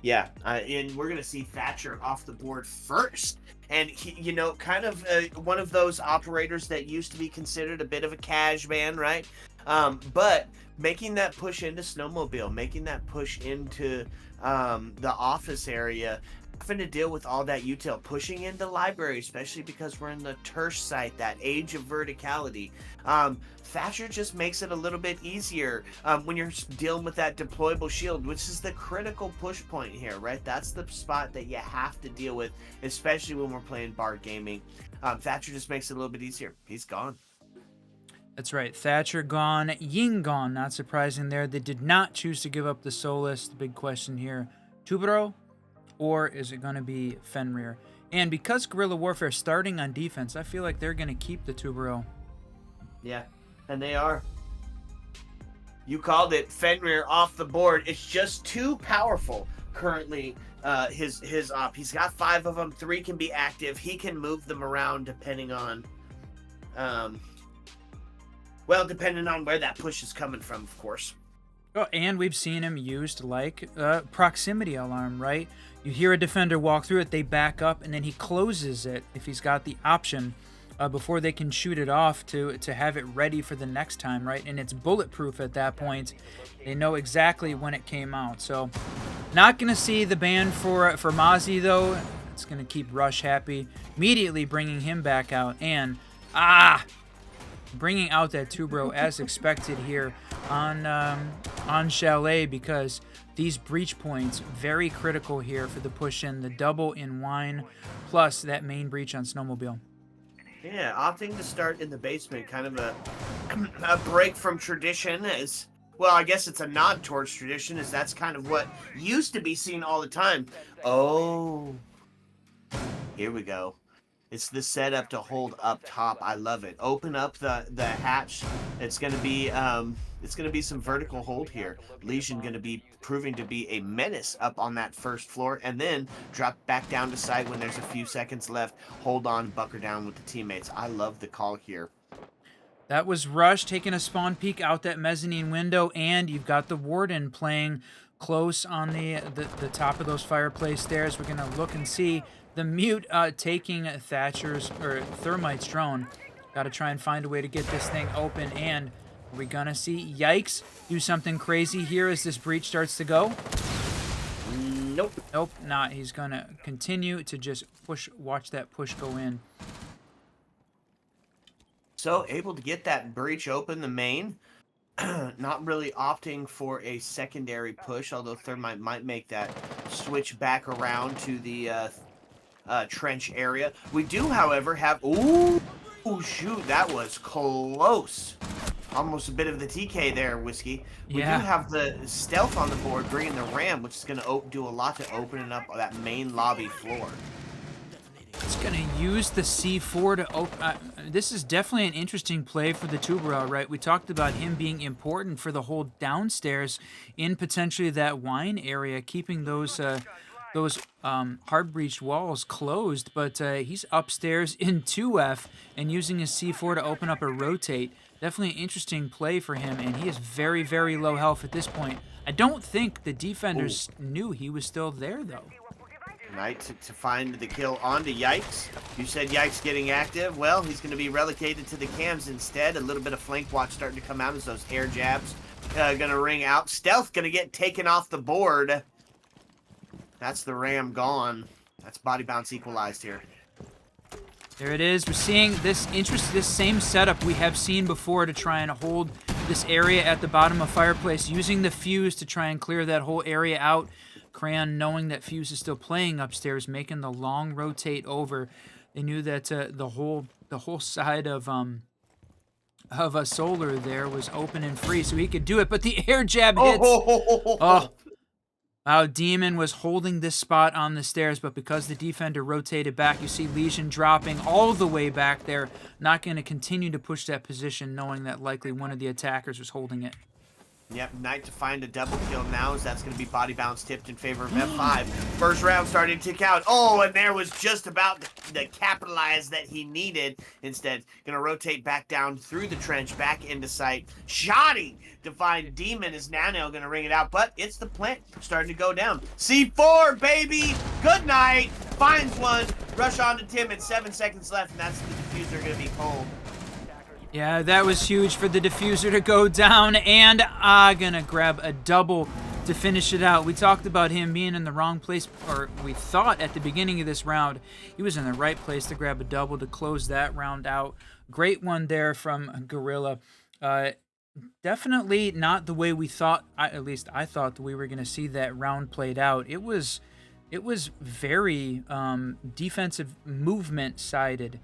Yeah, and we're going to see Thatcher off the board first. And, he, kind of one of those operators that used to be considered a bit of a cash ban, right? But making that push into Snowmobile, making that push into the office area, having to deal with all that util, pushing into library, especially because we're in the Tersh site, that age of verticality. Thatcher just makes it a little bit easier when you're dealing with that deployable shield, which is the critical push point here, right? That's the spot that you have to deal with, especially when we're playing Bard Gaming. Thatcher just makes it a little bit easier. He's gone. That's right. Thatcher gone. Ying gone. Not surprising there. They did not choose to give up the Solus. The big question here, Tubero, or is it going to be Fenrir? And because Guerrilla Warfare is starting on defense, I feel like they're going to keep the Tubero. Yeah, and they are. You called it. Fenrir off the board. It's just too powerful currently. His op. He's got 5 of them. 3 can be active. He can move them around depending on, depending on where that push is coming from, of course. Oh, and we've seen him used like proximity alarm, right? You hear a defender walk through it, they back up, and then he closes it if he's got the option before they can shoot it off to have it ready for the next time, right? And it's bulletproof at that point. They know exactly when it came out. So not going to see the ban for Mozzie, though. It's going to keep Rush happy. Immediately bringing him back out. And, bringing out that Tubero as expected here on Chalet, because these breach points very critical here for the push in, the double in wine plus that main breach on Snowmobile. Yeah, opting to start in the basement, kind of a break from tradition. Is, well, I guess it's a nod towards tradition, as that's kind of what used to be seen all the time. Oh, here we go. It's the setup to hold up top. I love it. Open up the hatch. It's gonna be some vertical hold here. Legion gonna be proving to be a menace up on that first floor, and then drop back down to site when there's a few seconds left. Hold on, bunker down with the teammates. I love the call here. That was Rush taking a spawn peek out that mezzanine window, and you've got the Warden playing close on the top of those fireplace stairs. We're gonna look and see the Mute taking Thatcher's or Thermite's drone. Got to try and find a way to get this thing open. And are we going to see Yikes do something crazy here as this breach starts to go? Nope. Nope, not. He's going to continue to just watch that push go in. So, able to get that breach open, the main. Not really opting for a secondary push, although Thermite might make that switch back around to the trench area. We do, however, have... Ooh, shoot, that was close. Almost a bit of the TK there, Whiskey. We do have the stealth on the board, bringing the ram, which is going to do a lot to opening up that main lobby floor. It's going to use the C4 to open... this is definitely an interesting play for the Tuberel, right? We talked about him being important for the whole downstairs in potentially that wine area, keeping those hard breached walls closed, but he's upstairs in 2F and using his C4 to open up a rotate. Definitely an interesting play for him, and he is very, very low health at this point. I don't think the defenders knew he was still there, though. Right, to find the kill onto Yikes. You said Yikes getting active. Well, he's going to be relegated to the cams instead. A little bit of flank watch starting to come out as those air jabs going to ring out. Stealth going to get taken off the board. That's the ram gone. That's body bounce equalized here. There it is. We're seeing this same setup we have seen before to try and hold this area at the bottom of Fireplace, using the fuse to try and clear that whole area out. Crayon, knowing that Fuse is still playing upstairs, making the long rotate over. They knew that the whole side of a Solar there was open and free, so he could do it. But the air jab hits. Wow, Demon was holding this spot on the stairs, but because the defender rotated back, you see Legion dropping all the way back there. Not going to continue to push that position, knowing that likely one of the attackers was holding it. Yep, Knight to find a double kill now, as that's going to be body bounce tipped in favor of F5. First round starting to tick out. Oh, and there was just about the capitalize that he needed. Instead, going to rotate back down through the trench, back into sight. Shoddy to find Demon is now going to ring it out, but it's the plant starting to go down. C4, baby! Good night! Finds one. Rush on to Tim at 7 seconds left, and that's the diffuser going to be home. Yeah, that was huge for the diffuser to go down, and gonna grab a double to finish it out. We talked about him being in the wrong place, or we thought at the beginning of this round he was in the right place to grab a double to close that round out. Great one there from Guerrilla. Definitely not the way we thought, at least I thought that we were gonna see that round played out. It was very defensive movement sided.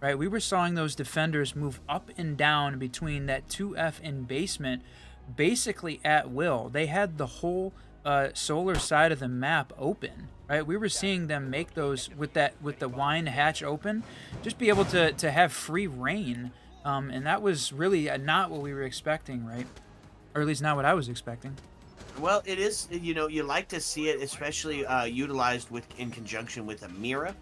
Right, we were seeing those defenders move up and down between that 2F and basement basically at will. They had the whole Solar side of the map open. Right, we were seeing them make those with the wine hatch open, just be able to have free reign, and that was really not what we were expecting, right? Or at least not what I was expecting. Well, it is, you know, you like to see it, especially utilized in conjunction with a Mira.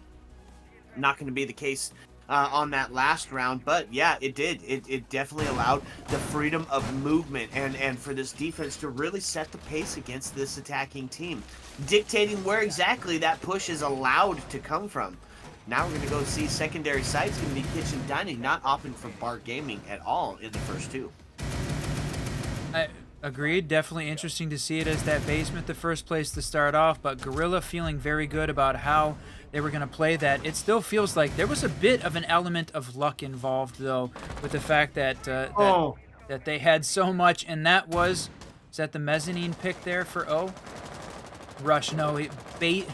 Not going to be the case on that last round, but yeah, it did. It definitely allowed the freedom of movement and for this defense to really set the pace against this attacking team, dictating where exactly that push is allowed to come from. Now we're going to go see secondary sites going to be Kitchen Dining, not opting for Bar Gaming at all in the first two. Agreed. Definitely interesting to see it as that basement the first place to start off, but Guerrilla feeling very good about how they were going to play that. It still feels like there was a bit of an element of luck involved, though, with the fact that that they had so much, and that was... Is that the mezzanine pick there for O? Rush, no, bait...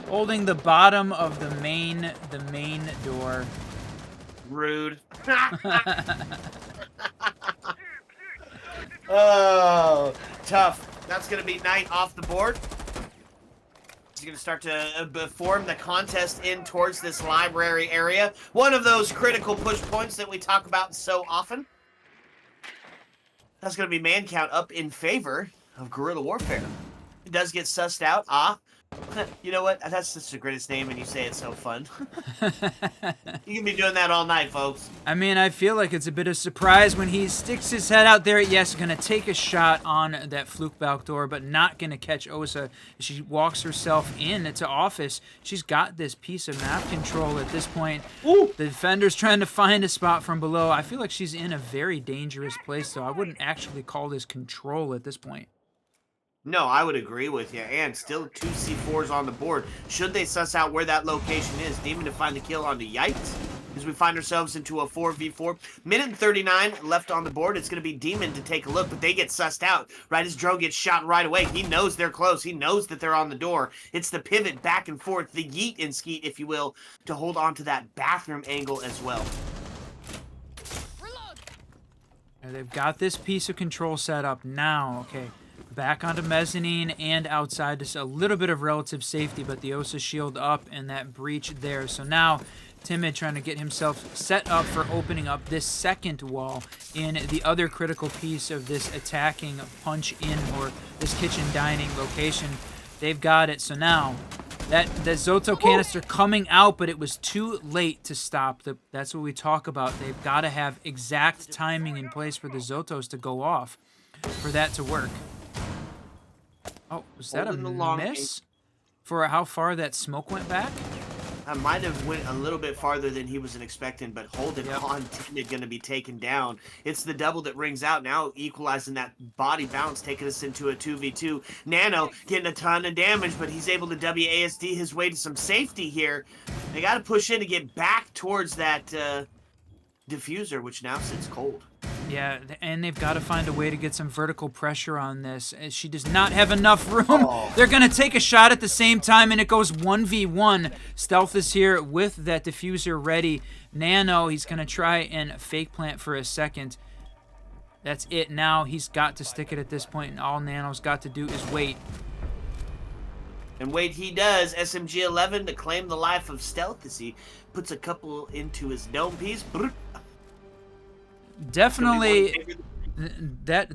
Holding the bottom of the main door. Rude. Oh, tough. That's going to be Knight off the board. He's going to start to form the contest in towards this library area. One of those critical push points that we talk about so often. That's going to be man count up in favor of Guerrilla Warfare. It does get sussed out. You know what? That's just the greatest name, and you say it's so fun. You can be doing that all night, folks. I mean, I feel like it's a bit of surprise when he sticks his head out there. Yes, going to take a shot on that fluke backdoor, but not going to catch Osa. She walks herself into office. She's got this piece of map control at this point. Ooh. The defender's trying to find a spot from below. I feel like she's in a very dangerous place, though. I wouldn't actually call this control at this point. No, I would agree with you. And still 2 C4s on the board. Should they suss out where that location is? Demon to find the kill on the Yikes. As we find ourselves into a 4v4. Minute and 39 left on the board. It's going to be Demon to take a look, but they get sussed out. Right as Drone gets shot right away. He knows they're close. He knows that they're on the door. It's the pivot back and forth, the yeet and skeet, if you will, to hold on to that bathroom angle as well. And they've got this piece of control set up now. Okay. Back onto mezzanine and outside. Just a little bit of relative safety, but the Osa shield up and that breach there. So now Timid trying to get himself set up for opening up this second wall in the other critical piece of this attacking punch in or this kitchen dining location. They've got it. So now that Zoto canister coming out, but it was too late to stop. That's what we talk about. They've got to have exact timing in place for the Zotos to go off for that to work. Oh, was that a miss for how far that smoke went back? I might have went a little bit farther than he was expecting, but holding on, Timid going to be taken down. It's the double that rings out now, equalizing that body bounce, taking us into a 2v2. Nano getting a ton of damage, but he's able to WASD his way to some safety here. They got to push in to get back towards that diffuser, which now sits cold. Yeah, and they've got to find a way to get some vertical pressure on this. She does not have enough room. Oh. They're going to take a shot at the same time, and it goes 1v1. Stealth is here with that diffuser ready. Nano, he's going to try and fake plant for a second. That's it now. He's got to stick it at this point, and all Nano's got to do is wait. And wait, he does. SMG-11 to claim the life of Stealth as he puts a couple into his dome piece. Definitely that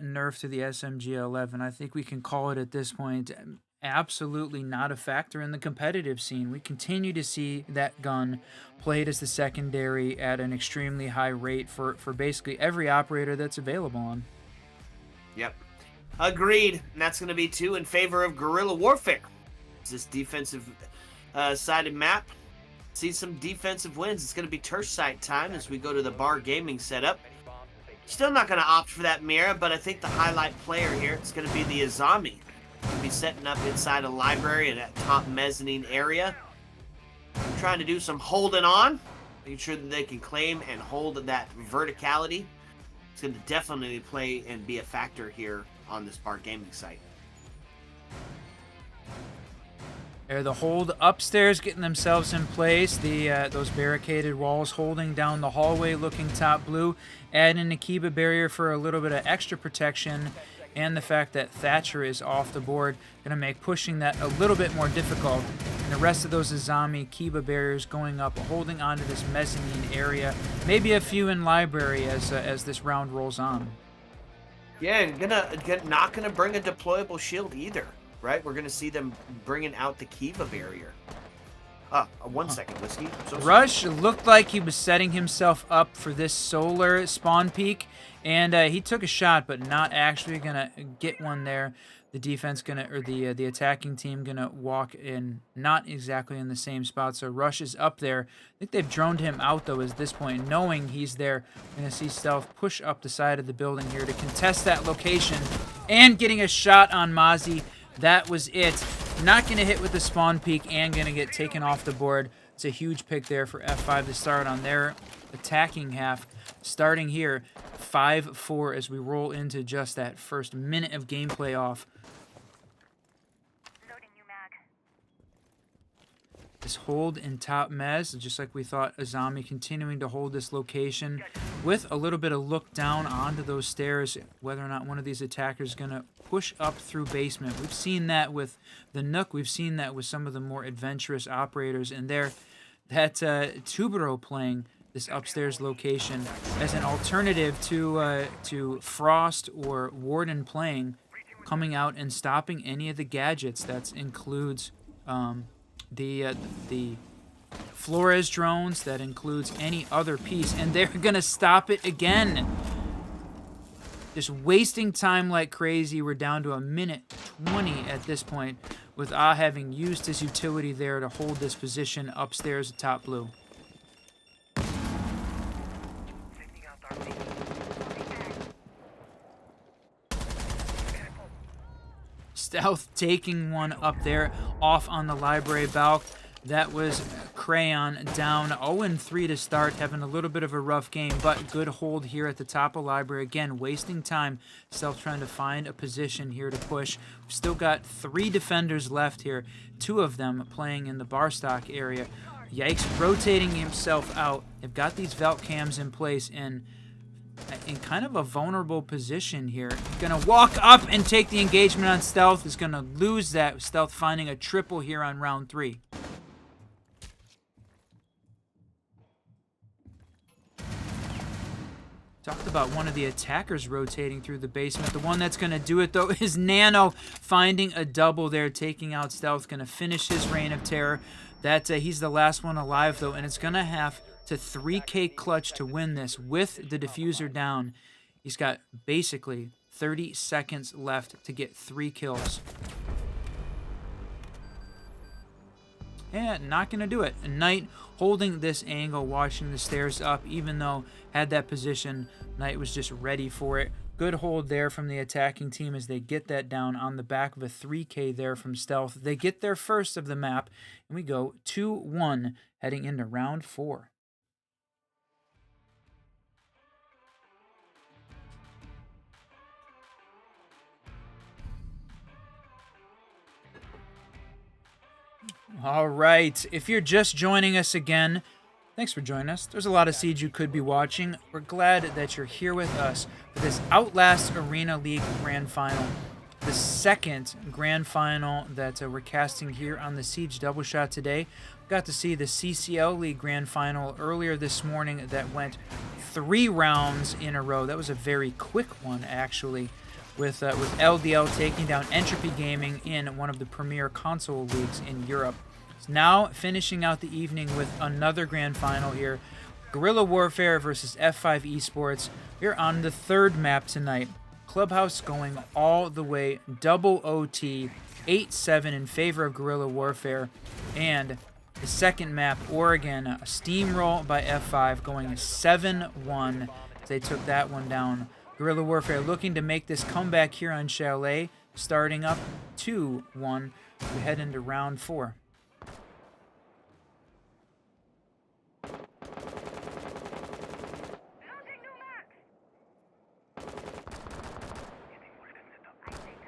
nerf to the SMG-11, I think we can call it at this point, absolutely not a factor in the competitive scene. We continue to see that gun played as the secondary at an extremely high rate for basically every operator that's available on. Yep. Agreed. And that's going to be 2 in favor of Guerrilla Warfare. This defensive sided map. See some defensive wins. It's going to be Turf Site time as we go to the bar gaming setup. Still not going to opt for that Mira, but I think the highlight player here, it's going to be the Azami. Going to be setting up inside a library in that top mezzanine area. Trying to do some holding on, making sure that they can claim and hold that verticality. It's going to definitely play and be a factor here on this bar gaming site. They're the hold upstairs, getting themselves in place. Those barricaded walls holding down the hallway, looking top blue. Add in the Kiba barrier for a little bit of extra protection, and the fact that Thatcher is off the board going to make pushing that a little bit more difficult. And the rest of those Azami Kiba barriers going up, holding onto this mezzanine area. Maybe a few in library as this round rolls on. Yeah, and not gonna bring a deployable shield either. Right? We're going to see them bringing out the Kiva barrier. 1 second, Whiskey. Rush looked like he was setting himself up for this solar spawn peak, and he took a shot, but not actually going to get one there. The defense the attacking team going to walk in not exactly in the same spot, so Rush is up there. I think they've droned him out, though, at this point, knowing he's there. We're going to see Stealth push up the side of the building here to contest that location, and getting a shot on Mozzie. That was it. Not going to hit with the spawn peak and going to get taken off the board. It's a huge pick there for F5 to start on their attacking half. Starting here, 5-4 as we roll into just that first minute of gameplay off. This hold in top mez, just like we thought, Azami continuing to hold this location with a little bit of look down onto those stairs, whether or not one of these attackers is going to push up through basement. We've seen that with the Nook. We've seen that with some of the more adventurous operators, and there, that Tubero playing this upstairs location as an alternative to Frost or Warden playing coming out and stopping any of the gadgets. That includes the Flores drones, that includes any other piece, and they're gonna stop it again. Just wasting time like crazy. We're down to 1:20 at this point, with having used his utility there to hold this position upstairs at top blue. Stealth taking one up there off on the library balk. That was Crayon down 0-3 to start, having a little bit of a rough game, but good hold here at the top of library. Again, wasting time. Stealth trying to find a position here to push. We've still got 3 defenders left here, 2 of them playing in the bar stock area. Yikes, rotating himself out. They've got these Velt cams in place in kind of a vulnerable position here. Gonna walk up and take the engagement on Stealth. Is gonna lose that. Stealth finding a triple here on round 3. Talked about one of the attackers rotating through the basement. The one that's going to do it, though, is Nano finding a double there, taking out Stealth. Going to finish his reign of terror. He's the last one alive, though, and it's going to have to 3K clutch to win this with the diffuser down. He's got basically 30 seconds left to get 3 kills. And not going to do it. Knight holding this angle, watching the stairs up, even though had that position, Knight was just ready for it. Good hold there from the attacking team as they get that down on the back of a 3K there from Stealth. They get their first of the map, and we go 2-1 heading into round 4. All right, if you're just joining us again, thanks for joining us. There's a lot of Siege you could be watching. We're glad that you're here with us for this Outlast Arena League Grand Final, the second Grand Final that we're casting here on the Siege Double Shot today. Got to see the CCL League Grand Final earlier this morning that went 3 rounds in a row. That was a very quick one, actually, with LDL taking down Entropy Gaming in one of the premier console leagues in Europe. So now finishing out the evening with another grand final here. Guerrilla Warfare versus F5 Esports. We're on the 3rd map tonight. Clubhouse going all the way, double OT, 8-7 in favor of Guerrilla Warfare. And the 2nd map, Oregon, a steamroll by F5 going 7-1. They took that one down. Guerrilla Warfare looking to make this comeback here on Chalet, starting up 2-1. We head into round 4.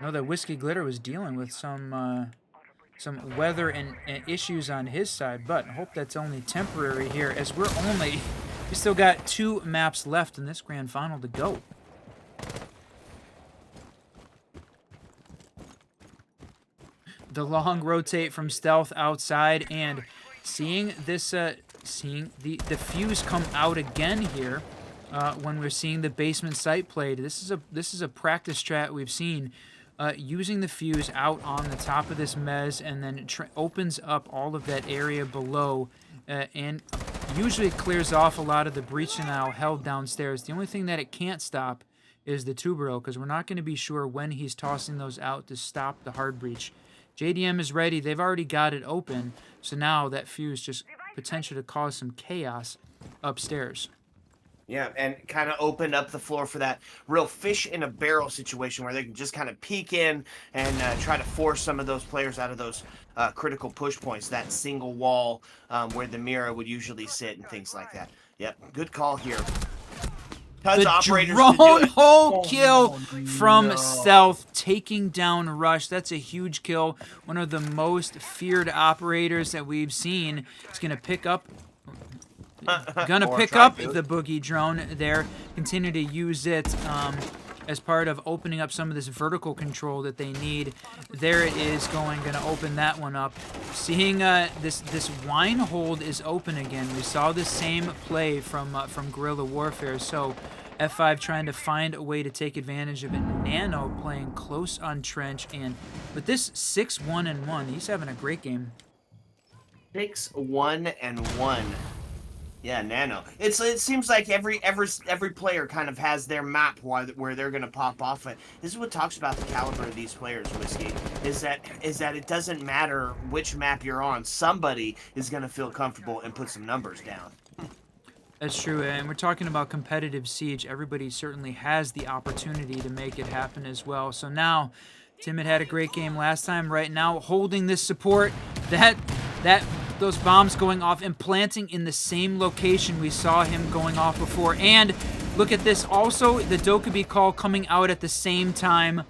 I know that Whiskey Glitter was dealing with some weather and issues on his side, but I hope that's only temporary here, as we still got 2 maps left in this grand final to go. The long rotate from Stealth outside, and seeing this, seeing the fuse come out again here. When we're seeing the basement site played, this is a practice strat we've seen. Using the fuse out on the top of this mez, and then it opens up all of that area below, and usually clears off a lot of the breach denial held downstairs. The only thing that it can't stop is the tuberal, because we're not going to be sure when he's tossing those out to stop the hard breach. JDM is ready. They've already got it open, so now that fuse just potential to cause some chaos upstairs. Yeah, and kind of opened up the floor for that real fish in a barrel situation where they can just kind of peek in and try to force some of those players out of those critical push points, that single wall where the mirror would usually sit and things like that. Yep, good call here. The drone hole kill from Stealth, taking down Rush. That's a huge kill. One of the most feared operators that we've seen. He's going to pick up the boogie drone there, continue to use it as part of opening up some of this vertical control that they need. There it is, going to open that one up. Seeing this wine hold is open again. We saw the same play from Guerrilla Warfare, so F5 trying to find a way to take advantage of it. Nano playing close on Trench, and with this 6-1-1, he's having a great game. 6-1-1. Yeah, Nano. It seems like every player kind of has their map where they're gonna pop off at. This is what talks about the caliber of these players, Whiskey. Is that it doesn't matter which map you're on. Somebody is gonna feel comfortable and put some numbers down. That's true, and we're talking about competitive Siege. Everybody certainly has the opportunity to make it happen as well. So now, Timid had a great game last time. Right now, holding this support, those bombs going off and planting in the same location we saw him going off before. And look at this, also the Dokkaebi call coming out at the same time.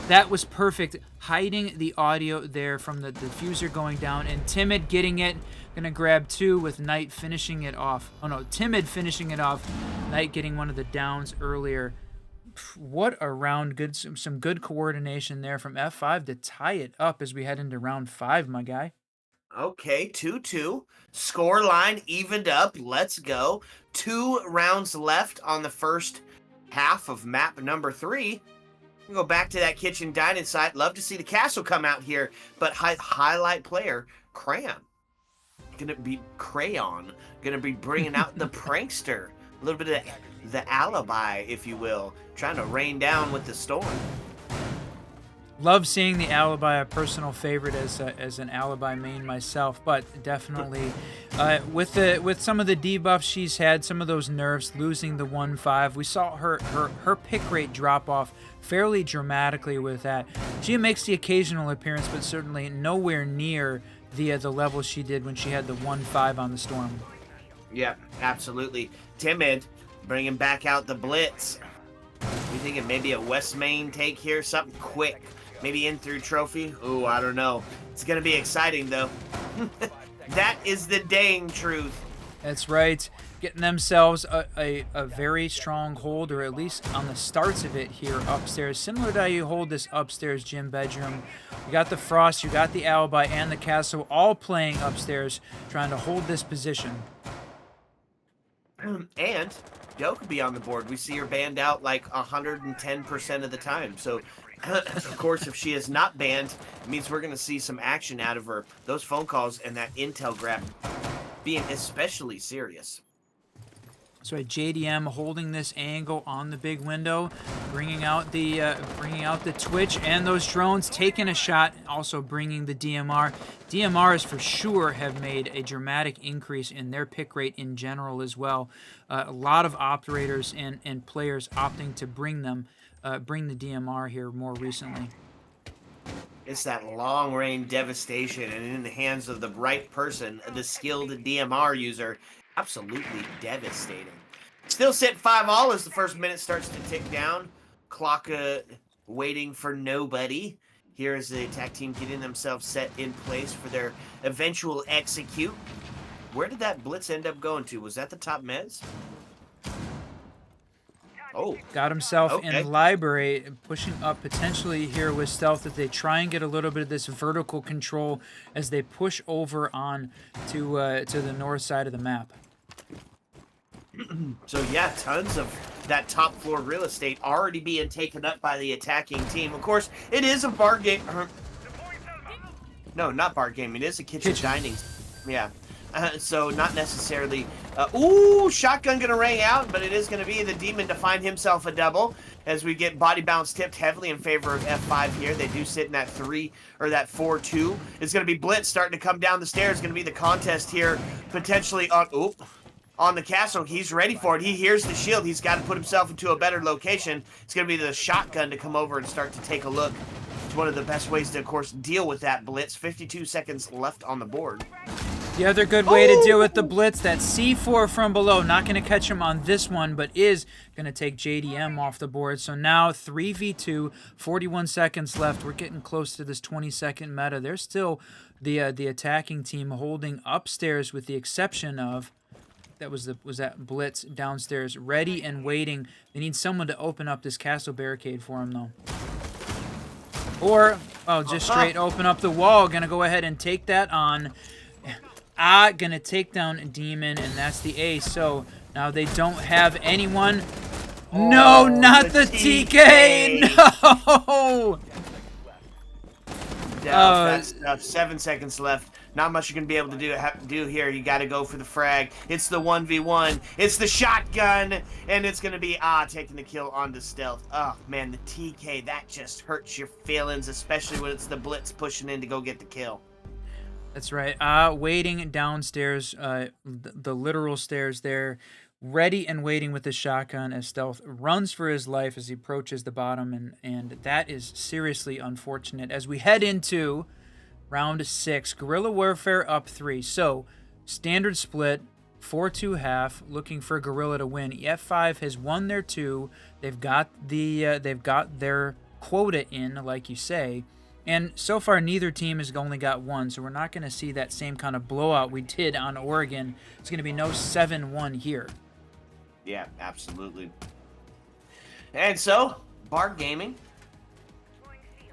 That was perfect, hiding the audio there from the diffuser going down, and Timid getting it. Gonna grab 2 with Knight finishing it off. Oh no, Timid finishing it off. Knight getting one of the downs earlier. What a round. Some good coordination there from F5 to tie it up as we head into round 5, my guy. Okay, 2-2. Score line evened up. Let's go. 2 rounds left on the first half of map number 3. We'll go back to that kitchen dining site. Love to see the castle come out here, but highlight player Crayon. Gonna be bringing out the prankster. A little bit of the alibi, if you will. Trying to rain down with the storm. Love seeing the alibi, a personal favorite as an alibi main myself, but definitely with some of the debuffs she's had, some of those nerfs, losing the 1-5, we saw her pick rate drop off fairly dramatically with that. She makes the occasional appearance, but certainly nowhere near the level she did when she had the 1-5 on the Storm. Yep, absolutely. Timid, bringing back out the Blitz. You thinking maybe a West Main take here? Something quick. Maybe in through trophy? Ooh, I don't know. It's going to be exciting, though. That is the dang truth. That's right. Getting themselves a very strong hold, or at least on the starts of it here upstairs. Similar to how you hold this upstairs gym bedroom. You got the Frost, you got the Alibi, and the Castle all playing upstairs, trying to hold this position. And Dokkaebi on the board. We see her banned out like 110% of the time. So, of course, if she is not banned, it means we're going to see some action out of her. Those phone calls and that intel grab being especially serious. So JDM holding this angle on the big window, bringing out the Twitch and those drones, taking a shot, also bringing the DMR. DMRs for sure have made a dramatic increase in their pick rate in general as well. A lot of operators and players opting to bring the DMR here more recently. It's that long-range devastation, and in the hands of the right person, the skilled DMR user, absolutely devastating. Still sit 5-all as the first minute starts to tick down. Clock waiting for nobody. Here is the attack team getting themselves set in place for their eventual execute. Where did that blitz end up going to? Was that the top meds? Oh. Got himself in library, pushing up potentially here with stealth as they try and get a little bit of this vertical control as they push over on to the north side of the map. So yeah, tons of that top floor real estate already being taken up by the attacking team. Of course, it is a bar game. No, not bar game. It is a kitchen dining. Yeah. So not necessarily. Ooh, shotgun gonna ring out, but it is gonna be the Demon to find himself a double as we get body bounce tipped heavily in favor of F5 here. They do sit in that 3 or that 4-2. It's gonna be Blitz starting to come down the stairs. Gonna be the contest here potentially on the castle. He's ready for it. He hears the shield. He's got to put himself into a better location. It's gonna be the shotgun to come over and start to take a look. It's one of the best ways to, of course, deal with that Blitz. 52 seconds left on the board. The other good way to deal with the Blitz, that C4 from below. Not going to catch him on this one, but is going to take JDM off the board. So now 3v2, 41 seconds left. We're getting close to this 20-second meta. There's still the attacking team holding upstairs with the exception of, was that Blitz downstairs, ready and waiting. They need someone to open up this castle barricade for him, though. Or, just straight open up the wall. Going to go ahead and take that on. Gonna take down Demon, and that's the ace. So now they don't have anyone. No, Oh, not the TK. No. Delph, that's tough. 7 seconds left. Not much you're going to be able to do here. You got to go for the frag. It's the 1v1. It's the shotgun. And it's going to be, taking the kill onto Stealth. Oh, man, the TK, that just hurts your feelings, especially when it's the Blitz pushing in to go get the kill. That's right. Waiting downstairs, the literal stairs there, ready and waiting with the shotgun as Stealth runs for his life as he approaches the bottom, and that is seriously unfortunate. As we head into round 6, Guerrilla Warfare up 3. So, standard split, 4-2 half, looking for Guerrilla to win. F5 has won their 2. They've got their quota in, like you say. And so far, neither team has only got 1, so we're not going to see that same kind of blowout we did on Oregon. It's going to be no 7-1 here. Yeah, absolutely. And so, Bar Gaming.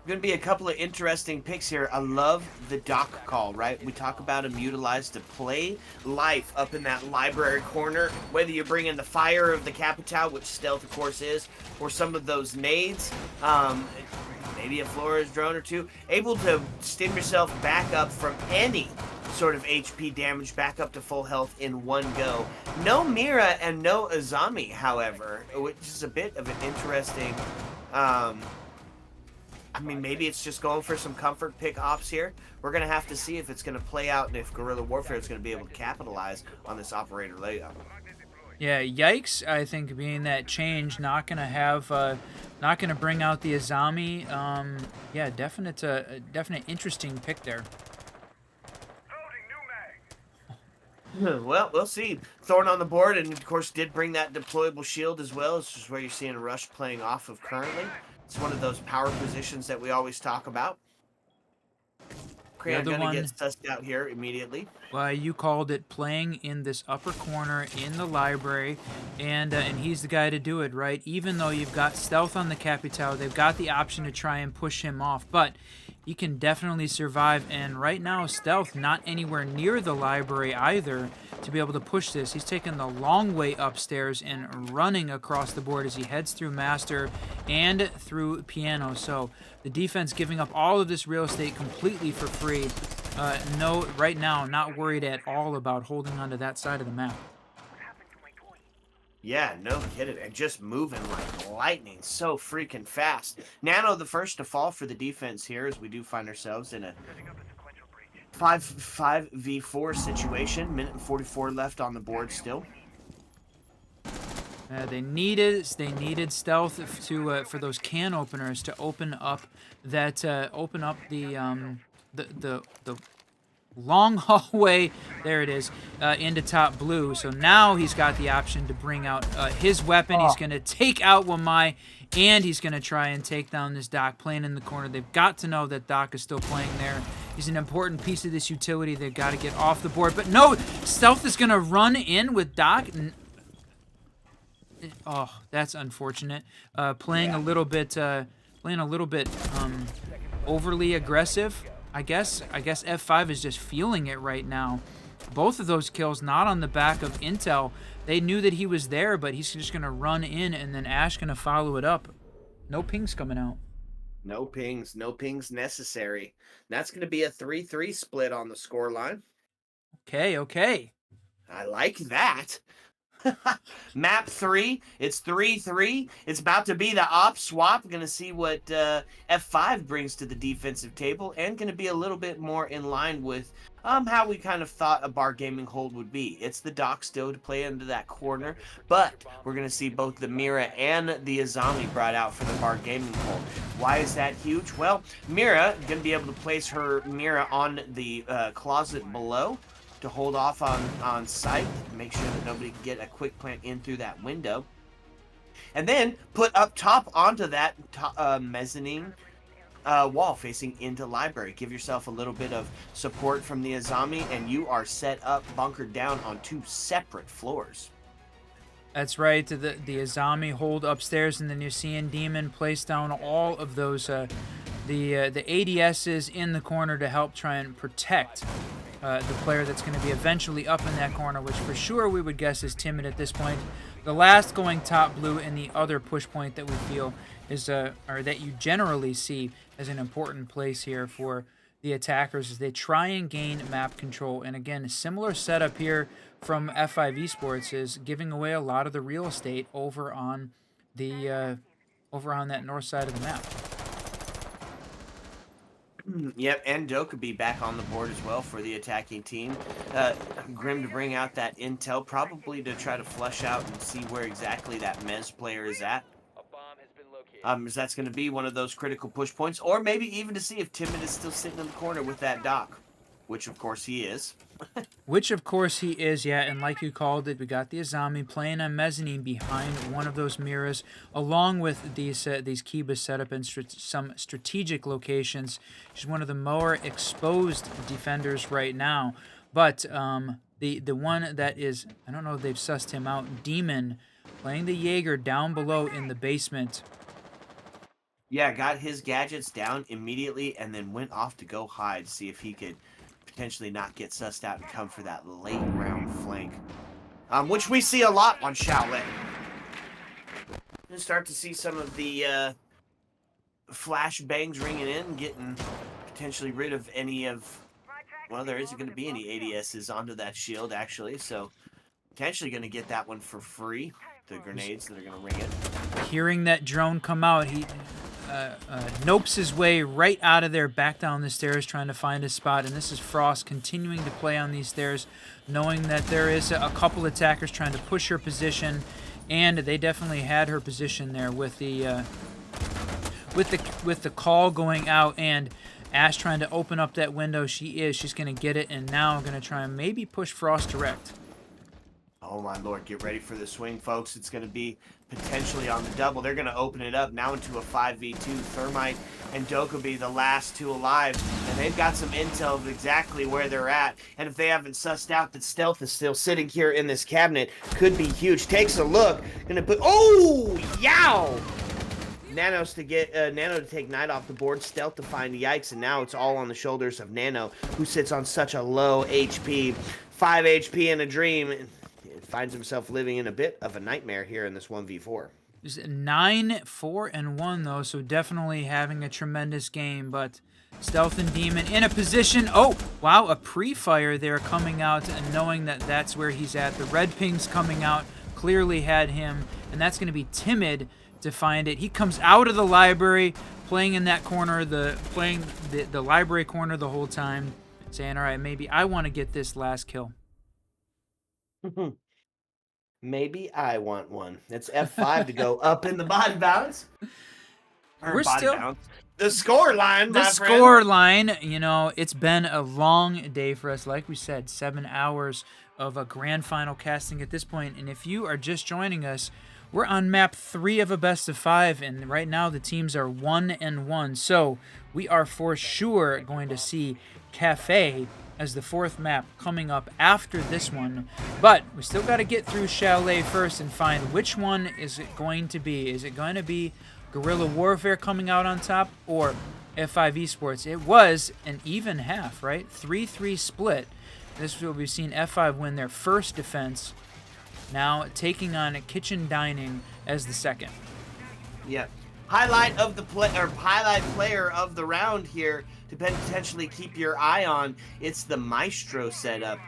Going to be a couple of interesting picks here. I love the dock call, right? We talk about him utilized to play life up in that library corner, whether you bring in the fire of the Capital, which Stealth, of course, is, or some of those nades. Maybe a Flores drone or two, able to stim yourself back up from any sort of HP damage back up to full health in one go. No Mira and no Azami, however, which is a bit of an interesting, I mean, maybe it's just going for some comfort pick ops here. We're going to have to see if it's going to play out and if Guerrilla Warfare is going to be able to capitalize on this operator layup. Yeah, yikes, I think, being that change, not going to bring out the Azami. Yeah, definite interesting pick there. Well, we'll see. Thorn on the board, and of course did bring that deployable shield as well. This is where you're seeing Rush playing off of currently. It's one of those power positions that we always talk about. Crayon gonna get sussed out here immediately. You called it, playing in this upper corner in the library, and he's the guy to do it, right? Even though you've got Stealth on the Capital, they've got the option to try and push him off, but he can definitely survive, and right now Stealth not anywhere near the library either to be able to push this. He's taking the long way upstairs and running across the board as he heads through Master and through Piano. So the defense giving up all of this real estate completely for free. No, right now, not worried at all about holding onto that side of the map. Yeah, no kidding. And just moving like lightning so freaking fast. Nano the first to fall for the defense here as we do find ourselves in a 5v4 situation. Minute and 44 left on the board still. They needed Stealth to for those can openers to open up that the long hallway, there it is, into top blue. So now he's got the option to bring out his weapon. He's going to take out Wamai, and he's going to try and take down this Doc playing in the corner. They've got to know that Doc is still playing there. He's an important piece of this utility. They've got to get off the board. But no, Stealth is going to run in with Doc. Oh, that's unfortunate. Playing a little bit overly aggressive. I guess F5 is just feeling it right now. Both of those kills not on the back of intel. They knew that he was there, but he's just going to run in, and then Ash going to follow it up. No pings coming out. No pings necessary. That's going to be a 3-3 split on the scoreline. Okay. I like that. Map 3, it's 3-3. It's about to be the op swap. Going to see what F5 brings to the defensive table, and going to be a little bit more in line with how we kind of thought a Bar Gaming hold would be. It's the Doc still to play into that corner, but we're going to see both the Mira and the Azami brought out for the Bar Gaming hold. Why is that huge? Well, Mira going to be able to place her Mira on the closet below to hold off on sight, make sure that nobody can get a quick plant in through that window. And then put up top onto that mezzanine wall facing into library. Give yourself a little bit of support from the Azami, and you are set up, bunkered down on 2 separate floors. That's right. The Azami hold upstairs, and then you're seeing Demon place down all of those the ADSs in the corner to help try and protect the player that's going to be eventually up in that corner, which for sure we would guess is Timid at this point. The last going top blue, and the other push point that we feel is, or that you generally see as an important place here for the attackers, is they try and gain map control. And again, a similar setup here from F5 Esports is giving away a lot of the real estate over on the that north side of the map. Yep, and Doe could be back on the board as well for the attacking team. Grim to bring out that intel, probably to try to flush out and see where exactly that Mez player is at. As that's going to be one of those critical push points, or maybe even to see if Timid is still sitting in the corner with that Doc, which of course he is. Yeah, and like you called it, we got the Azami playing on mezzanine behind one of those mirrors, along with these Kibas set up in some strategic locations. She's one of the more exposed defenders right now, but the one that is, I don't know if they've sussed him out, Demon, playing the Jaeger down below in the basement. Yeah, got his gadgets down immediately and then went off to go hide, see if he could potentially not get sussed out and come for that late round flank, which we see a lot on CHALET. We'll start to see some of the flash bangs ringing in, getting potentially rid of any of, well, there isn't going to be any ADSs onto that shield, actually, so potentially going to get that one for free, the grenades that are going to ring it. Hearing that drone come out, he nopes his way right out of there, back down the stairs, trying to find a spot. And this is Frost continuing to play on these stairs, knowing that there is a couple attackers trying to push her position, and they definitely had her position there with the call going out, and Ash trying to open up that window. She's going to get it, and now going to try and maybe push Frost direct. Oh my lord, get ready for the swing, folks. It's going to be potentially on the double. They're going to open it up now into a 5v2. Thermite and Dokkaebi, the last two alive, and they've got some intel of exactly where they're at. And if they haven't sussed out that Stealth is still sitting here in this cabinet, could be huge. Takes a look, going to put, oh, yow! Nano to take Knight off the board, Stealth to find Yikes, and now it's all on the shoulders of Nano, who sits on such a low HP, 5 HP in a dream. Finds himself living in a bit of a nightmare here in this 1v4. He's 9-4-1 though, so definitely having a tremendous game. But Stealth and Demon in a position. Oh, wow, a pre-fire there coming out, and knowing that that's where he's at. The red ping's coming out, clearly had him, and that's going to be Timid to find it. He comes out of the library, playing in that corner, playing the library corner the whole time, saying, all right, maybe I want to get this last kill. Maybe I want one. It's F5 to go up in the body bounce. We're still bounce. The score line, the score line. You know, it's been a long day for us. Like we said, 7 hours of a grand final casting at this point. And if you are just joining us, we're on map 3 of a best of 5, and right now the teams are 1-1. So we are for sure going to see KAFE as the 4th map coming up after this one. But we still got to get through Chalet first and find which one is it going to be. Is it going to be Guerrilla Warfare coming out on top, or F5 Esports? It was an even half, right? 3-3 split. This is what we've seen F5 win their first defense, now taking on Kitchen Dining as the second. Yeah. Highlight player of the round here to potentially keep your eye on. It's the Maestro setup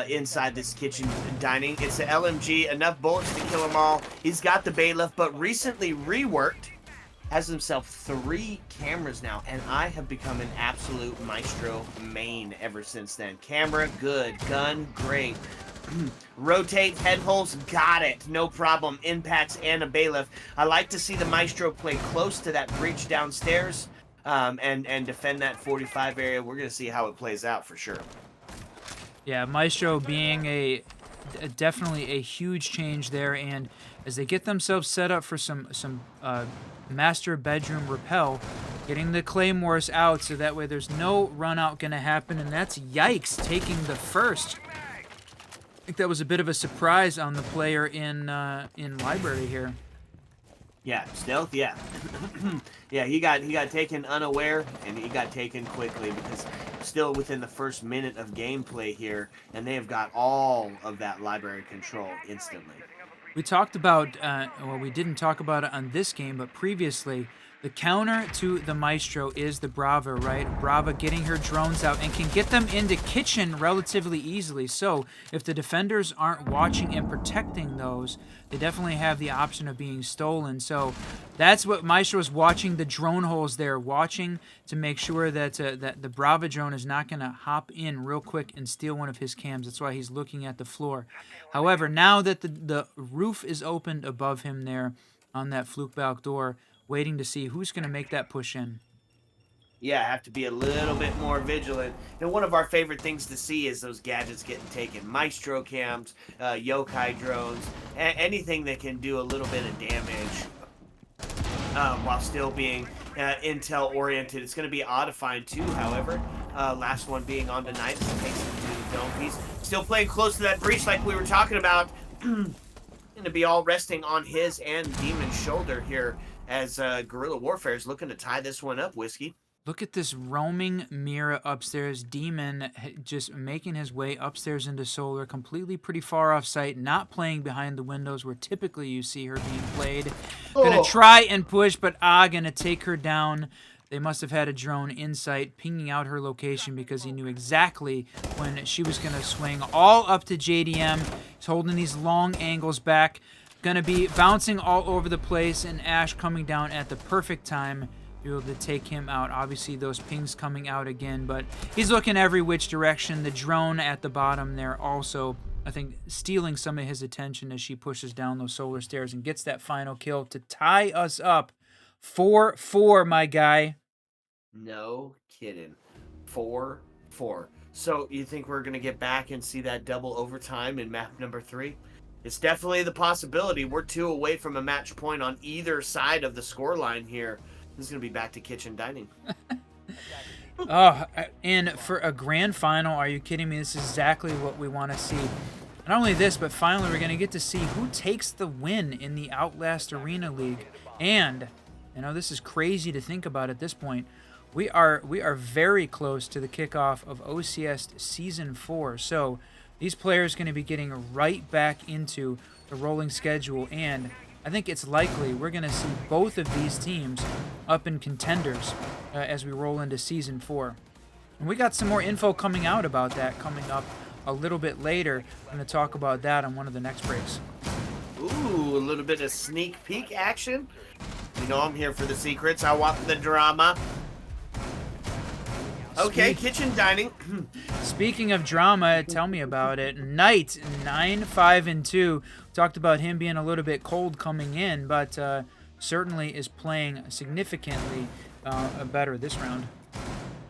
inside this Kitchen Dining. It's the LMG, enough bullets to kill them all. He's got the bailiff, but recently reworked. Has himself 3 cameras now, and I have become an absolute Maestro main ever since then. Camera, good. Gun, great. Rotate, head holes, got it. No problem. Impacts and a bailiff. I like to see the Maestro play close to that breach downstairs and defend that 45 area. We're going to see how it plays out for sure. Yeah, Maestro being definitely a huge change there, and as they get themselves set up for some master bedroom rappel, getting the claymores out so that way there's no run out going to happen, and that's Yikes taking the first. I think that was a bit of a surprise on the player in library here. Yeah, Stealth, yeah. Yeah, he got taken unaware, and he got taken quickly because still within the first minute of gameplay here, and they have got all of that library control instantly. We talked about, well, we didn't talk about it on this game, but previously, the counter to the Maestro is the Brava, right? Brava getting her drones out and can get them into kitchen relatively easily. So if the defenders aren't watching and protecting those, they definitely have the option of being stolen. So that's what Maestro is watching, the drone holes there, watching to make sure that that the Brava drone is not going to hop in real quick and steal one of his cams. That's why he's looking at the floor. However, now that the roof is opened above him there on that fluke back door, waiting to see who's going to make that push in. Yeah, have to be a little bit more vigilant. And one of our favorite things to see is those gadgets getting taken. Maestro cams, yokai drones, anything that can do a little bit of damage while still being intel oriented. It's going to be odd to find two, however. Last one being on tonight. So takes him to the dome piece. Still playing close to that breach like we were talking about. Going to be all resting on his and Demon's shoulder here as Guerrilla Warfare is looking to tie this one up, Whiskey. Look at this roaming Mira upstairs. Demon just making his way upstairs into Solar, completely pretty far off site, not playing behind the windows where typically you see her being played. Gonna try and push, but gonna take her down. They must have had a drone in sight pinging out her location because he knew exactly when she was going to swing all up to JDM. He's holding these long angles back. Going to be bouncing all over the place, and Ash coming down at the perfect time to be able to take him out. Obviously, those pings coming out again, but he's looking every which direction. The drone at the bottom there also, I think, stealing some of his attention as she pushes down those solar stairs and gets that final kill to tie us up 4-4, my guy. No kidding. 4-4. So you think we're going to get back and see that double overtime in map number 3? It's definitely the possibility. We're 2 away from a match point on either side of the scoreline here. This is going to be back to kitchen dining. Oh, and for a grand final, are you kidding me? This is exactly what we want to see. Not only this, but finally we're going to get to see who takes the win in the Outlast Arena League. And, you know, this is crazy to think about at this point. We are very close to the kickoff of OCS Season 4. So these players are going to be getting right back into the rolling schedule, and I think it's likely we're going to see both of these teams up in contenders as we roll into Season 4. And we got some more info coming out about that coming up a little bit later. I'm going to talk about that on one of the next breaks. Ooh, a little bit of sneak peek action. You know I'm here for the secrets. I want the drama. Okay, kitchen dining. Speaking of drama, tell me about it. Knight, 9-5-2. Talked about him being a little bit cold coming in, but certainly is playing significantly better this round.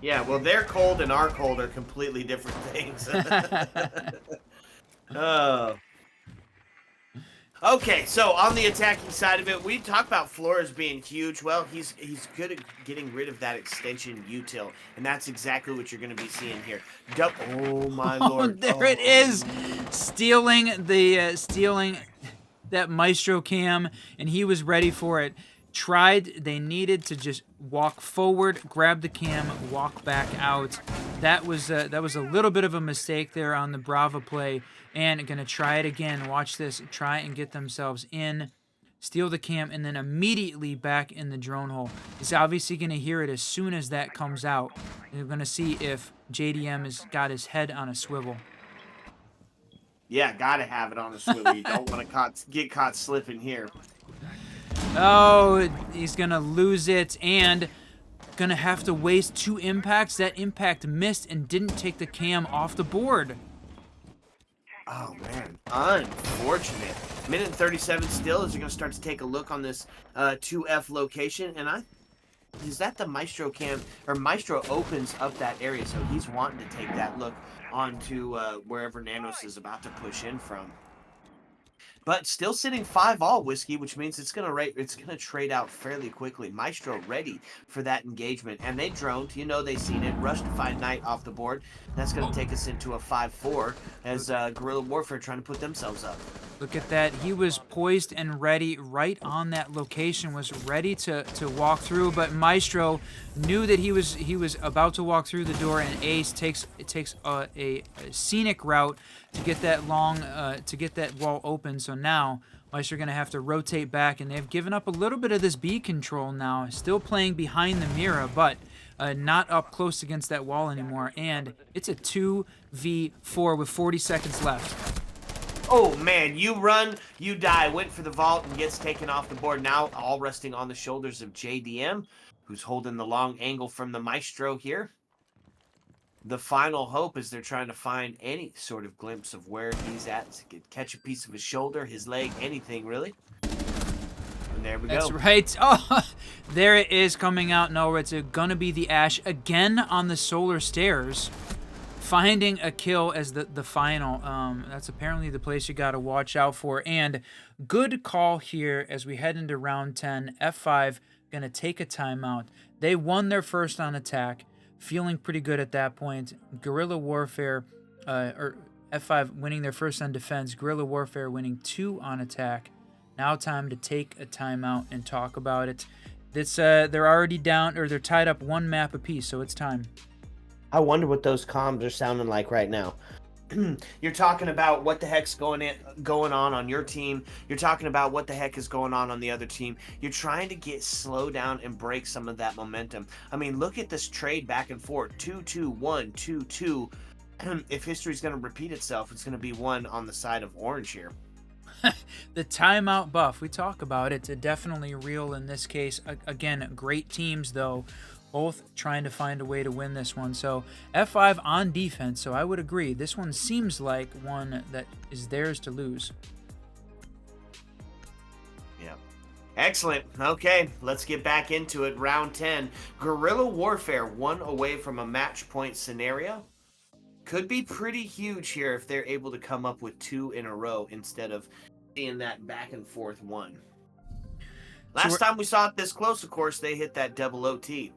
Yeah, well, their cold and our cold are completely different things. Oh. Okay, so on the attacking side of it, we talk about Flores being huge. Well, he's good at getting rid of that extension util, and that's exactly what you're going to be seeing here. Oh my lord! There it is, stealing that Maestro cam, and he was ready for it. They needed to just walk forward, grab the cam, walk back out. That was a little bit of a mistake there on the Brava play, and gonna try it again. Watch this, try and get themselves in, steal the cam, and then immediately back in the drone hole. He's obviously gonna hear it as soon as that comes out. They're gonna see if JDM has got his head on a swivel. Yeah, gotta have it on a swivel. You don't want to get caught slipping here. Oh, he's going to lose it and going to have to waste 2 impacts. That impact missed and didn't take the cam off the board. Oh, man. Unfortunate. Minute and 37 still as you're going to start to take a look on this 2F location. And is that the Maestro cam? Or Maestro opens up that area, so he's wanting to take that look onto wherever Nanos is about to push in from. But still sitting 5-all, Whiskey, which means it's gonna trade out fairly quickly. Maestro ready for that engagement, and they droned. You know they seen it. Rushed to find Knight off the board. That's gonna take us into a 5-4 as Guerrilla Warfare trying to put themselves up. Look at that. He was poised and ready right on that location, was ready to walk through, but Maestro knew that he was about to walk through the door, and Ace takes a scenic route to get that to get that wall open. So now Mice are going to have to rotate back, and they've given up a little bit of this B control now. Still playing behind the mirror, but not up close against that wall anymore. And it's a 2v4 with 40 seconds left. Oh, man, you run, you die. Went for the vault and gets taken off the board. Now all resting on the shoulders of JDM, who's holding the long angle from the Maestro here. The final hope is they're trying to find any sort of glimpse of where he's at. To catch a piece of his shoulder, his leg, anything, really. And there we go. That's right. Oh, there it is coming out nowhere. It's going to be the Ash again on the solar stairs. Finding a kill as the final. That's apparently the place you got to watch out for. And good call here as we head into round 10. F5 going to take a timeout. They won their first on attack. Feeling pretty good at that point. Guerrilla Warfare, or F5 winning their first on defense. Guerrilla Warfare winning 2 on attack. Now time to take a timeout and talk about it. They're already down, or they're tied up 1 map apiece, so it's time. I wonder what those comms are sounding like right now. You're talking about what the heck's going on your team. You're talking about what the heck is going on the other team. You're trying to slow down and break some of that momentum. I mean, look at this trade back and forth. 2-2, 1, 2-2. If history's going to repeat itself, it's going to be one on the side of orange here. The timeout buff, we talk about it. It's definitely real in this case. Again, great teams, though. Both trying to find a way to win this one. So F5 on defense, so I would agree. This one seems like one that is theirs to lose. Yeah. Excellent. Okay, let's get back into it. Round 10. Guerrilla Warfare, 1 away from a match point scenario. Could be pretty huge here if they're able to come up with 2 in a row instead of seeing that back and forth one. Last time we saw it this close, of course, they hit that double OT.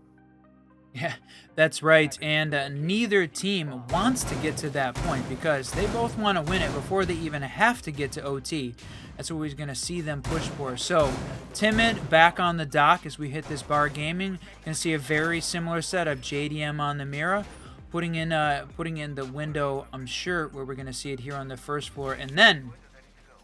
Yeah, that's right. And neither team wants to get to that point because they both want to win it before they even have to get to OT. That's what we're going to see them push for. So, Timid back on the dock as we hit this bar gaming. Going to see a very similar setup. JDM on the Mira, putting in the window, I'm sure, where we're going to see it here on the first floor. And then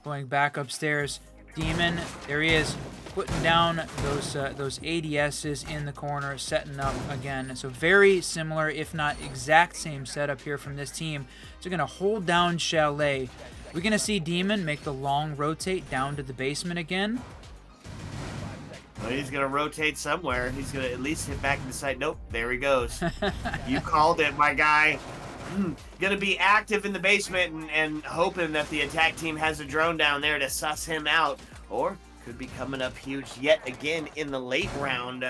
going back upstairs, Demon, there he is, putting down those ADSs in the corner, setting up again. So very similar, if not exact same setup here from this team. So going to hold down Chalet. We're going to see Demon make the long rotate down to the basement again. Well, he's going to rotate somewhere. He's going to at least hit back in the side. Nope, there he goes. You called it, my guy. Going to be active in the basement and hoping that the attack team has a drone down there to suss him out. Or could be coming up huge yet again in the late round.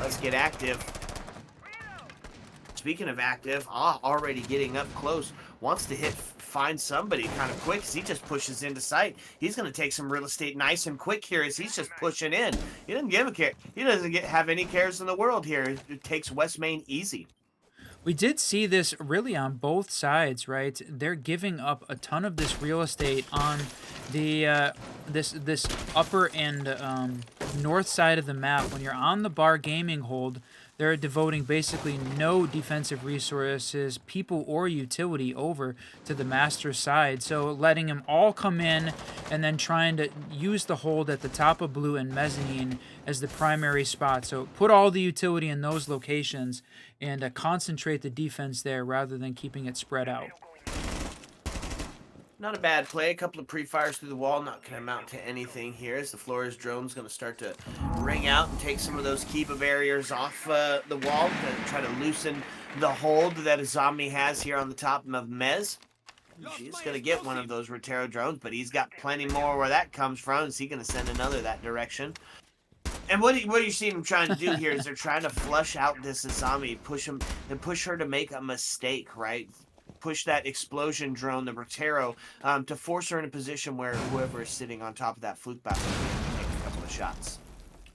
Let's get active. Speaking of active, already getting up close. Wants to find somebody kind of quick as he just pushes into sight. He's going to take some real estate nice and quick here as he's just pushing in. He doesn't give a care. He doesn't have any cares in the world here. It takes West Main easy. We did see this really on both sides, right? They're giving up a ton of this real estate on the this upper and north side of the map. When you're on the bar gaming hold, they're devoting basically no defensive resources, people or utility over to the master side. So letting them all come in and then trying to use the hold at the top of blue and mezzanine as the primary spot. So put all the utility in those locations and concentrate the defense there rather than keeping it spread out. Not a bad play. A couple of pre-fires through the wall. Not going to amount to anything here as the Flores drone's going to start to ring out and take some of those Kiba barriers off the wall to try to loosen the hold that Azami has here on the top of Mez. She's going to get one of those Rotero drones, but he's got plenty more where that comes from. Is he going to send another that direction? And what you see them trying to do here is they're trying to flush out this Azami, push her to make a mistake, right? Push that explosion drone, the Rotero, to force her in a position where whoever is sitting on top of that fluke battle can take a couple of shots.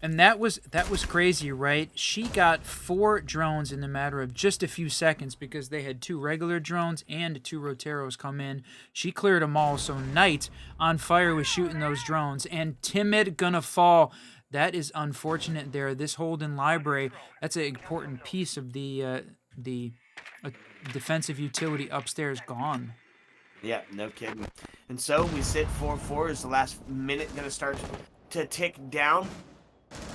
And that was crazy, right? She got 4 drones in the matter of just a few seconds because they had 2 regular drones and 2 Roteros come in. She cleared them all, so Knight on fire was shooting those drones, and Timid gonna fall. That is unfortunate there. This hold in library, that's an important piece of the defensive utility upstairs gone. Yeah, no kidding. And so we sit 4-4 as the last minute going to start to tick down.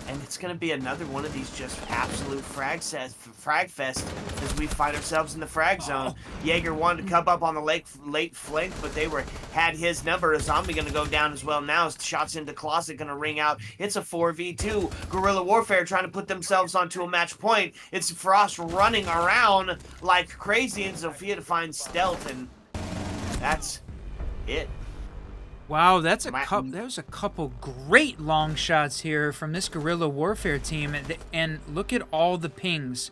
And it's going to be another one of these just absolute frag fest as we find ourselves in the frag zone. Jaeger wanted to come up on the late flank, but they had his number. A zombie going to go down as well now. Shots into Closet going to ring out. It's a 4v2. Guerrilla Warfare trying to put themselves onto a match point. It's Frost running around like crazy, and Zofia to find stealth, and that's it. Wow, that was a couple great long shots here from this Guerrilla Warfare team, and look at all the pings.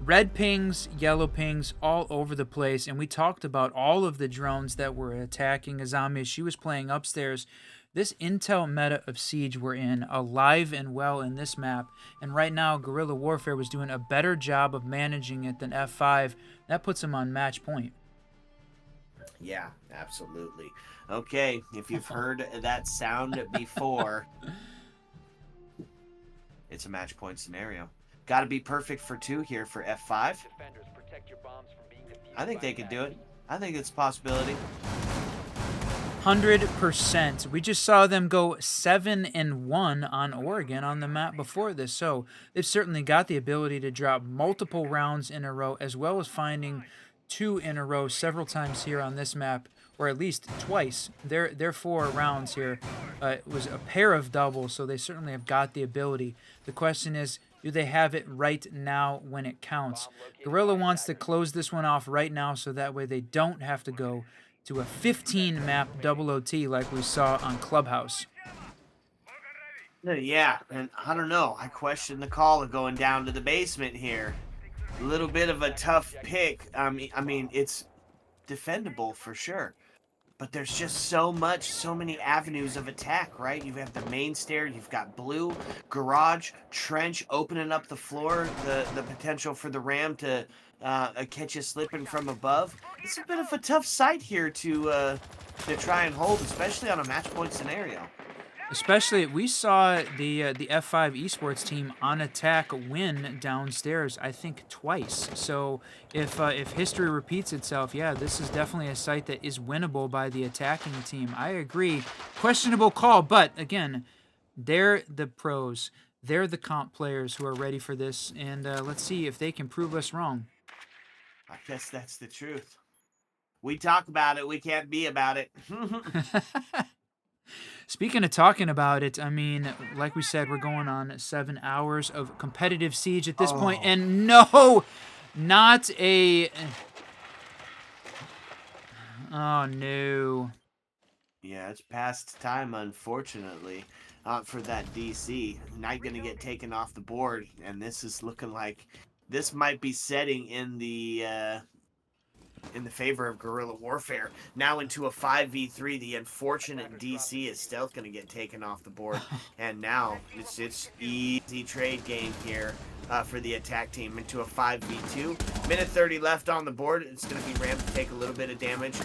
Red pings, yellow pings, all over the place, and we talked about all of the drones that were attacking Azami as she was playing upstairs. This intel meta of Siege we're in, alive and well in this map, and right now Guerrilla Warfare was doing a better job of managing it than F5. That puts them on match point. Yeah, absolutely. Okay, if you've heard that sound before, it's a match point scenario. Got to be perfect for 2 here for F5. I think they could do it. I think it's a possibility. 100%. We just saw them go 7-1 on Oregon on the map before this, so they've certainly got the ability to drop multiple rounds in a row, as well as finding 2 in a row several times here on this map, or at least twice. Their 4 rounds here was a pair of doubles, so they certainly have got the ability. The question is, do they have it right now when it counts? Guerrilla wants to close this one off right now, so that way they don't have to go to a 15-map double OT like we saw on Clubhouse. Yeah, and I don't know. I question the call of going down to the basement here. A little bit of a tough pick. I mean, it's defendable for sure. But there's just so many avenues of attack, right? You have the main stair, you've got blue, garage, trench, opening up the floor, the potential for the ram to catch you slipping from above. It's a bit of a tough sight here to try and hold, especially on a match point scenario. Especially, we saw the F5 esports team on attack win downstairs, I think twice. So if history repeats itself, yeah, this is definitely a site that is winnable by the attacking team. I agree. Questionable call, but again, they're the pros. They're the comp players who are ready for this, and let's see if they can prove us wrong. I guess that's the truth. We talk about it, we can't be about it. Speaking of talking about it, I mean, like we said, we're going on 7 hours of competitive Siege at this point, and no, not a... Oh, no. Yeah, it's past time, unfortunately, for that DC. Not going to get taken off the board, and this is looking like this might be setting in the favor of Guerrilla Warfare. Now into a 5v3, the unfortunate DC is Stealth going to get taken off the board, and now it's easy trade game here for the attack team into a 5v2. Minute 30 left on the board. It's going to be Ram to take a little bit of damage.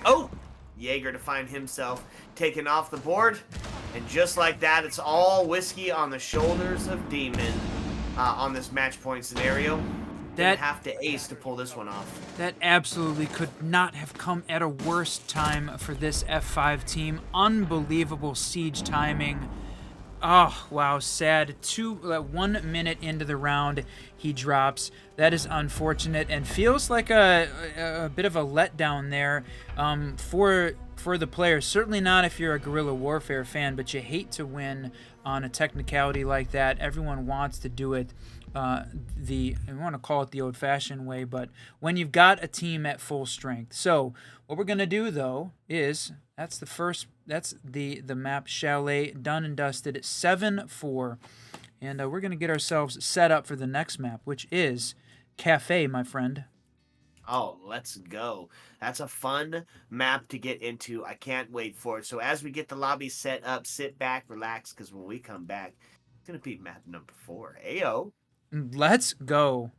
Oh! Jaeger to find himself taken off the board, and just like that, it's all whiskey on the shoulders of Demon on this match point scenario. That have to ace to pull this one off. That absolutely could not have come at a worse time for this F5 team. Unbelievable Siege timing. Oh, wow, sad. 1 minute into the round, he drops. That is unfortunate and feels like a bit of a letdown there for the players. Certainly not if you're a Guerrilla Warfare fan, but you hate to win on a technicality like that. Everyone wants to do it I want to call it the old-fashioned way, but when you've got a team at full strength. So what we're going to do, though, is that's the map Chalet, done and dusted, 7-4. And we're going to get ourselves set up for the next map, which is KAFE, my friend. Oh, let's go. That's a fun map to get into. I can't wait for it. So as we get the lobby set up, sit back, relax, because when we come back, it's going to be map number 4. Ayo. Let's go.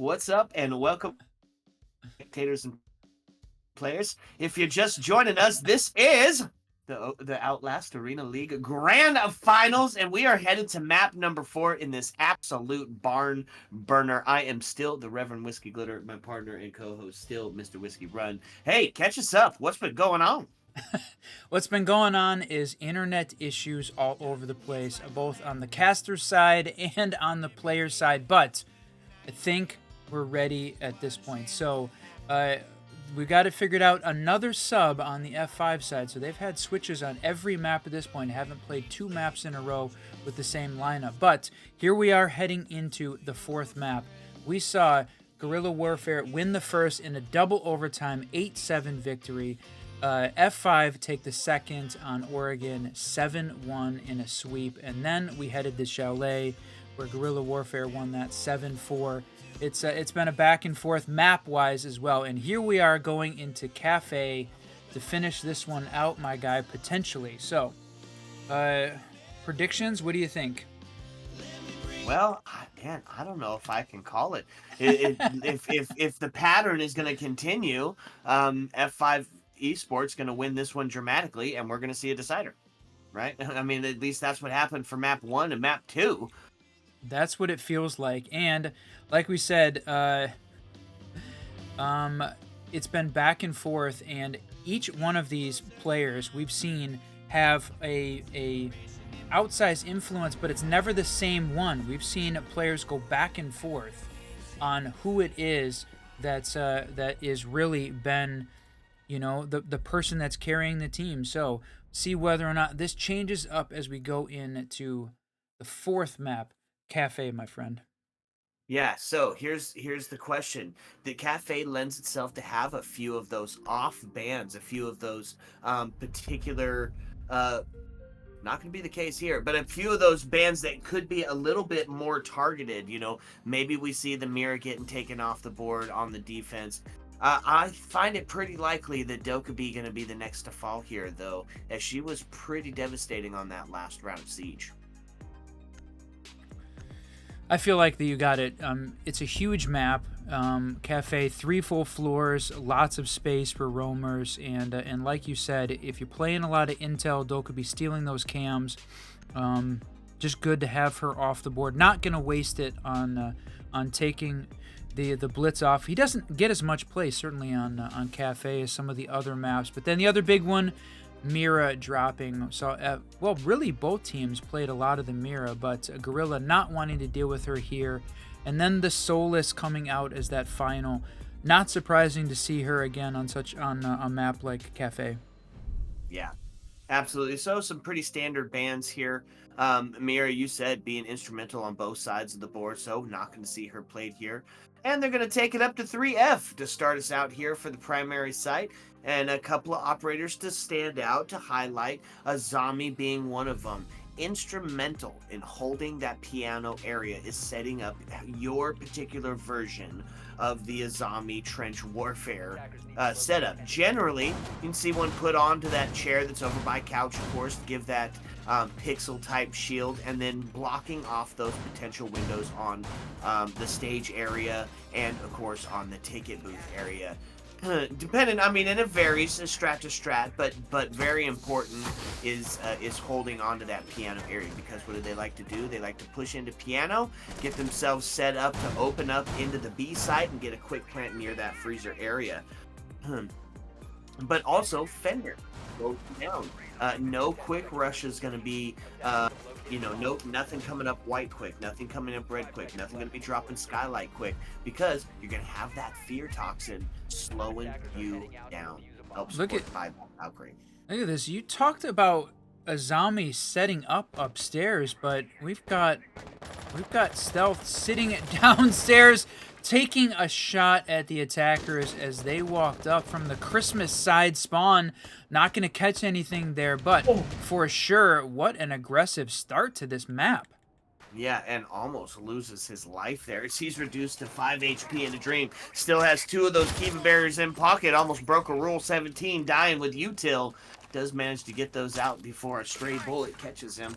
What's up, and welcome, spectators and players. If you're just joining us, this is the Outlast Arena League Grand Finals, and we are headed to map number 4 in this absolute barn burner. I am still the Reverend Whiskey Glitter, my partner and co-host, still Mr. Whiskey Run. Hey, catch us up. What's been going on? What's been going on is internet issues all over the place, both on the caster side and on the player side, but I think we're ready at this point. So we got it figured out. Another sub on the F5 side, so they've had switches on every map at this point. Haven't played 2 maps in a row with the same lineup, but here we are heading into the 4th map. We saw Guerrilla Warfare win the first in a double overtime 8-7 victory. F5 take the second on Oregon 7-1 in a sweep, and then we headed to Chalet where Guerrilla Warfare won that 7-4. It's been a back and forth map wise as well, and here we are going into KAFE to finish this one out, my guy, potentially. So predictions, what do you think? Well, man, I don't know if I can call it. If the pattern is going to continue, F5 Esports going to win this one dramatically, and we're going to see a decider, right? I mean, at least that's what happened for map 1 and map 2. That's what it feels like, and like we said, it's been back and forth, and each one of these players we've seen have a outsized influence, but it's never the same one. We've seen players go back and forth on who it is that is really been, you know, the person that's carrying the team. So see whether or not this changes up as we go into the 4th map, KAFE, my friend. Yeah, so here's the question. The KAFE lends itself to have a few of those off bands, a few of those particular not going to be the case here, but a few of those bands that could be a little bit more targeted. You know, maybe we see the Mira getting taken off the board on the defense. I find it pretty likely that Dokkaebi going to be the next to fall here, though, as she was pretty devastating on that last round of Siege. I feel like that you got it. It's a huge map. KAFE, 3 full floors, lots of space for roamers, and like you said, if you're playing a lot of intel, Dokkaebi stealing those cams. Just good to have her off the board. Not gonna waste it on taking the blitz off. He doesn't get as much play certainly on KAFE as some of the other maps. But then the other big one, Mira dropping. So, well, really both teams played a lot of the Mira, but Guerrilla not wanting to deal with her here. And then the Solus coming out as that final. Not surprising to see her again on a map like KAFE. Yeah, absolutely. So some pretty standard bans here. Mira, you said, being instrumental on both sides of the board, so not going to see her played here. And they're going to take it up to 3F to start us out here for the primary site. And a couple of operators to stand out, to highlight, Azami being one of them. Instrumental in holding that piano area is setting up your particular version of the Azami trench warfare setup. Generally, you can see one put onto that chair that's over by couch, of course, to give that pixel type shield, and then blocking off those potential windows on the stage area and, of course, on the ticket booth area. Depending, I mean, and it varies strat to strat, but very important is holding on to that piano area, because what do they like to do? They like to push into piano, get themselves set up to open up into the B site and get a quick plant near that freezer area. But also Fender goes down. No quick rush is going to be, nothing coming up white quick, nothing coming up red quick, nothing going to be dropping skylight quick, because you're going to have that fear toxin slowing you down. Helps Look at 5 outgrade. Look at this. You talked about Azami setting up upstairs, but we've got Stealth sitting downstairs, taking a shot at the attackers as they walked up from the Christmas side spawn. Not going to catch anything there, but for sure, what an aggressive start to this map. Yeah, and almost loses his life there. He's reduced to 5 HP in a dream. Still has 2 of those Kiva barriers in pocket. Almost broke a Rule 17, dying with util. Does manage to get those out before a stray bullet catches him.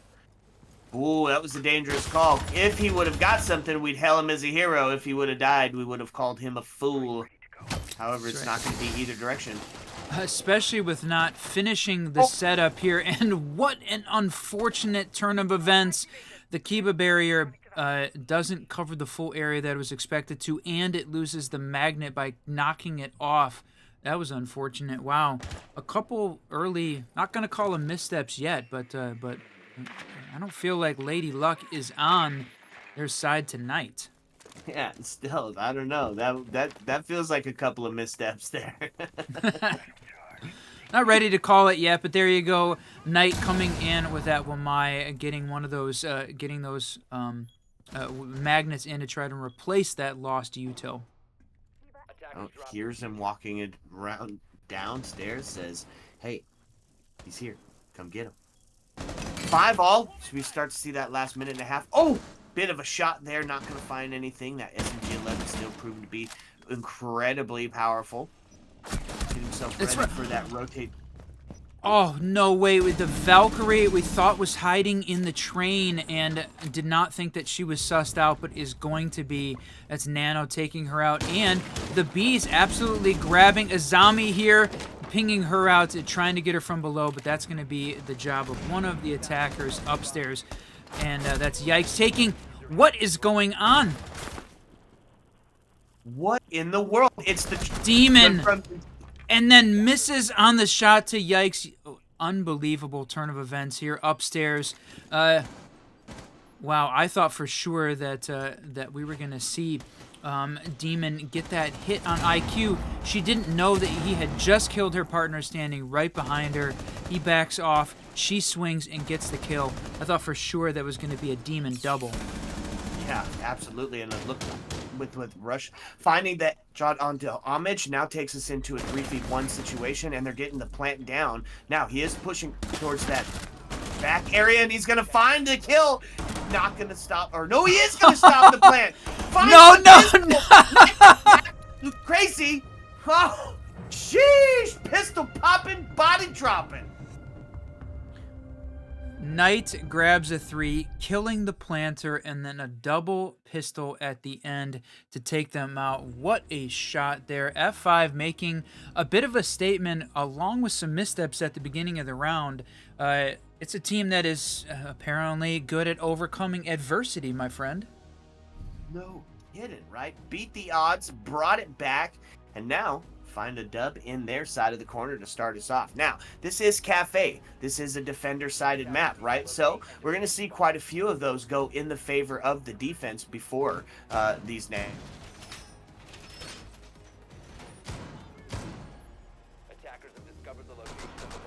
Ooh, that was a dangerous call. If he would have got something, we'd hail him as a hero. If he would have died, we would have called him a fool. However, it's not going to be either direction. Especially with not finishing the setup here. And what an unfortunate turn of events. The Kiba barrier doesn't cover the full area that it was expected to, and it loses the magnet by knocking it off. That was unfortunate. Wow. A couple early, not going to call them missteps yet, but I don't feel like Lady Luck is on their side tonight. Yeah, still, I don't know. That feels like a couple of missteps there. Not ready to call it yet, but there you go. Knight coming in with that Wamai, getting one of those, magnets in to try to replace that lost util. Oh, hears him walking around downstairs, says, hey, he's here. Come get him. 5-all. Should we start to see that last minute and a half? Oh, bit of a shot there. Not going to find anything. That SMG-11 still proven to be incredibly powerful. Get himself ready for that rotate. Oh, no way. With the Valkyrie we thought was hiding in the train and did not think that she was sussed out, but is going to be. That's Nano taking her out. And the Bees absolutely grabbing Azami here, pinging her out, trying to get her from below, but that's going to be the job of one of the attackers upstairs. And that's Yikes taking... What is going on? What in the world? It's the Demon! And then misses on the shot to Yikes. Unbelievable turn of events here upstairs. Wow, I thought for sure that that we were going to see Demon get that hit on IQ. She didn't know that he had just killed her partner standing right behind her. He backs off. She swings and gets the kill. I thought for sure that was going to be a Demon double. Yeah, absolutely. And look, with Rush finding that shot onto Homage now takes us into a 3v1 situation, and they're getting the plant down. Now he is pushing towards that back area, and he's gonna find the kill. Not gonna stop, or no, he is gonna stop the plant. No. Crazy. Oh, sheesh! Pistol popping, body dropping. Knight grabs a 3, killing the planter, and then a double pistol at the end to take them out. What a shot there. F5 making a bit of a statement along with some missteps at the beginning of the round. It's a team that is apparently good at overcoming adversity, my friend. No kidding, right? Beat the odds, brought it back, and now find a dub in their side of the corner to start us off. Now, this is KAFE. This is a defender-sided map, right? So we're going to see quite a few of those go in the favor of the defense before these names. Attackers have discovered the location of the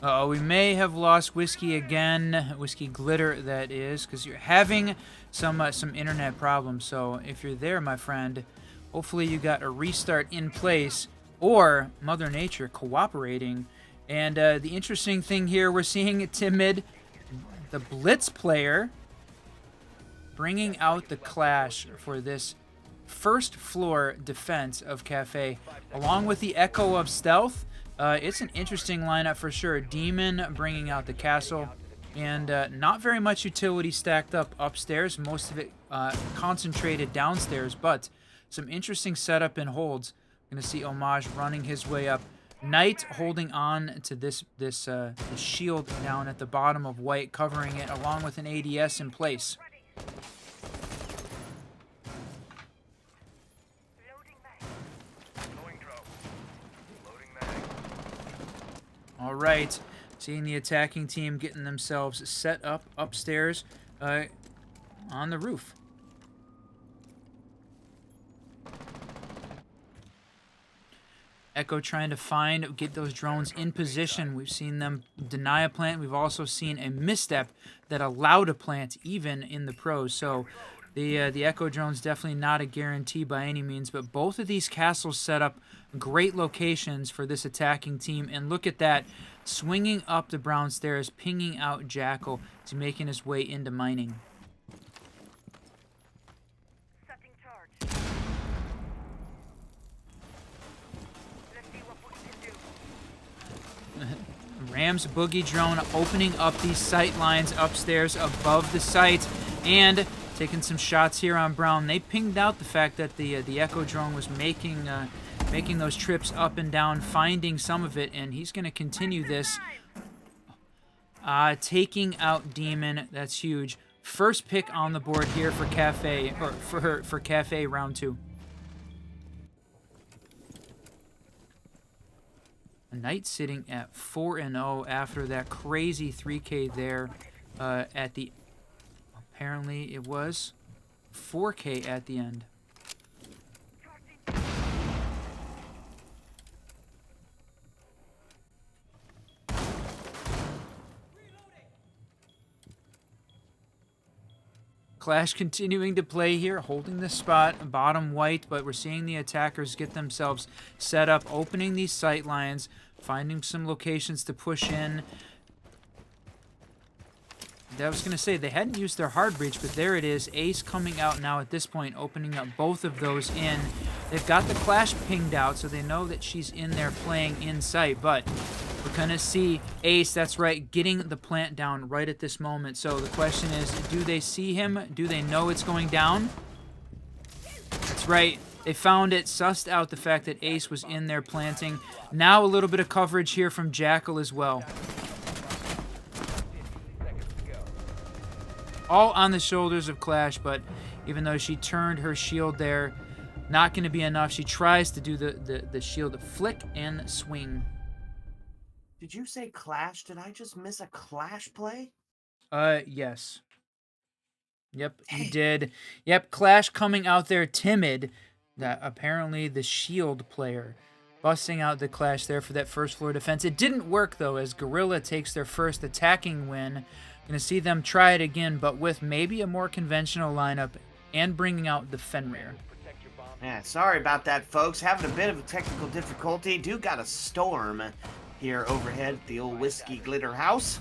bomb. We may have lost Whiskey again. Whiskey Glitter, that is, because you're having some internet problems. So if you're there, my friend, hopefully you got a restart in place or Mother Nature cooperating. And the interesting thing here, we're seeing Timid, the Blitz player, bringing out the Clash for this first floor defense of KAFE, along with the Echo of Stealth. It's an interesting lineup for sure. Demon bringing out the castle, and not very much utility stacked up upstairs. Most of it concentrated downstairs, but some interesting setup and holds. Going to see Homage running his way up. Knight holding on to this shield down at the bottom of White, covering it along with an ADS in place. All right, seeing the attacking team getting themselves set up upstairs on the roof. Echo trying to get those drones in position. We've seen them deny a plant. We've also seen a misstep that allowed a plant even in the pros. So the Echo drone's definitely not a guarantee by any means, but both of these castles set up great locations for this attacking team. And look at that, swinging up the brown stairs, pinging out Jackal to making his way into mining. Rams boogie drone opening up these sight lines upstairs above the site and taking some shots here on Brown. They pinged out the fact that the Echo drone was making those trips up and down, finding some of it, and he's going to continue this. Taking out Demon, that's huge. First pick on the board here for KAFE, or for KAFE round 2. A Knight sitting at 4-0 after that crazy 3K there at the... Apparently it was 4K at the end. Clash continuing to play here, holding the spot, bottom white, but we're seeing the attackers get themselves set up, opening these sight lines, finding some locations to push in. I was going to say, they hadn't used their hard breach, but there it is. Ace coming out now at this point, opening up both of those in. They've got the Clash pinged out, so they know that she's in there playing in sight, but we're going to see Ace, that's right, getting the plant down right at this moment. So the question is, do they see him? Do they know it's going down? That's right. They found it, sussed out the fact that Ace was in there planting. Now a little bit of coverage here from Jackal as well. All on the shoulders of Clash, but even though she turned her shield there, not going to be enough. She tries to do the shield flick and swing. Did you say Clash? Did I just miss a Clash play? Yes. Yep, you did. Yep, Clash coming out there timid. That apparently the shield player busting out the Clash there for that first floor defense. It didn't work though, as Guerrilla takes their first attacking win. Going to see them try it again, but with maybe a more conventional lineup and bringing out the Fenrir. Yeah, sorry about that, folks. Having a bit of a technical difficulty. Do got a storm here overhead at the old Whiskey Glitter House.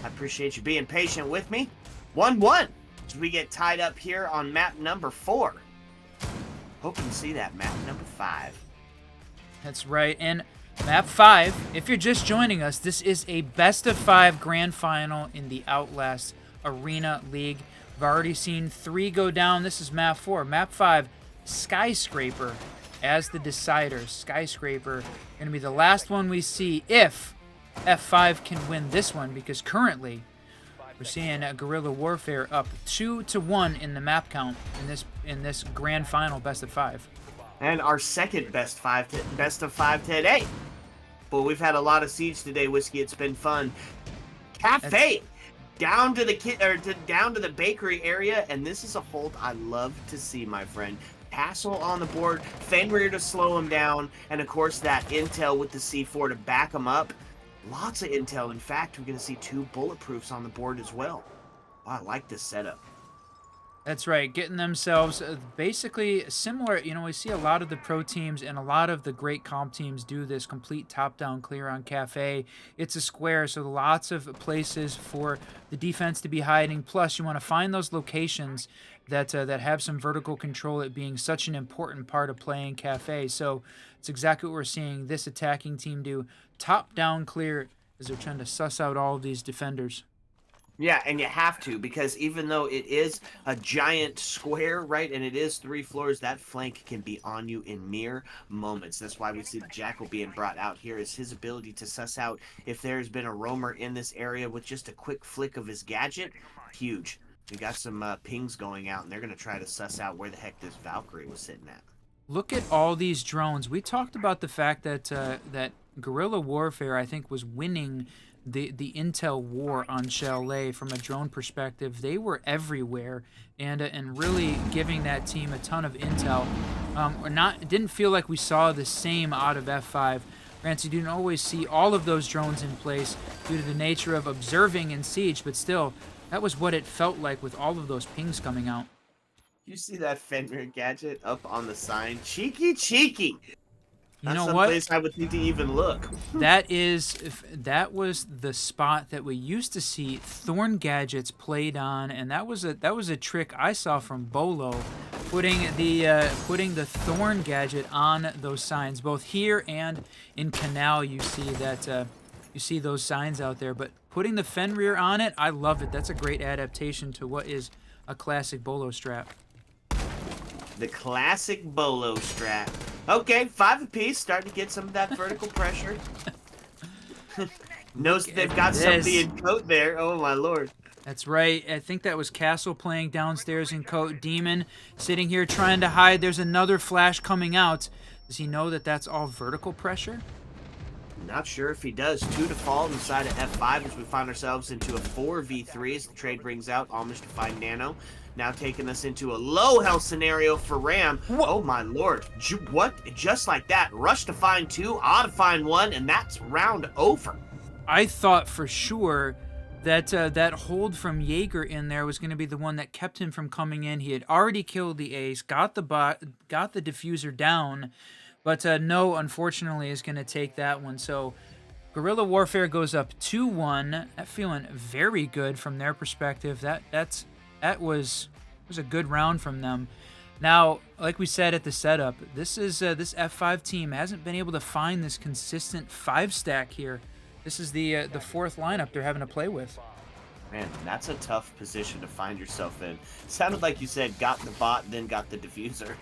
I appreciate you being patient with me. 1-1 as we get tied up here on map number 4. Hoping to see that map number 5. That's right, and map 5, if you're just joining us, this is a best-of-5 grand final in the Outlast Arena League. We've already seen 3 go down. This is map 4. Map 5, Skyscraper as the decider. Skyscraper going to be the last one we see if F5 can win this one, because currently we're seeing Guerrilla Warfare up 2-1 in the map count in this grand final best-of-5. And our second best of 5 today. But we've had a lot of siege today, Whiskey. It's been fun. KAFE down to the bakery area, and this is a hold I love to see, my friend. Castle on the board, Fenrir to slow him down, and of course that intel with the C4 to back him up. Lots of intel. In fact, we're going to see 2 bulletproofs on the board as well. Wow, I like this setup. That's right, getting themselves basically similar. You know, we see a lot of the pro teams and a lot of the great comp teams do this complete top-down clear on KAFE. It's a square, so lots of places for the defense to be hiding. Plus, you want to find those locations that have some vertical control, it being such an important part of playing KAFE. So it's exactly what we're seeing this attacking team do. Top-down clear as they're trying to suss out all of these defenders. Yeah, and you have to, because even though it is a giant square, right, and it is 3 floors, that flank can be on you in mere moments. That's why we see the Jackal being brought out here, is his ability to suss out if there's been a roamer in this area with just a quick flick of his gadget. Huge. We got some pings going out, and they're going to try to suss out where the heck this Valkyrie was sitting at. Look at all these drones. We talked about the fact that that Guerrilla Warfare, I think, was winning the intel war on Chalet from a drone perspective. They were everywhere and really giving that team a ton of intel. It didn't feel like we saw the same out of F5. Granted, you didn't always see all of those drones in place due to the nature of observing in Siege, but still, that was what it felt like with all of those pings coming out. You see that Fenrir gadget up on the sign? Cheeky, cheeky. You know That's what? place I would need to even look. That was the spot that we used to see Thorn gadgets played on, and that was a trick I saw from Bolo, putting the Thorn gadget on those signs, both here and in Canal. You see that you see those signs out there. But putting the Fenrir on it, I love it. That's a great adaptation to what is a classic bolo strap. The classic bolo strap. Okay, 5 apiece, starting to get some of that vertical pressure. Knows they've got somebody in coat there. Oh my lord. That's right. I think that was Castle playing downstairs in coat. Demon sitting here trying to hide. There's another flash coming out. Does he know that that's all vertical pressure? Not sure if he does. 2 to fall inside of F5 as we find ourselves into a 4v3 as the trade brings out Amish to find Nano. Now taking us into a low health scenario for Ram. What? Oh my lord. What? Just like that. Rush to find 2, odd to find 1, and that's round over. I thought for sure that that hold from Jaeger in there was going to be the one that kept him from coming in. He had already killed the ace, got the diffuser down, but no, unfortunately, is going to take that one. So Guerrilla Warfare goes up 2-1. That feeling very good from their perspective. That was a good round from them. Now, like we said at the setup, this F5 team hasn't been able to find this consistent 5-stack here. This is the fourth lineup they're having to play with. Man, that's a tough position to find yourself in. Sounded like you said got the bot, then got the diffuser.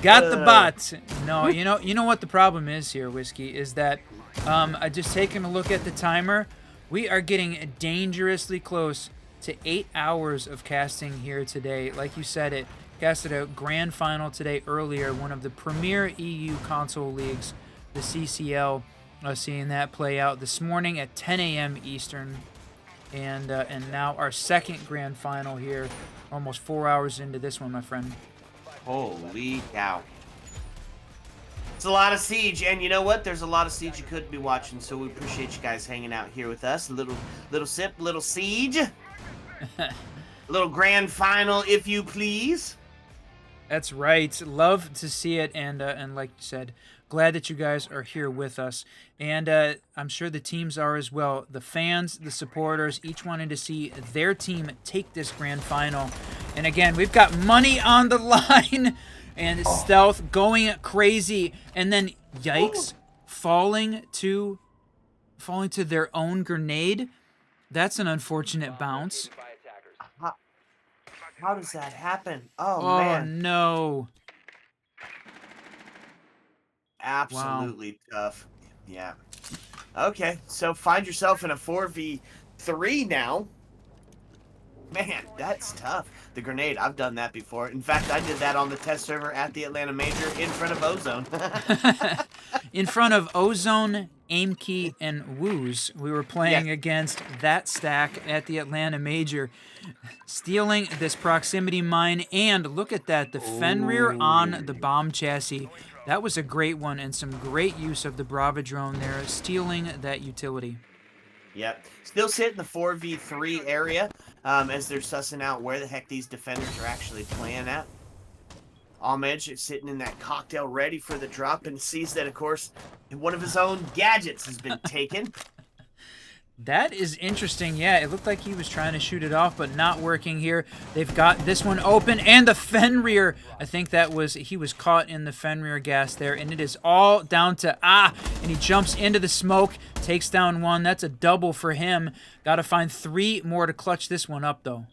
Got the bot. No, you know what the problem is here, Whiskey, is that I just taking a look at the timer. We are getting dangerously close to 8 hours of casting here today. Like you said, it casted a grand final today earlier, one of the premier EU console leagues, the CCL. Seeing that play out this morning at 10 a.m. Eastern, and now our second grand final here, almost 4 hours into this one, my friend. Holy cow. It's a lot of Siege, and you know what? There's a lot of Siege you could be watching, so we appreciate you guys hanging out here with us. A little sip, little Siege. A little grand final, if you please. That's right. Love to see it, and like you said, glad that you guys are here with us. And I'm sure the teams are as well. The fans, the supporters, each wanting to see their team take this grand final. And again, we've got money on the line. And Stealth going crazy. And then, yikes, falling to their own grenade. That's an unfortunate bounce. How does that happen? Oh, Oh, man. no. Absolutely tough. Yeah. Okay, so find yourself in a 4v3 now. Man, that's tough. The grenade, I've done that before. In fact, I did that on the test server at the Atlanta Major in front of Ozone. In front of Ozone, Aimkey, and Woos, we were playing against that stack at the Atlanta Major, stealing this proximity mine, and look at that, the Fenrir on the bomb chassis. That was a great one, and some great use of the Brava drone there, stealing that utility. Yep. Still sit in the 4v3 area as they're sussing out where the heck these defenders are actually playing at. Homage is sitting in that cocktail ready for the drop and sees that, of course, one of his own gadgets has been taken. That is interesting. Yeah, it looked like he was trying to shoot it off, but not working here. They've got this one open, and the Fenrir. I think he was caught in the Fenrir gas there, and it is all down to, and he jumps into the smoke, takes down one. That's a double for him. Got to find 3 more to clutch this one up, though.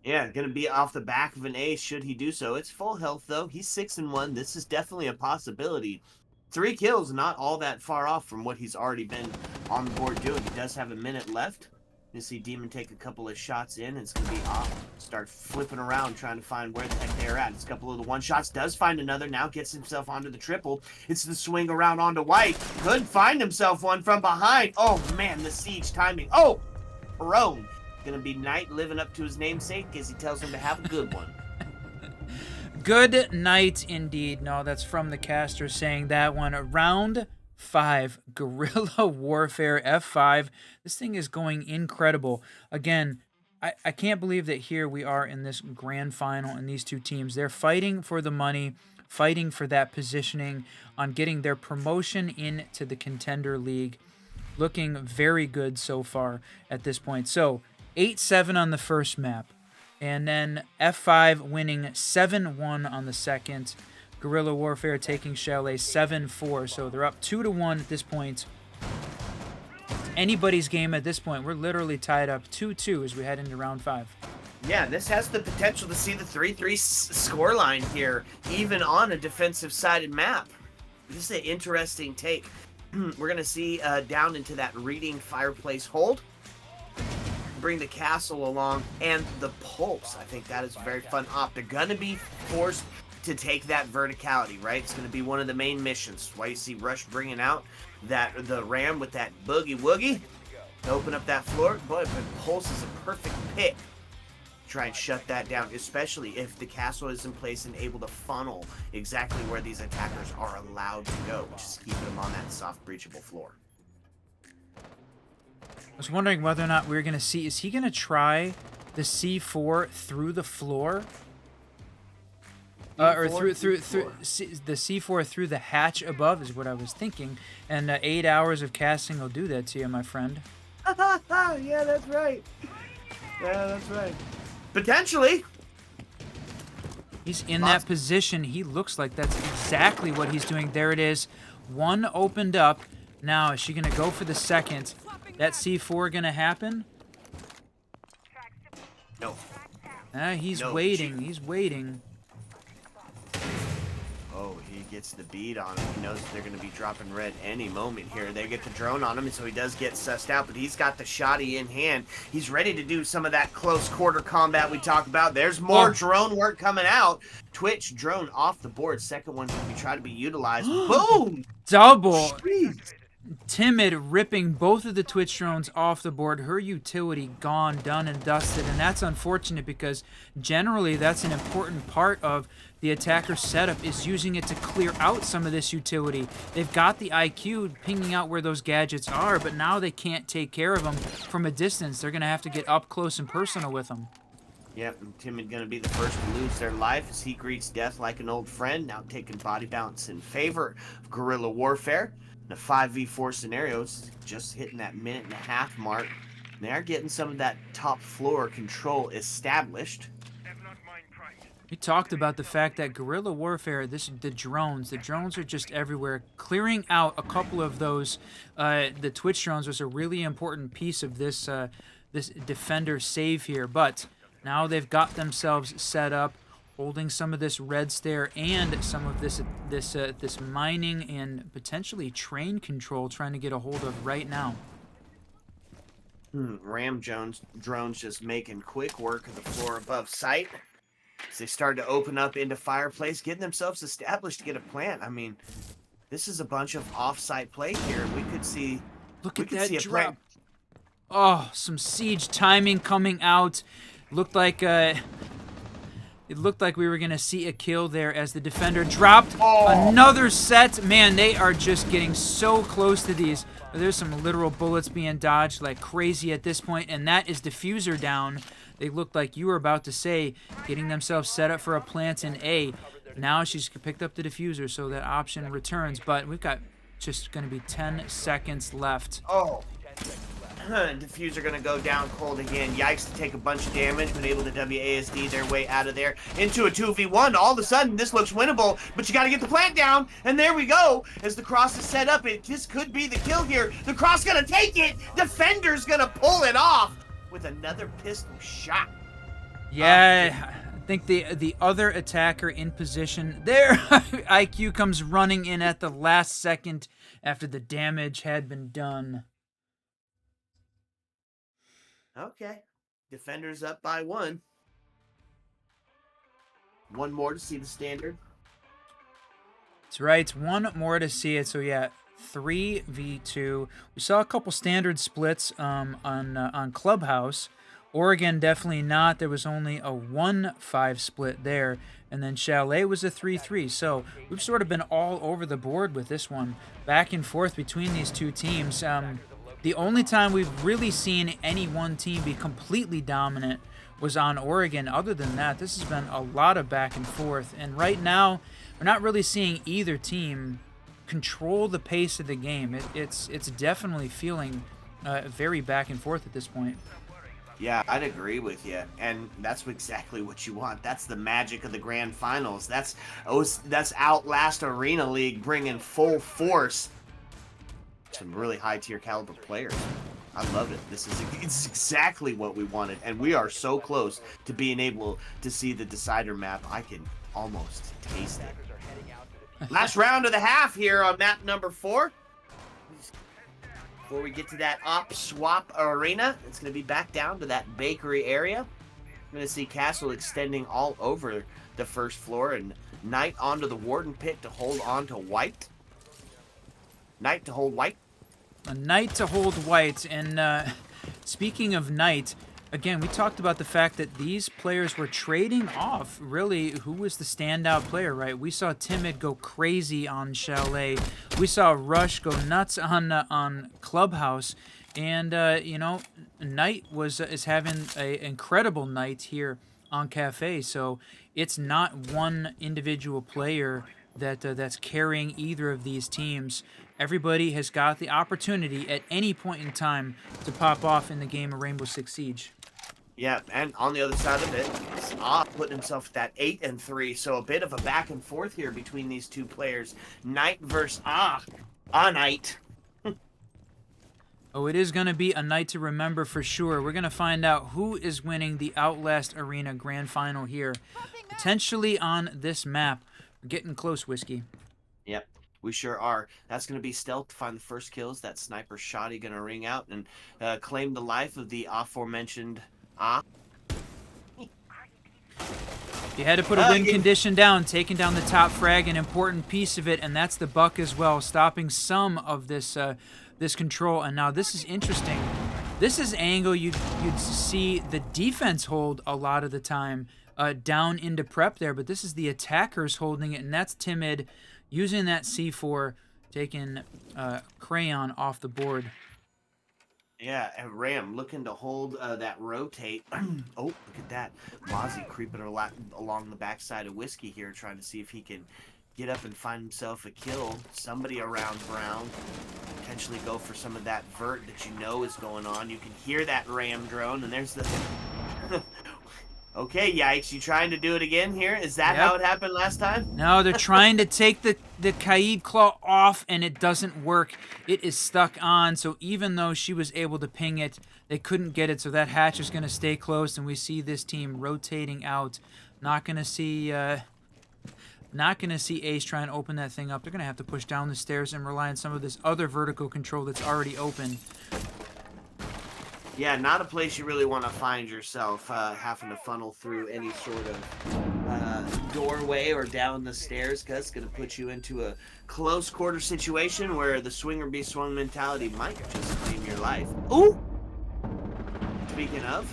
Yeah, going to be off the back of an ace should he do so. It's full health, though. He's 6-1. This is definitely a possibility. 3 kills, not all that far off from what he's already been on the board doing. He does have a minute left. You see Demon take a couple of shots in. It's going to be off. Start flipping around, trying to find where the heck they're at. It's a couple of the one-shots. Does find another. Now gets himself onto the triple. It's the swing around onto White. Could find himself one from behind. Oh, man, the Siege timing. Oh, Roan. Going to be Knight living up to his namesake as he tells him to have a good one. Good night, indeed. No, that's from the caster saying that one. Round 5, Guerrilla Warfare F5. This thing is going incredible. Again, I can't believe that here we are in this grand final and these two teams. They're fighting for the money, fighting for that positioning on getting their promotion into the Contender League. Looking very good so far at this point. So, 8-7 on the first map. And then F5 winning 7-1 on the second. Guerrilla Warfare taking Chalet 7-4. So they're up 2-1 at this point. Anybody's game at this point. We're literally tied up 2-2 as we head into round 5. Yeah, this has the potential to see the 3-3 scoreline here, even on a defensive-sided map. This is an interesting take. We're going to see down into that reading fireplace hold. Bring the castle along, and the pulse. I think that is a very fun op. They're going to be forced to take that verticality, right? It's going to be one of the main missions. Why you see Rush bringing out the ram with that boogie woogie to open up that floor. Boy, but pulse is a perfect pick. Try and shut that down, especially if the castle is in place and able to funnel exactly where these attackers are allowed to go, which is keeping them on that soft breachable floor. I was wondering whether or not we were going to see, is he going to try the C4 through the floor? Or through the C4 through the hatch above is what I was thinking. And 8 hours of casting will do that to you, my friend. Yeah, that's right. Yeah, that's right. Potentially. He's in that position. He looks like that's exactly what he's doing. There it is. One opened up. Now, is she going to go for the second? That C4 going to happen? No. He's waiting. He's waiting. Oh, he gets the bead on him. He knows they're going to be dropping red any moment here. They get the drone on him, and so he does get sussed out, but he's got the shotty in hand. He's ready to do some of that close quarter combat we talked about. There's more drone work coming out. Twitch drone off the board. Second one's going to be trying to be utilized. Boom! Double. Jeez. Timid ripping both of the Twitch drones off the board. Her utility gone, done, and dusted. And that's unfortunate because generally that's an important part of the attacker's setup, is using it to clear out some of this utility. They've got the IQ pinging out where those gadgets are, but now they can't take care of them from a distance. They're going to have to get up close and personal with them. Yep, and Timid going to be the first to lose their life as he greets death like an old friend, now taking body balance in favor of Guerrilla Warfare. In a 5v4 scenarios, just hitting that minute-and-a-half mark. They are getting some of that top floor control established. We talked about the fact that Guerrilla Warfare, the drones are just everywhere. Clearing out a couple of those, the Twitch drones was a really important piece of this this defender save here. But now they've got themselves set up, holding some of this red stare and some of this mining and potentially train control, trying to get a hold of right now. Ram drones just making quick work of the floor above sight. As they start to open up into fireplace, getting themselves established to get a plant. I mean, this is a bunch of off-site play here. We could see. Look at that drop. Oh, some siege timing coming out. Looked like it looked like we were gonna see a kill there as the defender dropped another set. Man, they are just getting so close to these. There's some literal bullets being dodged like crazy at this point, and that is diffuser down. They looked like you were about to say, getting themselves set up for a plant in A. Now she's picked up the diffuser, so that option returns. But we've got just going to be 10 seconds left. Oh. Diffuser going to go down cold again. Yikes, to take a bunch of damage, but able to WASD their way out of there into a 2v1. All of a sudden, this looks winnable, but you got to get the plant down. And there we go. As the cross is set up, this could be the kill here. The cross going to take it. Defender's going to pull it off with another pistol shot. Yeah, I think the other attacker in position there. IQ comes running in at the last second after the damage had been done. Okay. Defenders up by 1. One more to see the standard. That's right. One more to see it. So yeah, 3v2. We saw a couple standard splits on Clubhouse. Oregon definitely not. There was only a 1-5 split there. And then Chalet was a 3-3. So we've sort of been all over the board with this one. Back and forth between these two teams. The only time we've really seen any one team be completely dominant was on Oregon. Other than that, this has been a lot of back and forth. And right now, we're not really seeing either team control the pace of the game. It's definitely feeling very back and forth at this point. Yeah, I'd agree with you, and that's exactly what you want. That's the magic of the grand finals. That's Outlast Arena League bringing full force some really high tier caliber players. I love it. It's exactly what we wanted, and we are so close to being able to see the decider map. I can almost taste it. Attackers are heading out to the Last round of the half here on map number 4. Before we get to that op swap arena, it's going to be back down to that bakery area. We're going to see Castle extending all over the first floor, and Knight onto the Warden pit to hold on to White. Knight to hold White. A Knight to hold White. And speaking of Knight, again, we talked about the fact that these players were trading off, really, who was the standout player, right? We saw Timid go crazy on Chalet. We saw Rush go nuts on Clubhouse. And, you know, Knight is having an incredible night here on KAFE. So it's not one individual player that's carrying either of these teams. Everybody has got the opportunity at any point in time to pop off in the game of Rainbow Six Siege. Yeah, and on the other side of it, putting himself at that 8-3, so a bit of a back and forth here between these two players. Knight versus Knight. Oh, it is going to be a night to remember for sure. We're going to find out who is winning the Outlast Arena Grand Final here, potentially on this map. We're getting close, Whiskey. Yep, we sure are. That's going to be stealth to find the first kills. That sniper shotty going to ring out and claim the life of the aforementioned You had to put a win condition down, taking down the top frag, an important piece of it, and that's the buck as well, stopping some of this this control. And now this is interesting. This is angle you'd see the defense hold a lot of the time down into prep there, but this is the attackers holding it, and that's Timid using that C4, taking Crayon off the board. Yeah, and Ram looking to hold that rotate. Oh, look at that. Mozzie creeping along the backside of Whiskey here, trying to see if he can get up and find himself a kill. Somebody around Brown. Potentially go for some of that vert that you know is going on. You can hear that Ram drone, and there's the... Okay, yikes. You trying to do it again here? Is that how it happened last time? No, they're trying to take the Kaid claw off, and it doesn't work. It is stuck on, so even though she was able to ping it, they couldn't get it, so that hatch is going to stay close, and we see this team rotating out. Not going to see Ace try and open that thing up. They're going to have to push down the stairs and rely on some of this other vertical control that's already open. Yeah, not a place you really want to find yourself, having to funnel through any sort of doorway or down the stairs, because it's going to put you into a close quarter situation where the swing or be swung mentality might just claim your life. Ooh! Speaking of,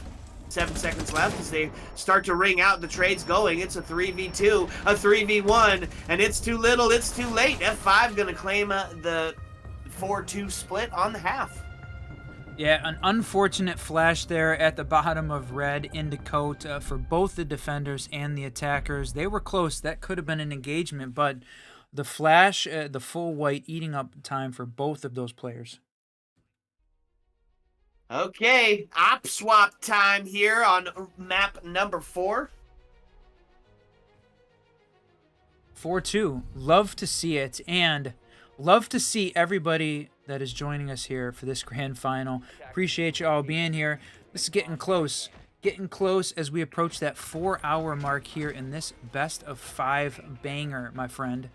7 seconds left as they start to ring out. The trade's going. It's a 3v2, a 3v1, and it's too little, it's too late. F5 going to claim the 4-2 split on the half. Yeah, an unfortunate flash there at the bottom of red into coat for both the defenders and the attackers. They were close. That could have been an engagement, but the flash, the full white, eating up time for both of those players. Okay, op swap time here on map number 4. 4-2. Love to see it, and love to see everybody that is joining us here for this grand final. Appreciate you all being here. This is getting close as we approach that 4-hour mark here in this best of 5 banger, my friend.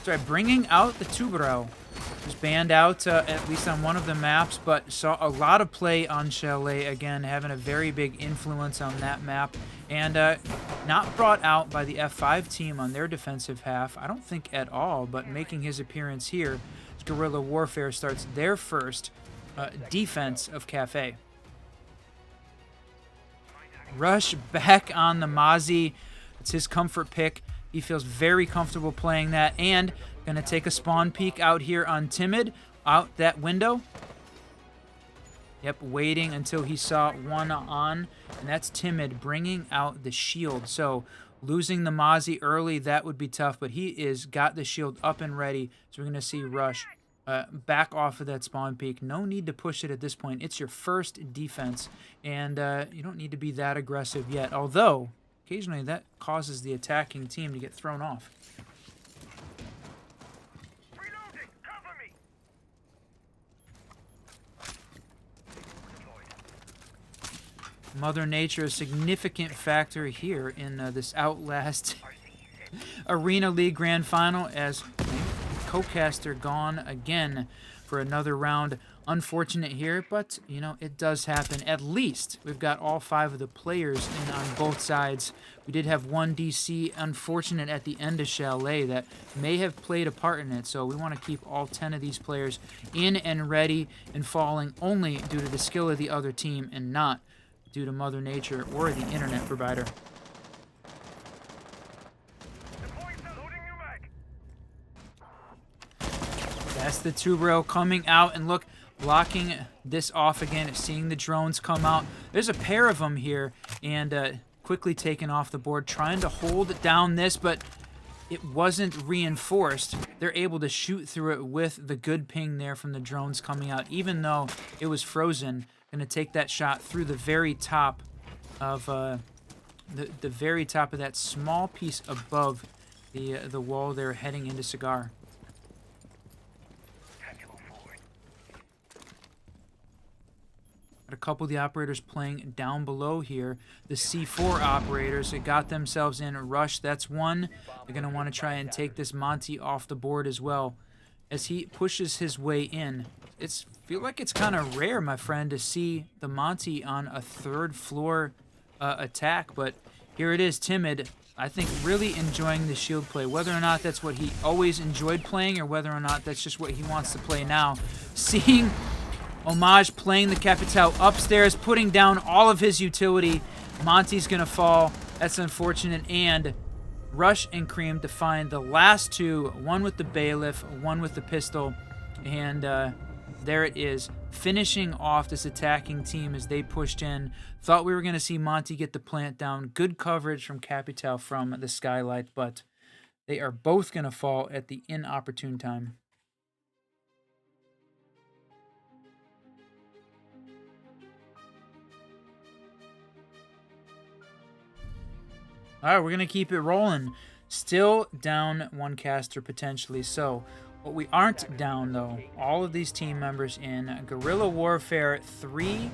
So bringing out the Tubarão. Was banned out at least on one of the maps, but saw a lot of play on Chalet, again, having a very big influence on that map. And not brought out by the F5 team on their defensive half, I don't think at all, but making his appearance here as Guerrilla Warfare starts their first defense of KAFE. Rush back on the Mozzie. It's his comfort pick. He feels very comfortable playing that, and going to take a spawn peek out here on Timid, out that window. Yep, waiting until he saw one on, and that's Timid bringing out the shield. So losing the Mozzie early, that would be tough, but he is got the shield up and ready, so we're going to see Rush back off of that spawn peak. No need to push it at this point. It's your first defense, and you don't need to be that aggressive yet. Although, occasionally that causes the attacking team to get thrown off. Reloading! Cover me! Mother Nature, a significant factor here in this Outlast Arena League Grand Final, as co-caster gone again for another round. Unfortunate here, but, you know, it does happen. At least we've got all 5 of the players in on both sides. We did have one DC unfortunate at the end of Chalet that may have played a part in it, so we want to keep all 10 of these players in and ready and falling only due to the skill of the other team and not due to Mother Nature or the internet provider. That's the 2-bro coming out, and look, blocking this off again, seeing the drones come out. There's a pair of them here, and quickly taken off the board, trying to hold down this, but it wasn't reinforced. They're able to shoot through it with the good ping there from the drones coming out, even though it was frozen. Gonna take that shot through the very top of the very top of that small piece above the wall there, heading into Cigar. A couple of the operators playing down below here. The C4 operators, it got themselves in a rush. That's one. They're going to want to try and take this Monty off the board as well as he pushes his way in. It's feel like it's kind of rare, my friend, to see the Monty on a 3rd floor attack, but here it is. Timid, I think, really enjoying the shield play, whether or not that's what he always enjoyed playing or whether or not that's just what he wants to play now. Seeing Homage playing the Capital upstairs, putting down all of his utility. Monty's going to fall. That's unfortunate. And Rush and Cream to find the last 2, one with the bailiff, one with the pistol. And there it is, finishing off this attacking team as they pushed in. Thought we were going to see Monty get the plant down. Good coverage from Capital from the skylight, but they are both going to fall at the inopportune time. All right, we're going to keep it rolling. Still down 1 caster potentially. So what we aren't down, though, all of these team members in Guerrilla Warfare 3-4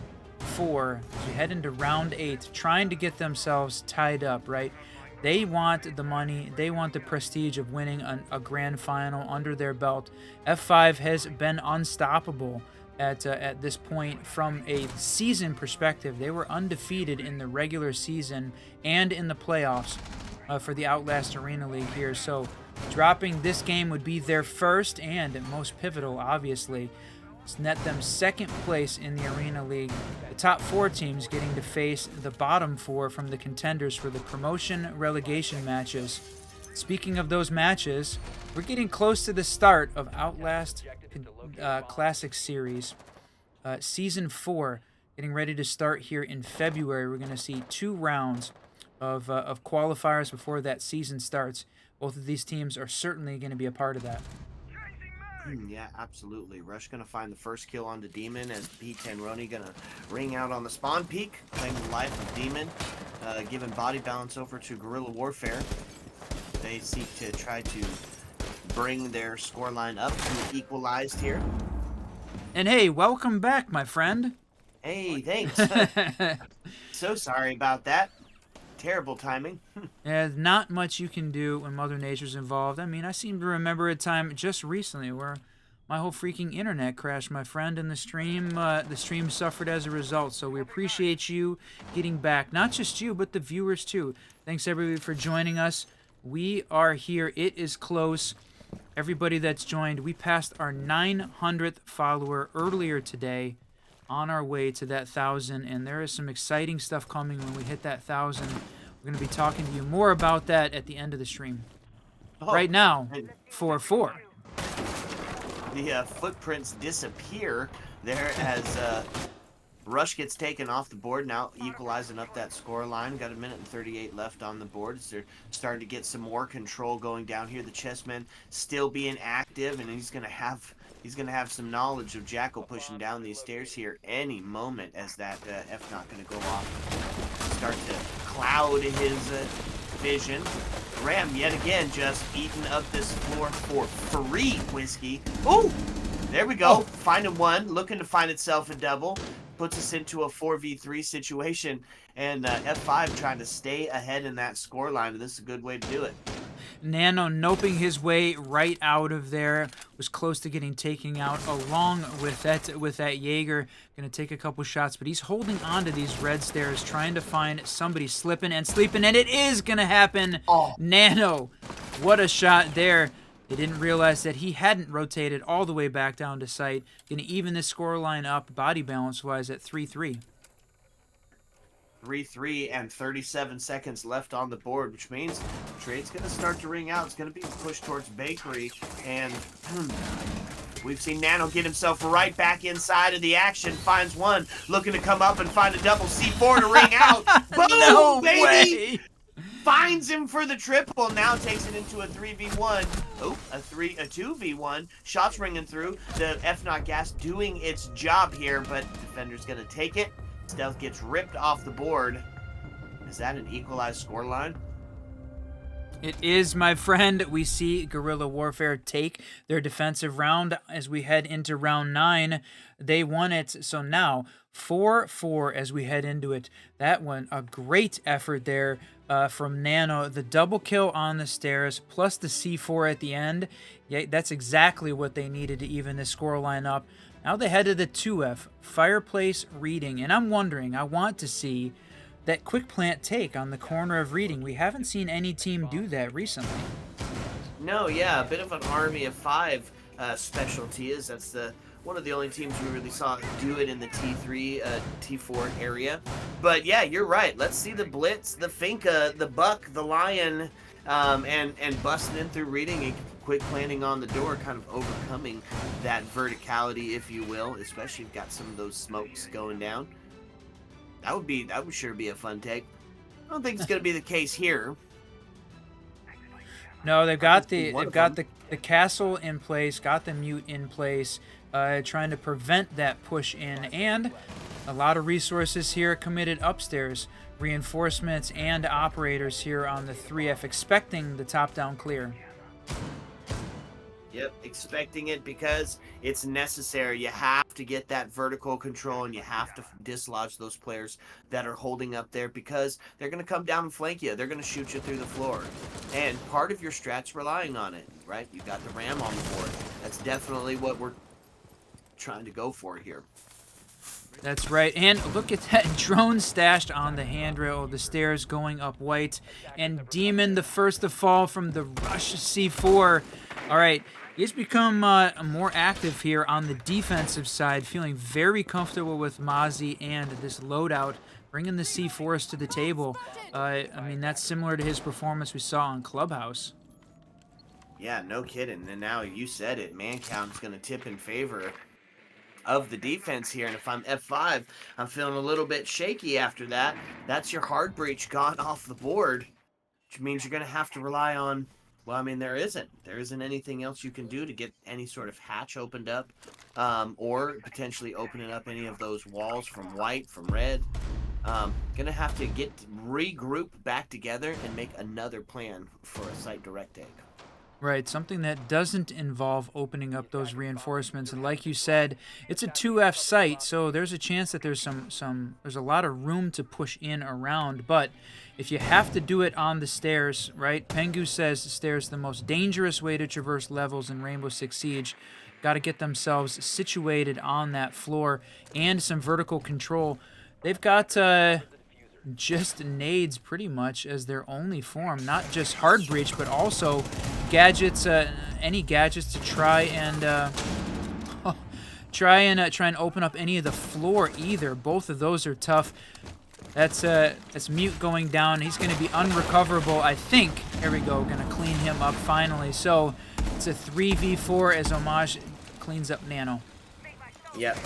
as we head into round 8, trying to get themselves tied up, right? They want the money. They want the prestige of winning a grand final under their belt. F5 has been unstoppable at this point from a season perspective. They were undefeated in the regular season and in the playoffs for the Outlast Arena League here. So dropping this game would be their first and most pivotal, obviously. It's net them 2nd place in the Arena League. The top 4 teams getting to face the bottom 4 from the contenders for the promotion relegation matches. Speaking of those matches, we're getting close to the start of Outlast Classic Series. Season 4 getting ready to start here in February. We're going to see 2 rounds of qualifiers before that season starts. Both of these teams are certainly going to be a part of that. Yeah, absolutely. Rush going to find the first kill onto Demon as P10 Roni going to ring out on the spawn peak, claim the life of Demon, giving body balance over to Guerrilla Warfare. They seek to try to bring their scoreline up to equalized here. And hey, welcome back, my friend. Hey, thanks. So sorry about that. Terrible timing. Yeah, not much you can do when Mother Nature's involved. I mean, I seem to remember a time just recently where my whole freaking internet crashed, my friend, and the stream suffered as a result. So we appreciate you getting back. Not just you, but the viewers too. Thanks everybody for joining us. We are here. It is close. Everybody that's joined, we passed our 900th follower earlier today, on our way to that 1,000, and there is some exciting stuff coming when we hit that 1,000. We're going to be talking to you more about that at the end of the stream. Right now, 4-4. The footprints disappear there as Rush gets taken off the board, now equalizing up that score line. Got a minute and 38 left on the board. So they're starting to get some more control going down here. The chessman still being active, and he's gonna have some knowledge of Jackal pushing down these stairs here any moment as that F not gonna go off. Start to cloud his vision. Ram yet again just eating up this floor for free, Whiskey. Ooh! There we go. Finding one, looking to find itself a double. Puts us into a 4v3 situation, and F5 trying to stay ahead in that score line, and this is a good way to do it. Nano noping his way right out of there. Was close to getting taken out along with that Jaeger. Gonna take a couple shots, but he's holding on to these red stairs, trying to find somebody slipping and sleeping, and it is gonna happen. Oh. Nano, what a shot there. They didn't realize that he hadn't rotated all the way back down to sight. Gonna even this score line up body balance-wise at 3-3. 3-3 and 37 seconds left on the board, which means trade's going to start to ring out. It's going to be pushed towards Bakery, and we've seen Nano get himself right back inside of the action. Finds one, looking to come up and find a double C4 to ring out. Boom, No baby! way. Finds him for the triple. Now takes it into a 3v1. Oh, a 2v1. Shots ringing through. The F-Not gas doing its job here, but defender's going to take it. Stealth gets ripped off the board. Is that an equalized scoreline? It is, my friend. We see Guerrilla Warfare take their defensive round as we head into round 9. They won it, so now 4-4 as we head into it. That one, a great effort there from Nano. The double kill on the stairs plus the C4 at the end. Yeah, that's exactly what they needed to even this scoreline up. Now they head to the 2F, Fireplace Reading, and I'm wondering, I want to see that quick plant take on the corner of Reading. We haven't seen any team do that recently. No, yeah, a bit of an army of 5 specialty is. That's one of the only teams we really saw do it in the T3, T4 area. But yeah, you're right. Let's see the Blitz, the Finka, the Buck, the Lion, and busting in through Reading and quick planting on the door, kind of overcoming that verticality, if you will, especially if you've got some of those smokes going down. That would sure be a fun take. I don't think it's going to be the case here. No, they've got the castle in place, got the mute in place, trying to prevent that push in, and a lot of resources here committed upstairs. Reinforcements and operators here on the 3F, expecting the top-down clear. Yep, expecting it because it's necessary. You have to get that vertical control, and you have to dislodge those players that are holding up there because they're going to come down and flank you. They're going to shoot you through the floor. And part of your strat's relying on it, right? You got the Ram on the board. That's definitely what we're trying to go for here. That's right, and look at that drone stashed on the handrail, the stairs going up white, and Demon the first to fall from the Rush C4. All right, he's become more active here on the defensive side, feeling very comfortable with Mozzie and this loadout, bringing the C4s to the table. I mean, that's similar to his performance we saw on Clubhouse. Yeah, no kidding. And now you said it, man count's going to tip in favor of the defense here, and if I'm F5, I'm feeling a little bit shaky after that. That's your hard breach gone off the board, which means you're going to have to rely on, well, I mean, there isn't anything else you can do to get any sort of hatch opened up, or potentially opening up any of those walls from white, from red. Gonna have to regroup back together and make another plan for a site direct take. Right, something that doesn't involve opening up those reinforcements. And like you said, it's a 2F site, so there's a chance that there's there's a lot of room to push in around. But if you have to do it on the stairs, right? Pengu says the stairs are the most dangerous way to traverse levels in Rainbow Six Siege. Got to get themselves situated on that floor and some vertical control. They've got just nades pretty much as their only form, not just hard breach, but also gadgets, any gadgets to try and try and open up any of the floor either. Both of those are tough. That's mute going down. He's going to be unrecoverable, I think. Here we go, going to clean him up finally. So it's a 3v4 as Homage cleans up Nano. Yep.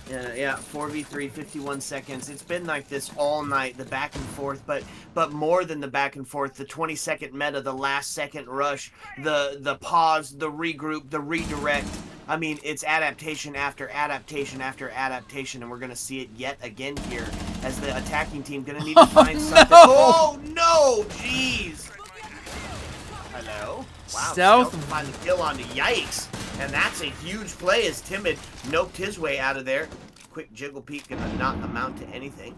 Yeah, 4v3, 51 seconds. It's been like this all night, the back and forth, but more than the back and forth, the 20-second meta, the last second rush, the pause, the regroup, the redirect. I mean, it's adaptation after adaptation after adaptation, and we're going to see it yet again here as the attacking team going to need to find something. No! Oh, no! Jeez! Hello? Wow, Stealth find the kill onto Yikes. And that's a huge play as Timid noped his way out of there. Quick jiggle peek gonna not amount to anything.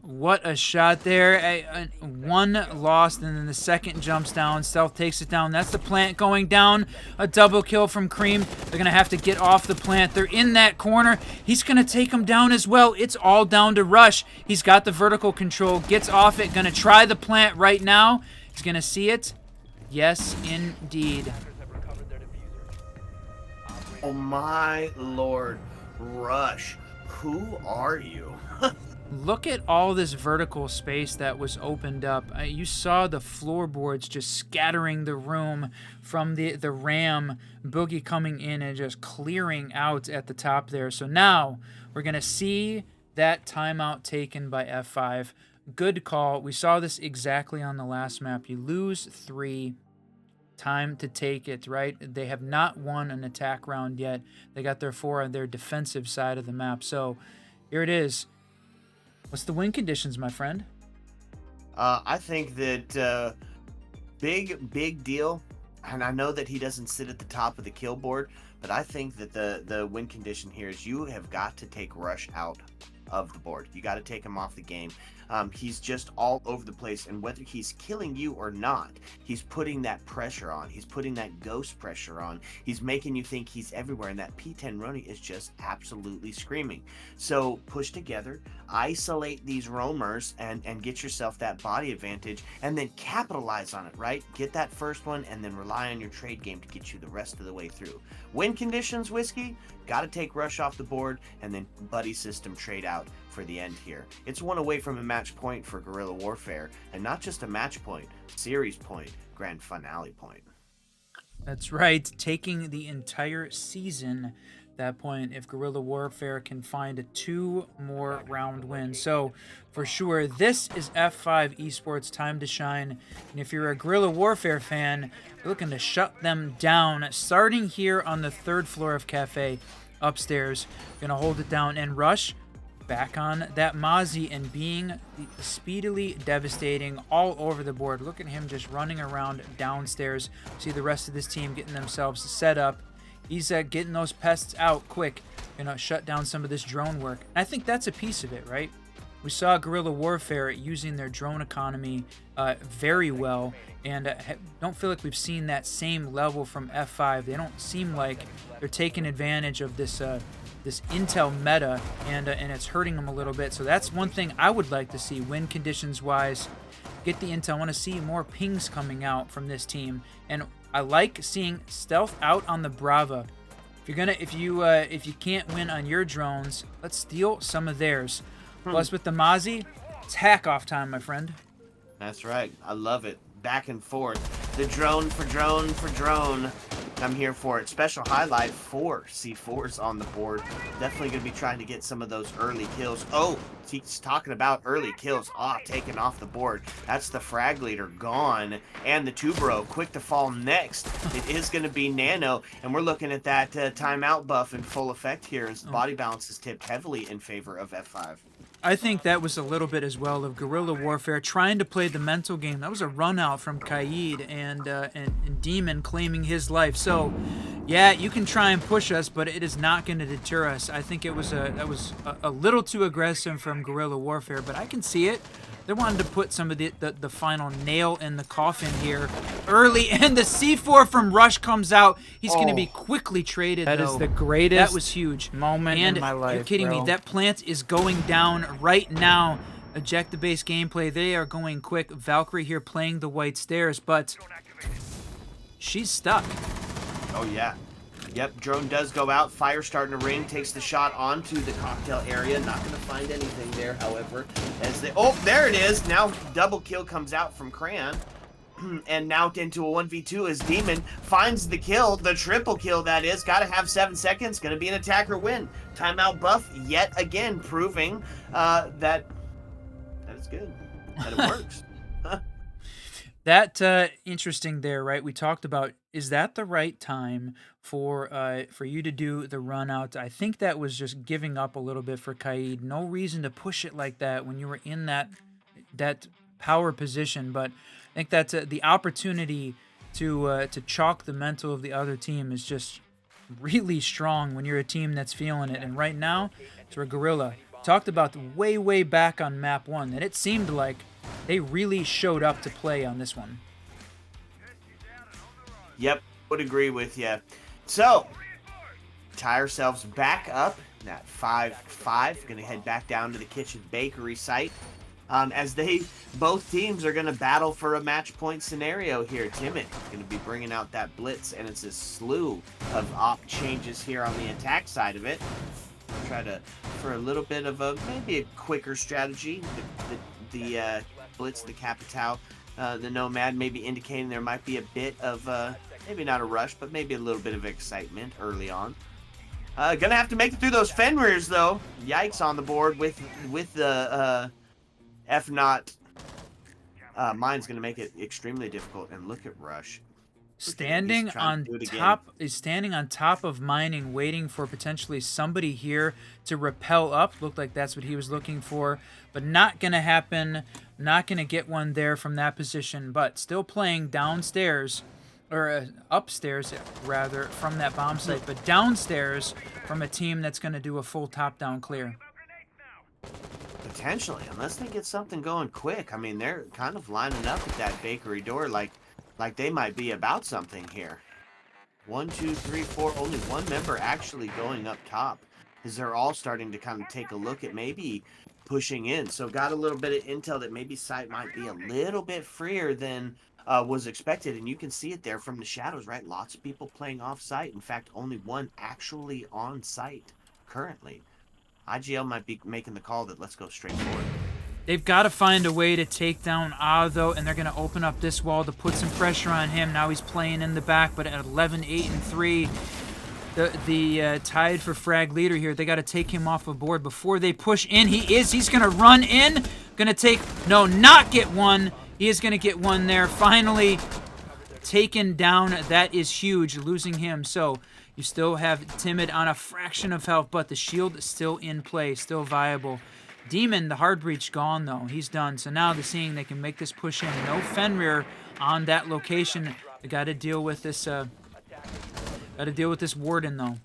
What a shot there. One lost, and then the second jumps down. Stealth takes it down. That's the plant going down. A double kill from Cream. They're going to have to get off the plant. They're in that corner. He's going to take him down as well. It's all down to Rush. He's got the vertical control. Gets off it. Going to try the plant right now. He's going to see it. Yes, indeed. Oh my lord. Rush, who are you? Look at all this vertical space that was opened up. You saw the floorboards just scattering the room from the Ram Boogie coming in and just clearing out at the top there. So now we're going to see that timeout taken by F5. Good call. We saw this exactly on the last map. You lose 3. Time to take it, right? They have not won an attack round yet. They got their 4 on their defensive side of the map. So here it is. What's the win conditions, my friend? I think that big deal. And I know that he doesn't sit at the top of the kill board, but I think that the win condition here is you have got to take Rush out of the board. You got to take him off the game. He's just all over the place, and whether he's killing you or not, he's putting that pressure on. He's putting that ghost pressure on. He's making you think he's everywhere, and that P10 running is just absolutely screaming. So push together, isolate these roamers, and get yourself that body advantage, and then capitalize on it, right? Get that first one, and then rely on your trade game to get you the rest of the way through. Win conditions, Whiskey, got to take Rush off the board, and then buddy system trade out for the end here. It's one away from a match point for Guerrilla Warfare, and not just a match point, series point, grand finale point. That's right, taking the entire season that point if Guerrilla Warfare can find a 2 more round win. So for sure, this is F5 Esports time to shine. And if you're a Guerrilla Warfare fan, you're looking to shut them down. Starting here on the 3rd floor of KAFE upstairs, gonna hold it down and Rush back on that Mozzie and being speedily devastating all over the board. Look at him just running around downstairs. See the rest of this team getting themselves set up. He's getting those pests out quick, shut down some of this drone work. And I think that's a piece of it, right? We saw Guerrilla Warfare using their drone economy very well, and don't feel like we've seen that same level from F5. They don't seem like they're taking advantage of this this intel meta, and it's hurting them a little bit. So that's one thing I would like to see win conditions wise. Get the intel. I want to see more pings coming out from this team, and I like seeing Stealth out on the Brava. If you can't win on your drones, let's steal some of theirs. Plus with the Mozzie, it's hack off time, my friend. That's right. I love it. Back and forth. The drone for drone for drone. I'm here for it. Special highlight, 4 C4s on the board. Definitely going to be trying to get some of those early kills. Oh, he's talking about early kills. Taken off the board. That's the frag leader gone. And the Tubero quick to fall next. It is going to be Nano. And we're looking at that timeout buff in full effect here as body balance is tipped heavily in favor of F5. I think that was a little bit as well of Guerrilla Warfare trying to play the mental game. That was a run out from Kaid and Demon claiming his life. So, yeah, you can try and push us, but it is not going to deter us. I think that was a little too aggressive from Guerrilla Warfare, but I can see it. They wanted to put some of the final nail in the coffin here early, and the C4 from Rush comes out. He's going to be quickly traded, That though. is the greatest That was huge. moment And in my life, you're kidding bro. me. That plant is going down right now. Eject the base gameplay. They are going quick. Valkyrie here playing the white stairs, but she's stuck. Oh, yeah. Yep, drone does go out. Fire starting to ring. Takes the shot onto the cocktail area. Not going to find anything there, however. As they... Oh, there it is. Now double kill comes out from Cran. and now into a 1v2 as Demon finds the kill, the triple kill that is. Got to have 7 seconds. Going to be an attacker win. Timeout buff yet again, proving that it's good, that it works. That interesting there, right? We talked about, is that the right time for you to do the run out? I think that was just giving up a little bit for Kaid. No reason to push it like that when you were in that power position, but I think that's the opportunity to chalk the mental of the other team is just really strong when you're a team that's feeling it. And right now, it's where Guerrilla talked about way back on map 1 that it seemed like they really showed up to play on this one. Yep, would agree with you. So, tie ourselves back up at 5-5. Going to head back down to the kitchen bakery site. As both teams are going to battle for a match point scenario here. Timid going to be bringing out that blitz, and it's a slew of op changes here on the attack side of it. Try to, for a little bit of maybe a quicker strategy, the blitz, the Capitao, the Nomad, maybe indicating there might be a bit of, maybe not a rush, but maybe a little bit of excitement early on. Gonna have to make it through those Fenrirs, though. Yikes on the board with the F not. Mine's gonna make it extremely difficult. And look at Rush. Standing on top of mining, waiting for potentially somebody here to rappel up. Looked like that's what he was looking for, but not gonna happen. Not gonna get one there from that position, but still playing downstairs, or upstairs rather, from that bomb site, but downstairs from a team that's gonna do a full top-down clear. Potentially, unless they get something going quick. I mean, they're kind of lining up at that bakery door like they might be about something here. 1, 2, 3, 4. Only one member actually going up top, as they're all starting to kind of take a look at maybe pushing in. So got a little bit of intel that maybe site might be a little bit freer than was expected, and you can see it there from the shadows, right? Lots of people playing off site. In fact, only one actually on site currently. IGL might be making the call that let's go straight forward. They've got to find a way to take down though, and they're going to open up this wall to put some pressure on him. Now he's playing in the back, but at 11, 8, and 3, the tied for frag leader here. They got to take him off the board before they push in. He's going to run in. Going to not get one. He is going to get one there. Finally taken down. That is huge, losing him. So you still have Timid on a fraction of health, but the shield is still in play, still viable. Demon, the hard breach, gone though. He's done. So now they're seeing they can make this push in. No Fenrir on that location. They got to deal with this. Warden though.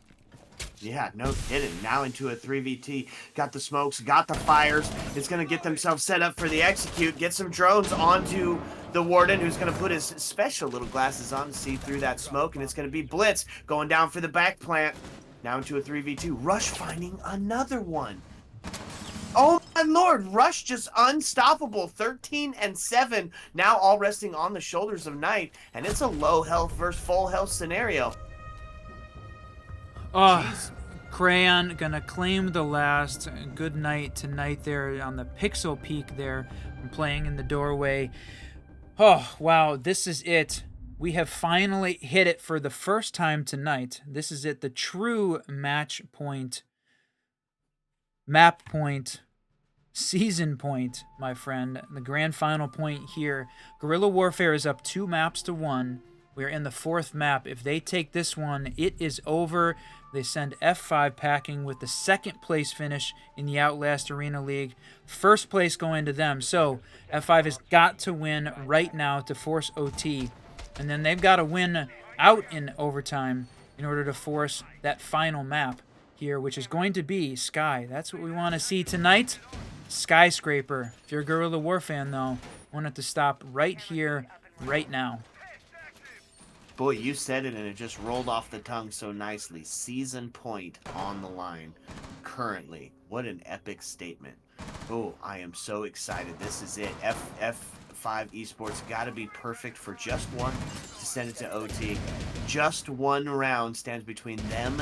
Yeah, no kidding. Now into a 3v2. Got the smokes, got the fires. It's going to get themselves set up for the execute. Get some drones onto the Warden, who's going to put his special little glasses on to see through that smoke. And it's going to be Blitz going down for the back plant. Now into a 3v2. Rush finding another one. Oh my lord, Rush just unstoppable. 13 and 7. Now all resting on the shoulders of Knight. And it's a low health versus full health scenario. Crayon gonna claim the last. Good night tonight there on the pixel peak there from playing in the doorway. Oh, wow, this is it. We have finally hit it for the first time tonight. This is it, the true match point, map point, season point, my friend. The grand final point here. Guerrilla Warfare is up 2 maps to 1. We're in the 4th map. If they take this one, it is over. They send F5 packing with the 2nd place finish in the Outlast Arena League. 1st place going to them. So F5 has got to win right now to force OT. And then they've got to win out in overtime in order to force that final map here, which is going to be Sky. That's what we want to see tonight. Skyscraper. If you're a Guerrilla War fan, though, want it to stop right here, right now. Boy, you said it and it just rolled off the tongue so nicely. Season point on the line currently. What an epic statement. Oh, I am so excited. This is it. F5 Esports got to be perfect for just one to send it to OT. Just one round stands between them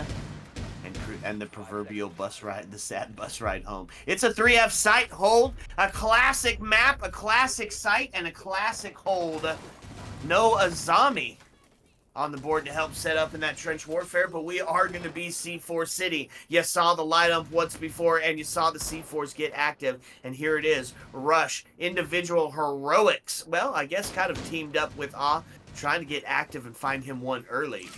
and the proverbial bus ride, the sad bus ride home. It's a 3F site hold, a classic map, a classic site, and a classic hold. No Azami on the board to help set up in that trench warfare, but we are going to be C4 City. You saw the light up once before, and you saw the C4s get active, and here it is. Rush, individual heroics. Well, I guess kind of teamed up with trying to get active and find him one early.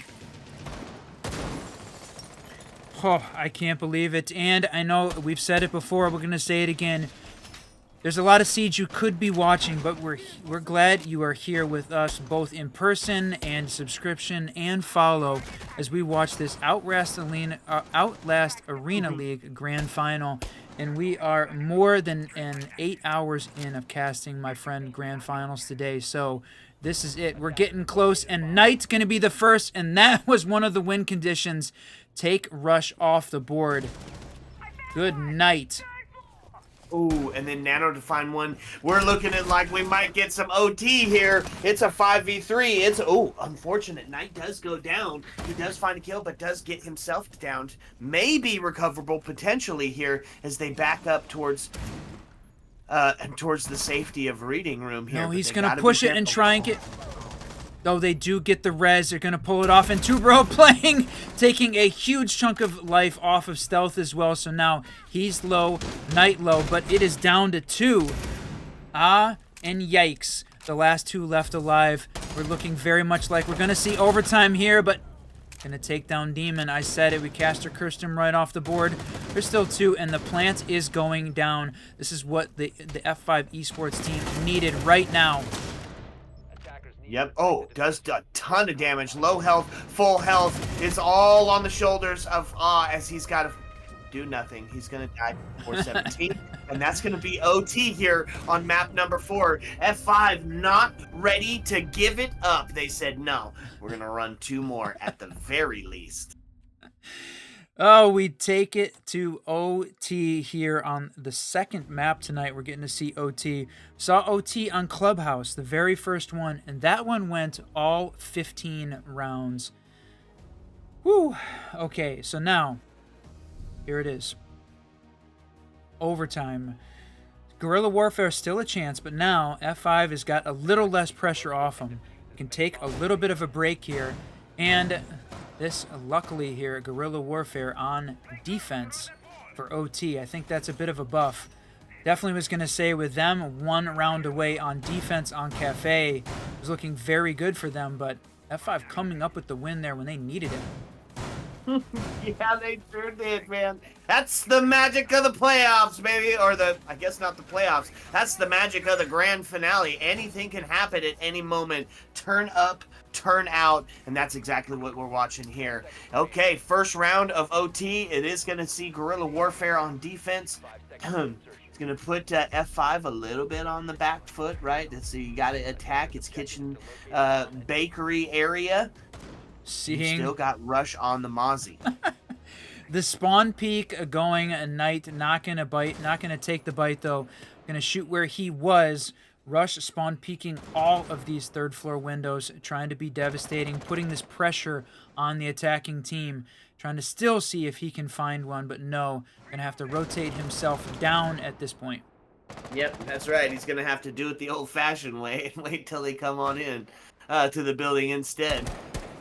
Oh, I can't believe it. And I know we've said it before, we're going to say it again. There's a lot of Siege you could be watching, but we're glad you are here with us, both in person and subscription and follow, as we watch this Outlast Arena League Grand Final. And we are more than 8 hours in of casting, my friend, Grand Finals today. So this is it. We're getting close, and Knight's going to be the first, and that was one of the win conditions. Take Rush off the board. Good night. Ooh, and then Nano to find one. We're looking at like we might get some OT here. It's a 5v3. It's, unfortunate. Knight does go down. He does find a kill, but does get himself downed. Maybe recoverable potentially here as they back up towards the safety of reading room here. No, he's going to push it and try and get... Though they do get the res, they're going to pull it off. And Tubro playing, taking a huge chunk of life off of Stealth as well. So now he's low, Knight low, but it is down to 2. And yikes. The last 2 left alive. We're looking very much like we're going to see overtime here, but going to take down Demon. I said it. We caster cursed him right off the board. There's still 2, and the plant is going down. This is what the F5 esports team needed right now. Yep. Oh, does a ton of damage. Low health, full health. It's all on the shoulders of as he's got to do nothing. He's going to die before 17. And that's going to be OT here on map number 4. F5 not ready to give it up. They said, no, we're going to run 2 more at the very least. Oh, we take it to OT here on the second map tonight. We're getting to see OT. Saw OT on Clubhouse, the very first one, and that one went all 15 rounds. Whew. Okay, so now, here it is. Overtime. Guerrilla Warfare is still a chance, but now F5 has got a little less pressure off him. Can take a little bit of a break here, and... this, luckily here, Guerrilla Warfare on defense for OT. I think that's a bit of a buff. Definitely was going to say with them 1 round away on defense on KAFE was looking very good for them, but F5 coming up with the win there when they needed it. Yeah, they sure did, man. That's the magic of the playoffs, baby. Or I guess not the playoffs. That's the magic of the grand finale. Anything can happen at any moment. Turn up, turn out, and that's exactly what we're watching here. Okay, first round of OT. It is going to see Guerrilla Warfare on defense. It's going to put F5 a little bit on the back foot, right? So you got to attack its kitchen bakery area. You still got Rush on the Mozzie. The spawn peek going a Knight, not going to bite, not going to take the bite though. Going to shoot where he was. Rush spawn peeking all of these third floor windows, trying to be devastating, putting this pressure on the attacking team, trying to still see if he can find one, but no, going to have to rotate himself down at this point. Yep, that's right. He's going to have to do it the old-fashioned way and wait till they come on in to the building instead.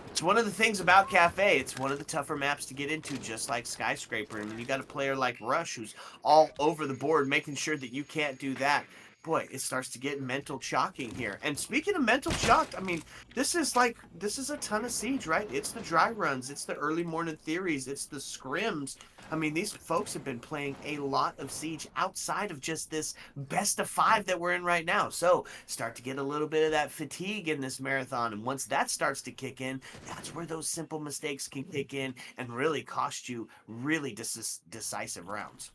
It's one of the things about KAFE. It's one of the tougher maps to get into, just like Skyscraper. I mean, you got a player like Rush who's all over the board, making sure that you can't do that. Boy, it starts to get mental chalking here. And speaking of mental chalk, I mean, this is a ton of Siege, right? It's the dry runs, it's the early morning theories, it's the scrims. I mean, these folks have been playing a lot of Siege outside of just this best of 5 that we're in right now. So start to get a little bit of that fatigue in this marathon. And once that starts to kick in, that's where those simple mistakes can kick in and really cost you really decisive rounds.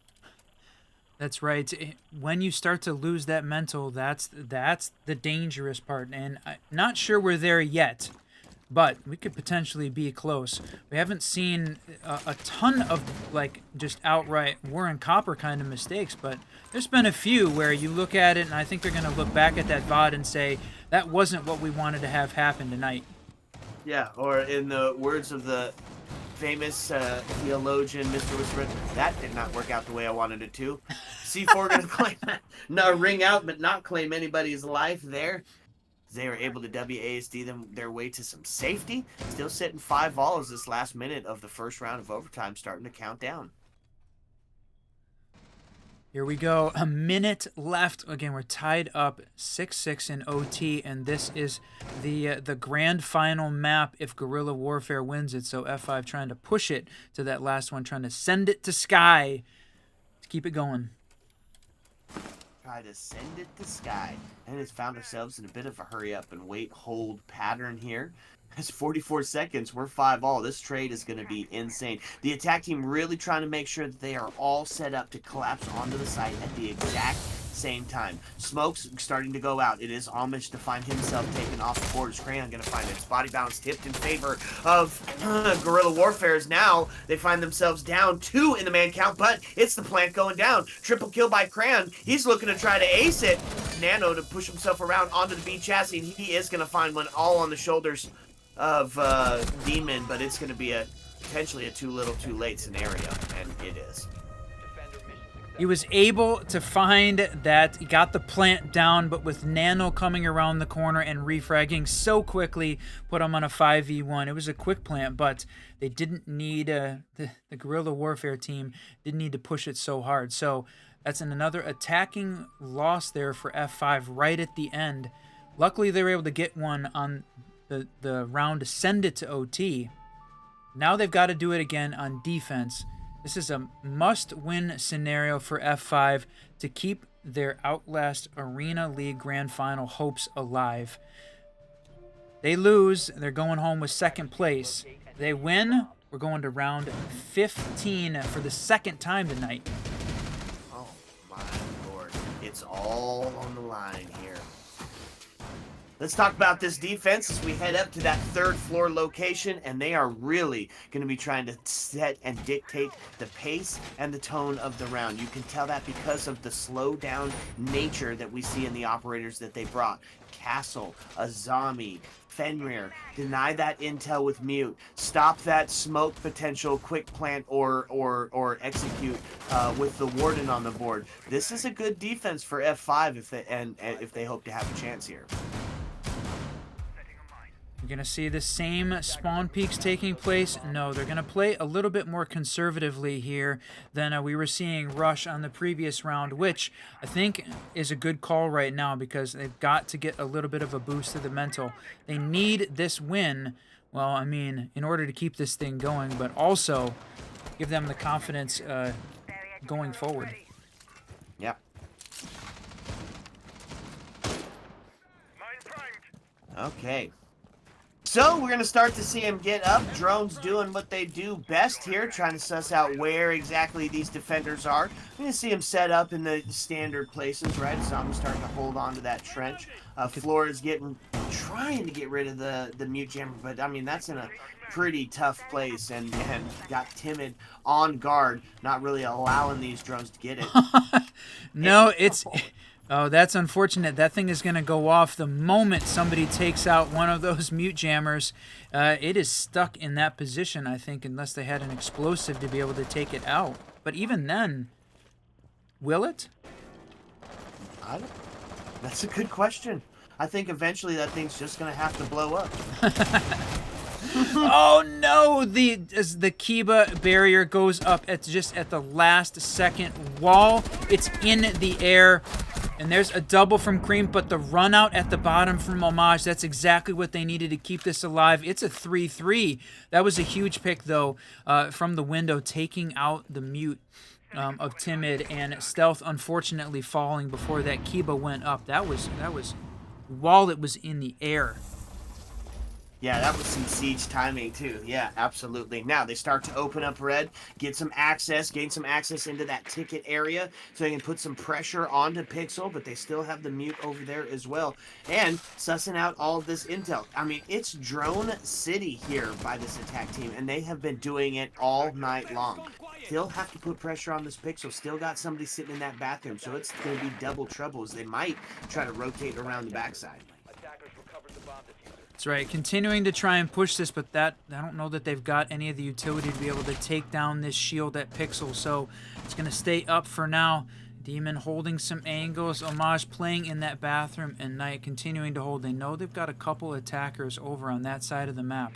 That's right. When you start to lose that mental, that's the dangerous part. And I'm not sure we're there yet, but we could potentially be close. We haven't seen a ton of like just outright War and Copper kind of mistakes, but there's been a few where you look at it and I think they're going to look back at that VOD and say, that wasn't what we wanted to have happen tonight. Yeah, or in the words of the famous theologian, Mr. Whisper, that did not work out the way I wanted it to. C4 going to claim, no, ring out, but not claim anybody's life there. They are able to WASD their way to some safety. Still sitting 5-all as this last minute of the first round of overtime starting to count down. Here we go. A minute left. Again, we're tied up 6-6 in OT, and this is the grand final map if Guerrilla Warfare wins it. So F5 trying to push it to that last one, trying to send it to Sky to keep it going. Try to send it to Sky, and has found ourselves in a bit of a hurry up and wait hold pattern here. It's 44 seconds. We're 5-all. This trade is going to be insane. The attack team really trying to make sure that they are all set up to collapse onto the site at the exact same time. Smoke's starting to go out. It is Amish to find himself taken off the board. Is Crayon going to find it? His body bounce tipped in favor of Guerrilla Warfare's. Now they find themselves down 2 in the man count, but it's the plant going down. Triple kill by Crayon. He's looking to try to ace it. Nano to push himself around onto the B chassis, and he is going to find one all on the shoulders of Demon, but it's going to be potentially a too little too late scenario, and it is. He was able to find that. He got the plant down, but with Nano coming around the corner and refragging so quickly, put him on a 5v1. It was a quick plant, but they didn't need the Guerrilla Warfare team didn't need to push it so hard. So that's another attacking loss there for F5 right at the end. Luckily, they were able to get one on the round to send it to OT. Now they've got to do it again on defense. This is a must-win scenario for F5 to keep their Outlast Arena League Grand Final hopes alive. They lose, they're going home with second place. They win, we're going to round 15 for the second time tonight. Oh my lord. It's all on the line here. Let's talk about this defense as we head up to that 3rd floor location, and they are really going to be trying to set and dictate the pace and the tone of the round. You can tell that because of the slow down nature that we see in the operators that they brought. Castle, Azami, Fenrir, deny that intel with mute, stop that smoke potential quick plant or execute with the warden on the board. This is a good defense for F5 if they hope to have a chance here. We're going to see the same spawn peaks taking place. No, they're going to play a little bit more conservatively here than we were seeing Rush on the previous round, which I think is a good call right now because they've got to get a little bit of a boost to the mental. They need this win, well, I mean, in order to keep this thing going, but also give them the confidence going forward. Yep. Okay. So we're going to start to see him get up. Drones doing what they do best here, trying to suss out where exactly these defenders are. We're going to see him set up in the standard places, right? Zombie's starting to hold on to that trench. Floor is trying to get rid of the mute jammer, but I mean, that's in a pretty tough place and got timid on guard, not really allowing these drones to get it. No, it's... Oh, that's unfortunate. That thing is going to go off the moment somebody takes out one of those mute jammers. It is stuck in that position, I think, unless they had an explosive to be able to take it out. But even then, will it? That's a good question. I think eventually that thing's just going to have to blow up. Oh no! As the Kiba barrier goes up at the last second. Wall, it's in the air. And there's a double from Cream, but the run out at the bottom from Homage, that's exactly what they needed to keep this alive. It's a 3-3. That was a huge pick, though, from the window, taking out the mute of Timid, and Stealth, unfortunately, falling before that Kiba went up. That was while it was in the air. Yeah, that was some siege timing, too. Yeah, absolutely. Now, they start to open up red, gain some access into that ticket area so they can put some pressure onto Pixel, but they still have the mute over there as well. And sussing out all of this intel. I mean, it's Drone City here by this attack team, and they have been doing it all night long. Still have to put pressure on this Pixel. Still got somebody sitting in that bathroom, so it's going to be double trouble as they might try to rotate around the backside. That's right, continuing to try and push this, but I don't know that they've got any of the utility to be able to take down this shield at Pixel, so it's going to stay up for now. Demon holding some angles. Homage playing in that bathroom, and Knight continuing to hold. They know they've got a couple attackers over on that side of the map.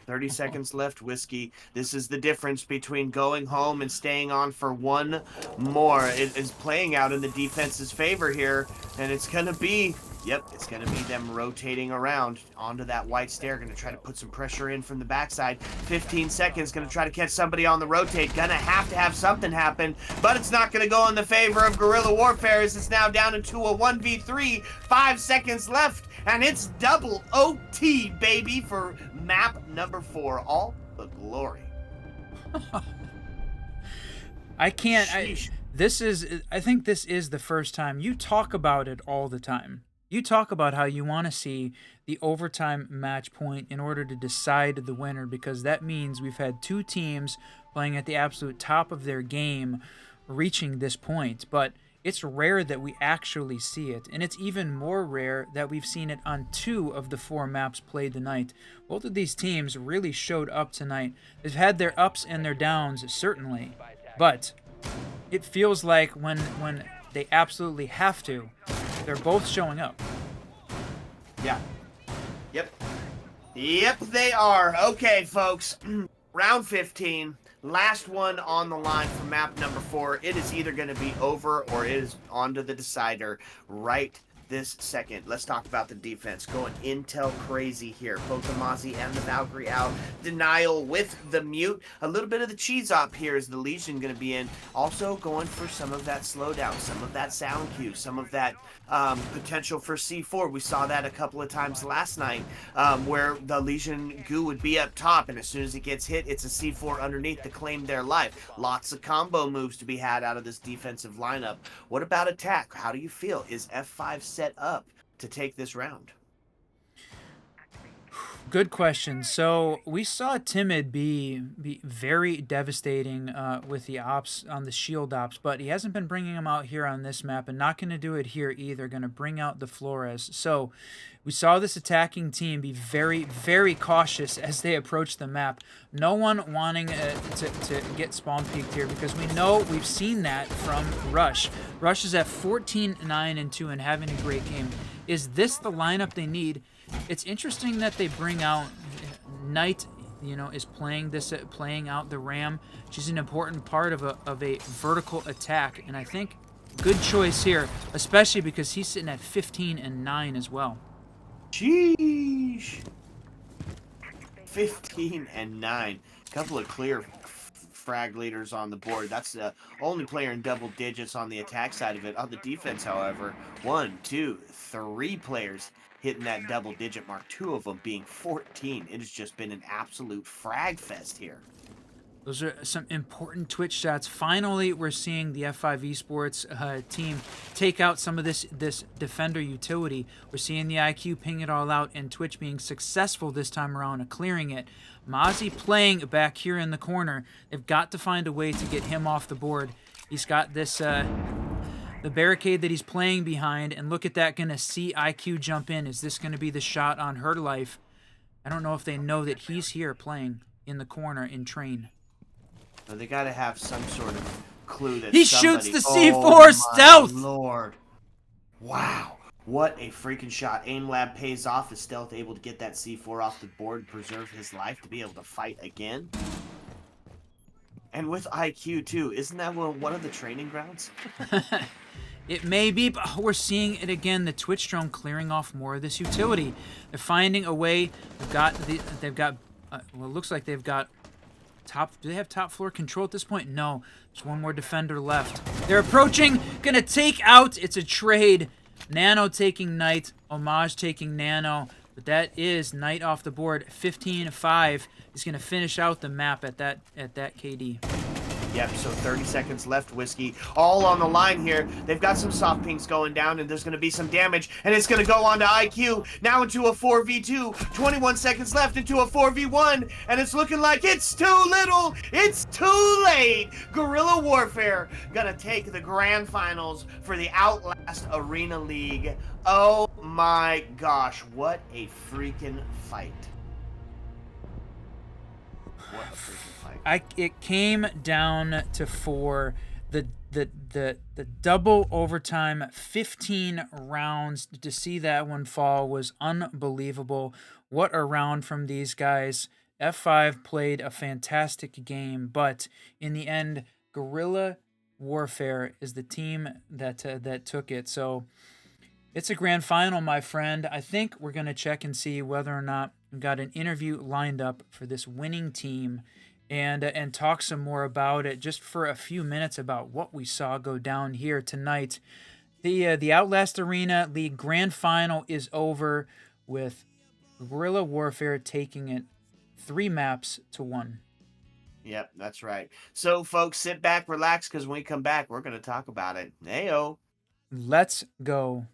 30 seconds left, Whiskey. This is the difference between going home and staying on for one more. It is playing out in the defense's favor here, and it's going to be, it's going to be them rotating around onto that white stair. Going to try to put some pressure in from the backside. 15 seconds, going to try to catch somebody on the rotate. Going to have something happen, but it's not going to go in the favor of Guerrilla Warfare as it's now down into a 1v3. 5 seconds left, and it's double OT, baby, for map number 4. All the glory. I can't. I Sheesh. think this is the first time. You talk about it all the time. You talk about how you want to see the overtime match point in order to decide the winner, because that means we've had two teams playing at the absolute top of their game reaching this point. But it's rare that we actually see it, and it's even more rare that we've seen it on 2 of the 4 maps played tonight. Both of these teams really showed up tonight. They've had their ups and their downs, certainly, but it feels like when they absolutely have to, they're both showing up. Yeah. Yep, they are. Okay, folks. Round 15. Last one on the line for map number 4. It is either going to be over or it is on to the decider right this second. Let's talk about the defense. Going intel crazy here. Both the Mozzie and the Valkyrie out. Denial with the mute. A little bit of the cheese op here is the Legion going to be in. Also going for some of that slowdown, some of that sound cue, some of that potential for C4. We saw that a couple of times last night where the Legion goo would be up top, and as soon as it gets hit, it's a C4 underneath to claim their life. Lots of combo moves to be had out of this defensive lineup. What about attack? How do you feel? Is F5 set up to take this round? Good question. So we saw Timid be very devastating with the ops on the shield ops, but he hasn't been bringing them out here on this map, and not going to do it here either. Going to bring out the Flores. So we saw this attacking team be very, very cautious as they approach the map. No one wanting to get spawn peeked here, because we know we've seen that from Rush. Rush is at 14-9-2 and having a great game. Is this the lineup they need? It's interesting that they bring out Knight, is playing out the Ram. She's an important part of a vertical attack, and I think good choice here, especially because he's sitting at 15-9 as well. Sheesh. 15-9. Couple of clear frag leaders on the board. That's the only player in double digits on the attack side of it. On the defense, however, 1, 2, 3 players hitting that double digit mark, 2 of them being 14. It has just been an absolute frag fest here. Those are some important Twitch shots. Finally, we're seeing the F5 Esports team take out some of this defender utility. We're seeing the IQ ping it all out, and Twitch being successful this time around at clearing it. Mozzie playing back here in the corner. They've got to find a way to get him off the board. He's got this the barricade that he's playing behind, and look at that, gonna see IQ jump in. Is this gonna be the shot on her life? I don't know if they know that he's here playing in the corner in train. Well, they gotta have some sort of clue that he somebody... shoots the C4 stealth. Lord, wow, what a freaking shot! Aim Lab pays off. Is Stealth able to get that C4 off the board, preserve his life to be able to fight again? And with IQ too, isn't that one of the training grounds? It may be, but we're seeing it again. The Twitch drone clearing off more of this utility. They're finding a way. They've got. Well, it looks like they've got top. Do they have top floor control at this point? No. There's one more defender left. They're approaching. Gonna take out. It's a trade. Nano taking Knight. Homage taking Nano. But that is Knight off the board. 15-5. He's gonna finish out the map at that KD. Yep, so 30 seconds left, Whiskey. All on the line here. They've got some soft pinks going down, and there's going to be some damage, and it's going to go on to IQ. Now into a 4v2. 21 seconds left into a 4v1, and it's looking like it's too little. It's too late. Guerrilla Warfare going to take the grand finals for the Outlast Arena League. Oh my gosh, what a freaking fight. What a freaking fight. It came down to 4. The double overtime, 15 rounds. To see that one fall was unbelievable. What a round from these guys. F5 played a fantastic game, but in the end, Guerrilla Warfare is the team that took it. So it's a grand final, my friend. I think we're going to check and see whether or not we've got an interview lined up for this winning team and talk some more about it just for a few minutes about what we saw go down here tonight. The Outlast Arena League Grand Final is over with Guerrilla Warfare taking it 3 maps to 1. Yep, that's right. So, folks, sit back, relax, because when we come back, we're going to talk about it. Heyo. Let's go.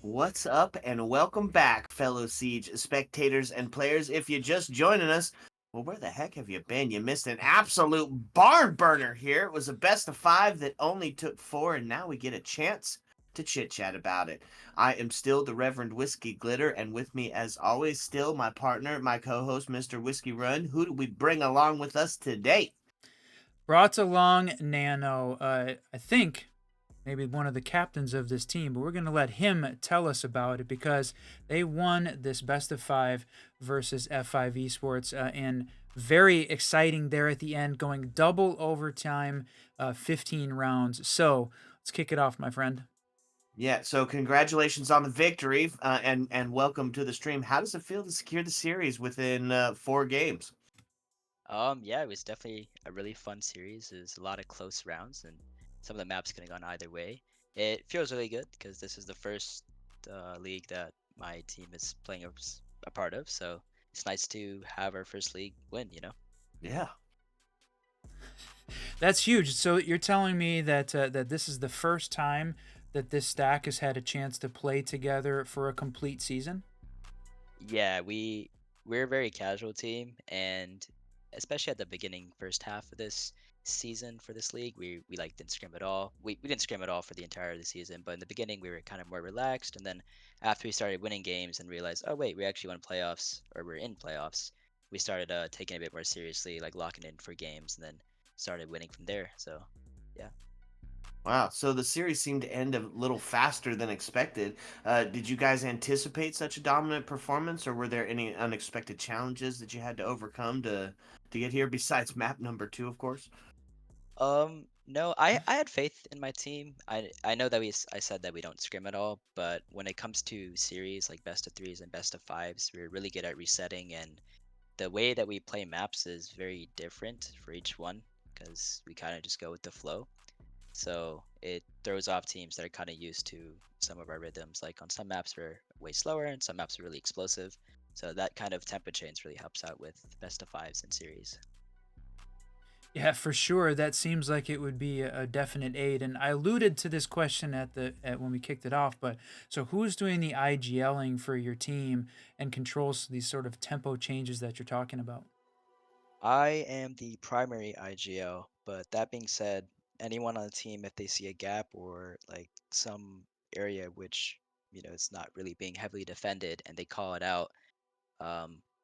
What's up, and welcome back, fellow Siege spectators and players. If you're just joining us, well, where the heck have you been? You missed an absolute barn burner here. It was a best of 5 that only took 4, and now we get a chance to chit chat about it. I am still the Reverend Whiskey Glitter, and with me, as always, still my partner, my co host, Mr. Whiskey Run. Who do we bring along with us today? Brought along Nano, I think maybe one of the captains of this team, but we're going to let him tell us about it because they won this best of 5 versus F5 Esports, and very exciting there at the end, going double overtime, 15 rounds. So let's kick it off, my friend. Yeah, so congratulations on the victory, and welcome to the stream. How does it feel to secure the series within 4 games? Yeah, it was definitely a really fun series. There's a lot of close rounds, and some of the maps could have gone either way. It feels really good because this is the first league that my team is playing a part of, so it's nice to have our first league win, you know? Yeah. That's huge. So you're telling me that that this is the first time that this stack has had a chance to play together for a complete season? Yeah, we're a very casual team, and especially at the beginning, first half of this season for this league, we like didn't scrim at all. We didn't scrim at all for the entire of the season, but in the beginning we were kind of more relaxed, and then after we started winning games and realized, oh wait, we actually won playoffs or we're in playoffs, we started taking it a bit more seriously, like locking in for games, and then started winning from there. So, yeah. Wow. So the series seemed to end a little faster than expected. Did you guys anticipate such a dominant performance, or were there any unexpected challenges that you had to overcome to get here? Besides map number 2, of course. No, I had faith in my team. I know that I said that we don't scrim at all, but when it comes to series like best of threes and best of fives, we're really good at resetting, and the way that we play maps is very different for each one because we kind of just go with the flow. So it throws off teams that are kind of used to some of our rhythms. Like on some maps we're way slower, and some maps are really explosive. So that kind of tempo change really helps out with best of fives and series. Yeah, for sure. That seems like it would be a definite aid. And I alluded to this question at when we kicked it off. But so, who's doing the IGLing for your team and controls these sort of tempo changes that you're talking about? I am the primary IGL, but that being said, anyone on the team, if they see a gap or like some area which, it's not really being heavily defended and they call it out,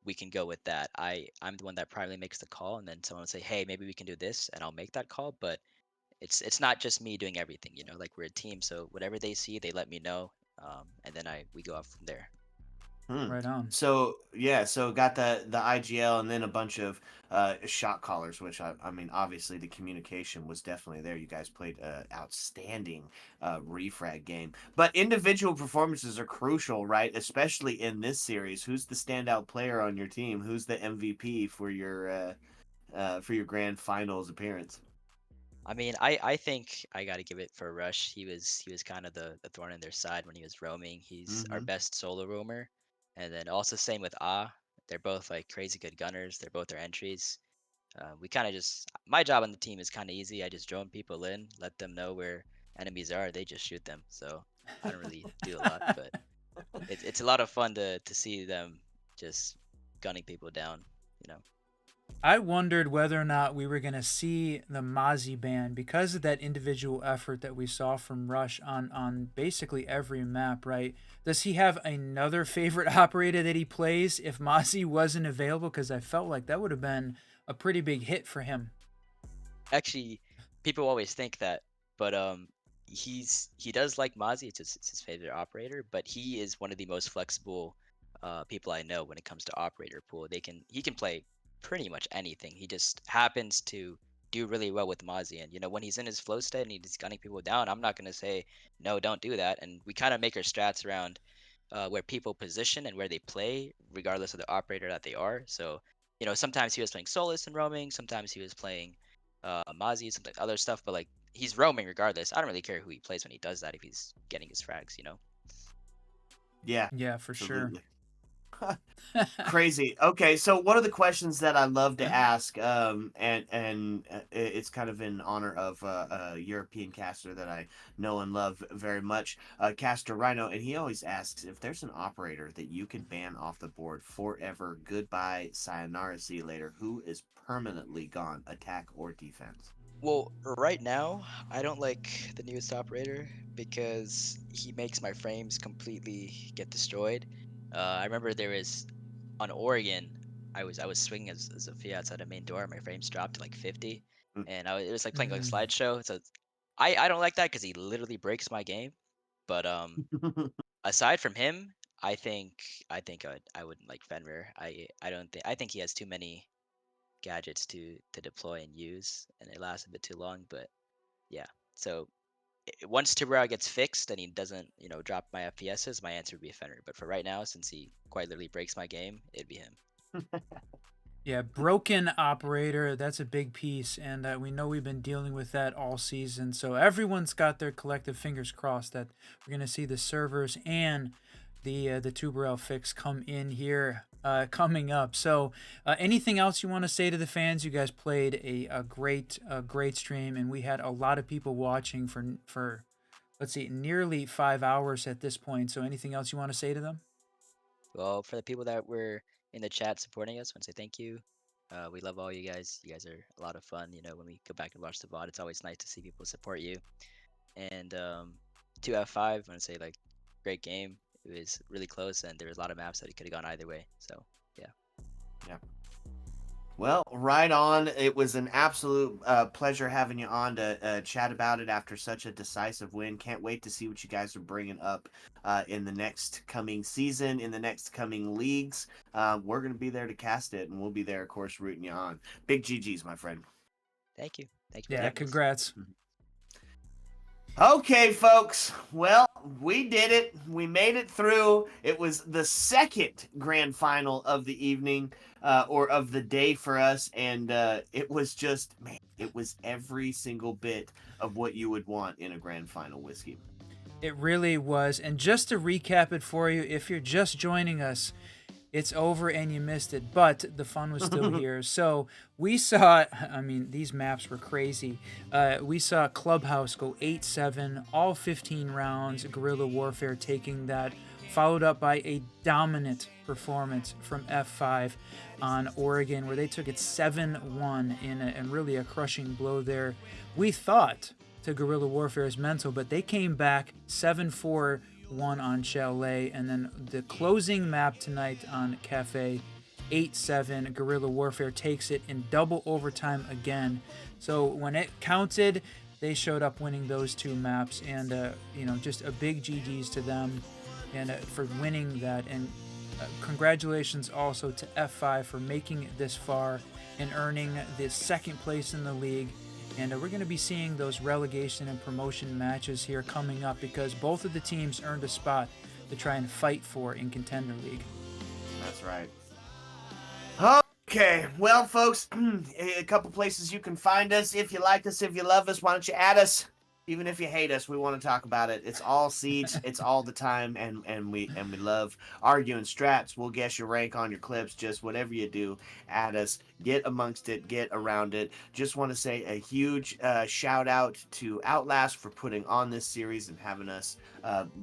we can go with that. I'm the one that primarily makes the call, and then someone will say, "Hey, maybe we can do this," and I'll make that call. But it's not just me doing everything, Like we're a team, so whatever they see, they let me know, and then I we go off from there. Hmm. Right on. So yeah, so got the IGL and then a bunch of shot callers, which I mean, obviously the communication was definitely there. You guys played an outstanding refrag game, but individual performances are crucial, right? Especially in this series. Who's the standout player on your team? Who's the MVP for your grand finals appearance? I mean, I think I got to give it for Rush. He was kind of the thorn in their side when he was roaming. He's our Mm-hmm. best solo roamer, and then also same with Ah. They're both like crazy good gunners. They're both their entries. We kind of just my job on the team is kind of easy. I just drone people in, let them know where enemies are. They just shoot them. So I don't really do a lot, but it's a lot of fun to see them just gunning people down. You know. I wondered whether or not we were going to see the Mozzie ban because of that individual effort that we saw from Rush on basically every map, right? Does he have another favorite operator that he plays if Mozzie wasn't available? Because I felt like that would have been a pretty big hit for him. Actually, people always think that, but he does like Mozzie. It's his favorite operator, but he is one of the most flexible people I know when it comes to operator pool. He can play pretty much anything. He just happens to do really well with Mozzie, and when he's in his flow state and he's gunning people down, I'm not gonna say no, don't do that. And we kind of make our strats around where people position and where they play, regardless of the operator that they are. So, sometimes he was playing Solus and roaming, sometimes he was playing Mozzie, some other stuff, but like he's roaming regardless. I don't really care who he plays when he does that if he's getting his frags. Yeah, Yeah, for sure. absolutely. Crazy. Okay, so one of the questions that I love to ask, and it's kind of in honor of a European caster that I know and love very much, Caster Rhino, and he always asks if there's an operator that you could ban off the board forever, goodbye, sayonara, see you later, who is permanently gone, attack or defense? Well, right now, I don't like the newest operator because he makes my frames completely get destroyed. I remember there was on Oregon, I was swinging as a Sophia outside of main door. My frames dropped to like 50, and it was like playing like a slideshow. So I don't like that because he literally breaks my game. But aside from him, I think I wouldn't like Fenrir. I don't think I think he has too many gadgets to deploy and use, and it lasts a bit too long. But yeah, so once Tiburon gets fixed and he doesn't, drop my FPSs, my answer would be Fenrir. But for right now, since he quite literally breaks my game, it'd be him. Yeah, broken operator, that's a big piece, and we know we've been dealing with that all season. So everyone's got their collective fingers crossed that we're going to see the servers and the Tuberel fix come in here coming up. So anything else you want to say to the fans? You guys played a great stream, and we had a lot of people watching for let's see, nearly 5 hours at this point. So anything else you want to say to them? Well, for the people that were in the chat supporting us, I want to say thank you. We love all you guys. You guys are a lot of fun. When we go back and watch the VOD, it's always nice to see people support you. And 2F5, I want to say like great game. It was really close, and there was a lot of maps that it could have gone either way. So yeah. Yeah. Well, right on. It was an absolute pleasure having you on to chat about it after such a decisive win. Can't wait to see what you guys are bringing up in the next coming season, in the next coming leagues. We're going to be there to cast it, and we'll be there, of course, rooting you on. Big GGs, my friend. Thank you. Thank you for Yeah, having us. congrats. Okay, folks. Well, we did it. We made it through. It was the second grand final of the evening or of the day for us. And it was just, man, it was every single bit of what you would want in a grand final, Whiskey. It really was. And just to recap it for you, if you're just joining us, it's over and you missed it, but the fun was still here. So we saw, I mean, these maps were crazy. We saw Clubhouse go 8-7, all 15 rounds, Guerrilla Warfare taking that, followed up by a dominant performance from F5 on Oregon, where they took it 7-1 in really a crushing blow there. We thought to Guerrilla Warfare's mental, but they came back 7-4, one on Chalet, and then the closing map tonight on KAFE, 8-7. Guerrilla Warfare takes it in double overtime again. So when it counted, they showed up winning those two maps, and just a big GG's to them, and for winning that. And congratulations also to F5 for making it this far and earning the second place in the league. And we're going to be seeing those relegation and promotion matches here coming up, because both of the teams earned a spot to try and fight for in Contender League. That's right. Okay, well, folks, a couple places you can find us. If you like us, if you love us, why don't you add us? Even if you hate us, we want to talk about it. It's all Siege. It's all the time, and we love arguing strats. We'll guess your rank on your clips. Just whatever you do, add us. Get amongst it. Get around it. Just want to say a huge shout out to OUTLAST for putting on this series and having us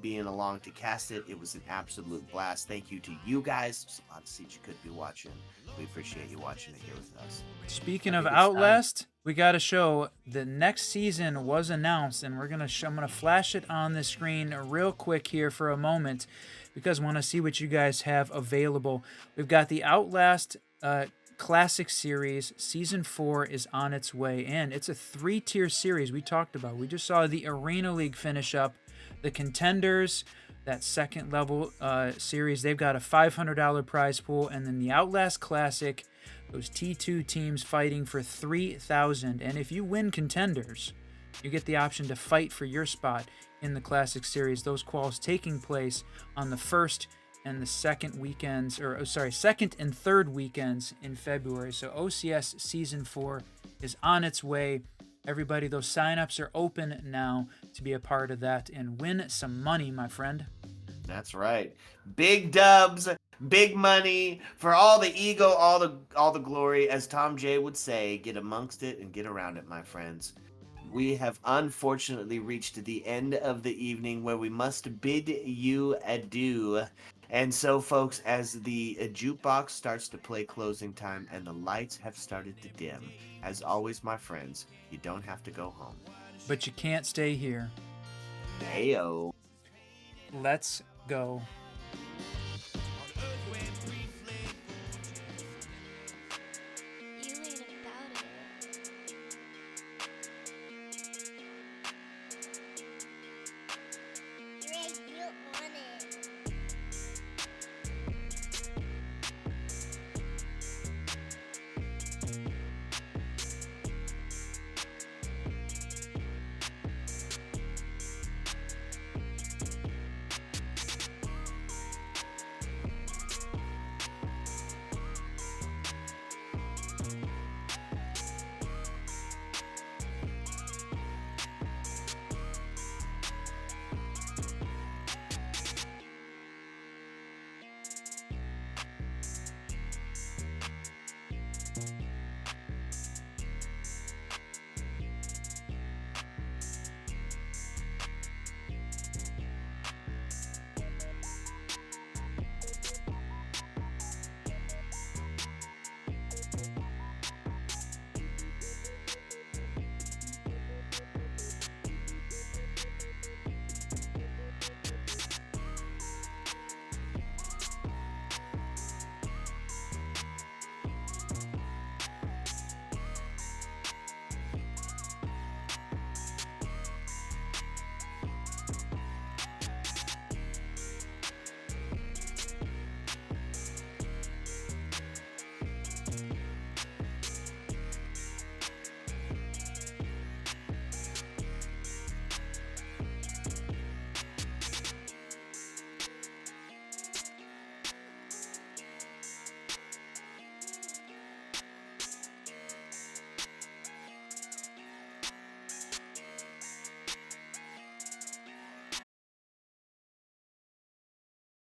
being along to cast it. It was an absolute blast. Thank you to you guys. There's a lot of Siege you could be watching. We appreciate you watching it here with us. Speaking of OUTLAST, we got to show the next season was announced, and I'm gonna flash it on the screen real quick here for a moment, because I want to see what you guys have available. We've got the OUTLAST Classic Series. Season 4 is on its way, and it's a 3-tier series we talked about. We just saw the Arena League finish up. The Contenders, that second level series, they've got a $500 prize pool, and then the OUTLAST Classic, those T2 teams fighting for $3,000. And if you win Contenders, you get the option to fight for your spot in the Classic Series. Those quals taking place on the first and the second weekends, second and third weekends in February. So OCS Season 4 is on its way. Everybody, those signups are open now to be a part of that and win some money, my friend. That's right. Big dubs big money, for all the ego, all the glory, as Tom J would say, get amongst it and get around it, my friends. We have unfortunately reached the end of the evening where we must bid you adieu. And so, folks, as the jukebox starts to play closing time and the lights have started to dim, as always, my friends, you don't have to go home. But you can't stay here. Heyo. Let's go.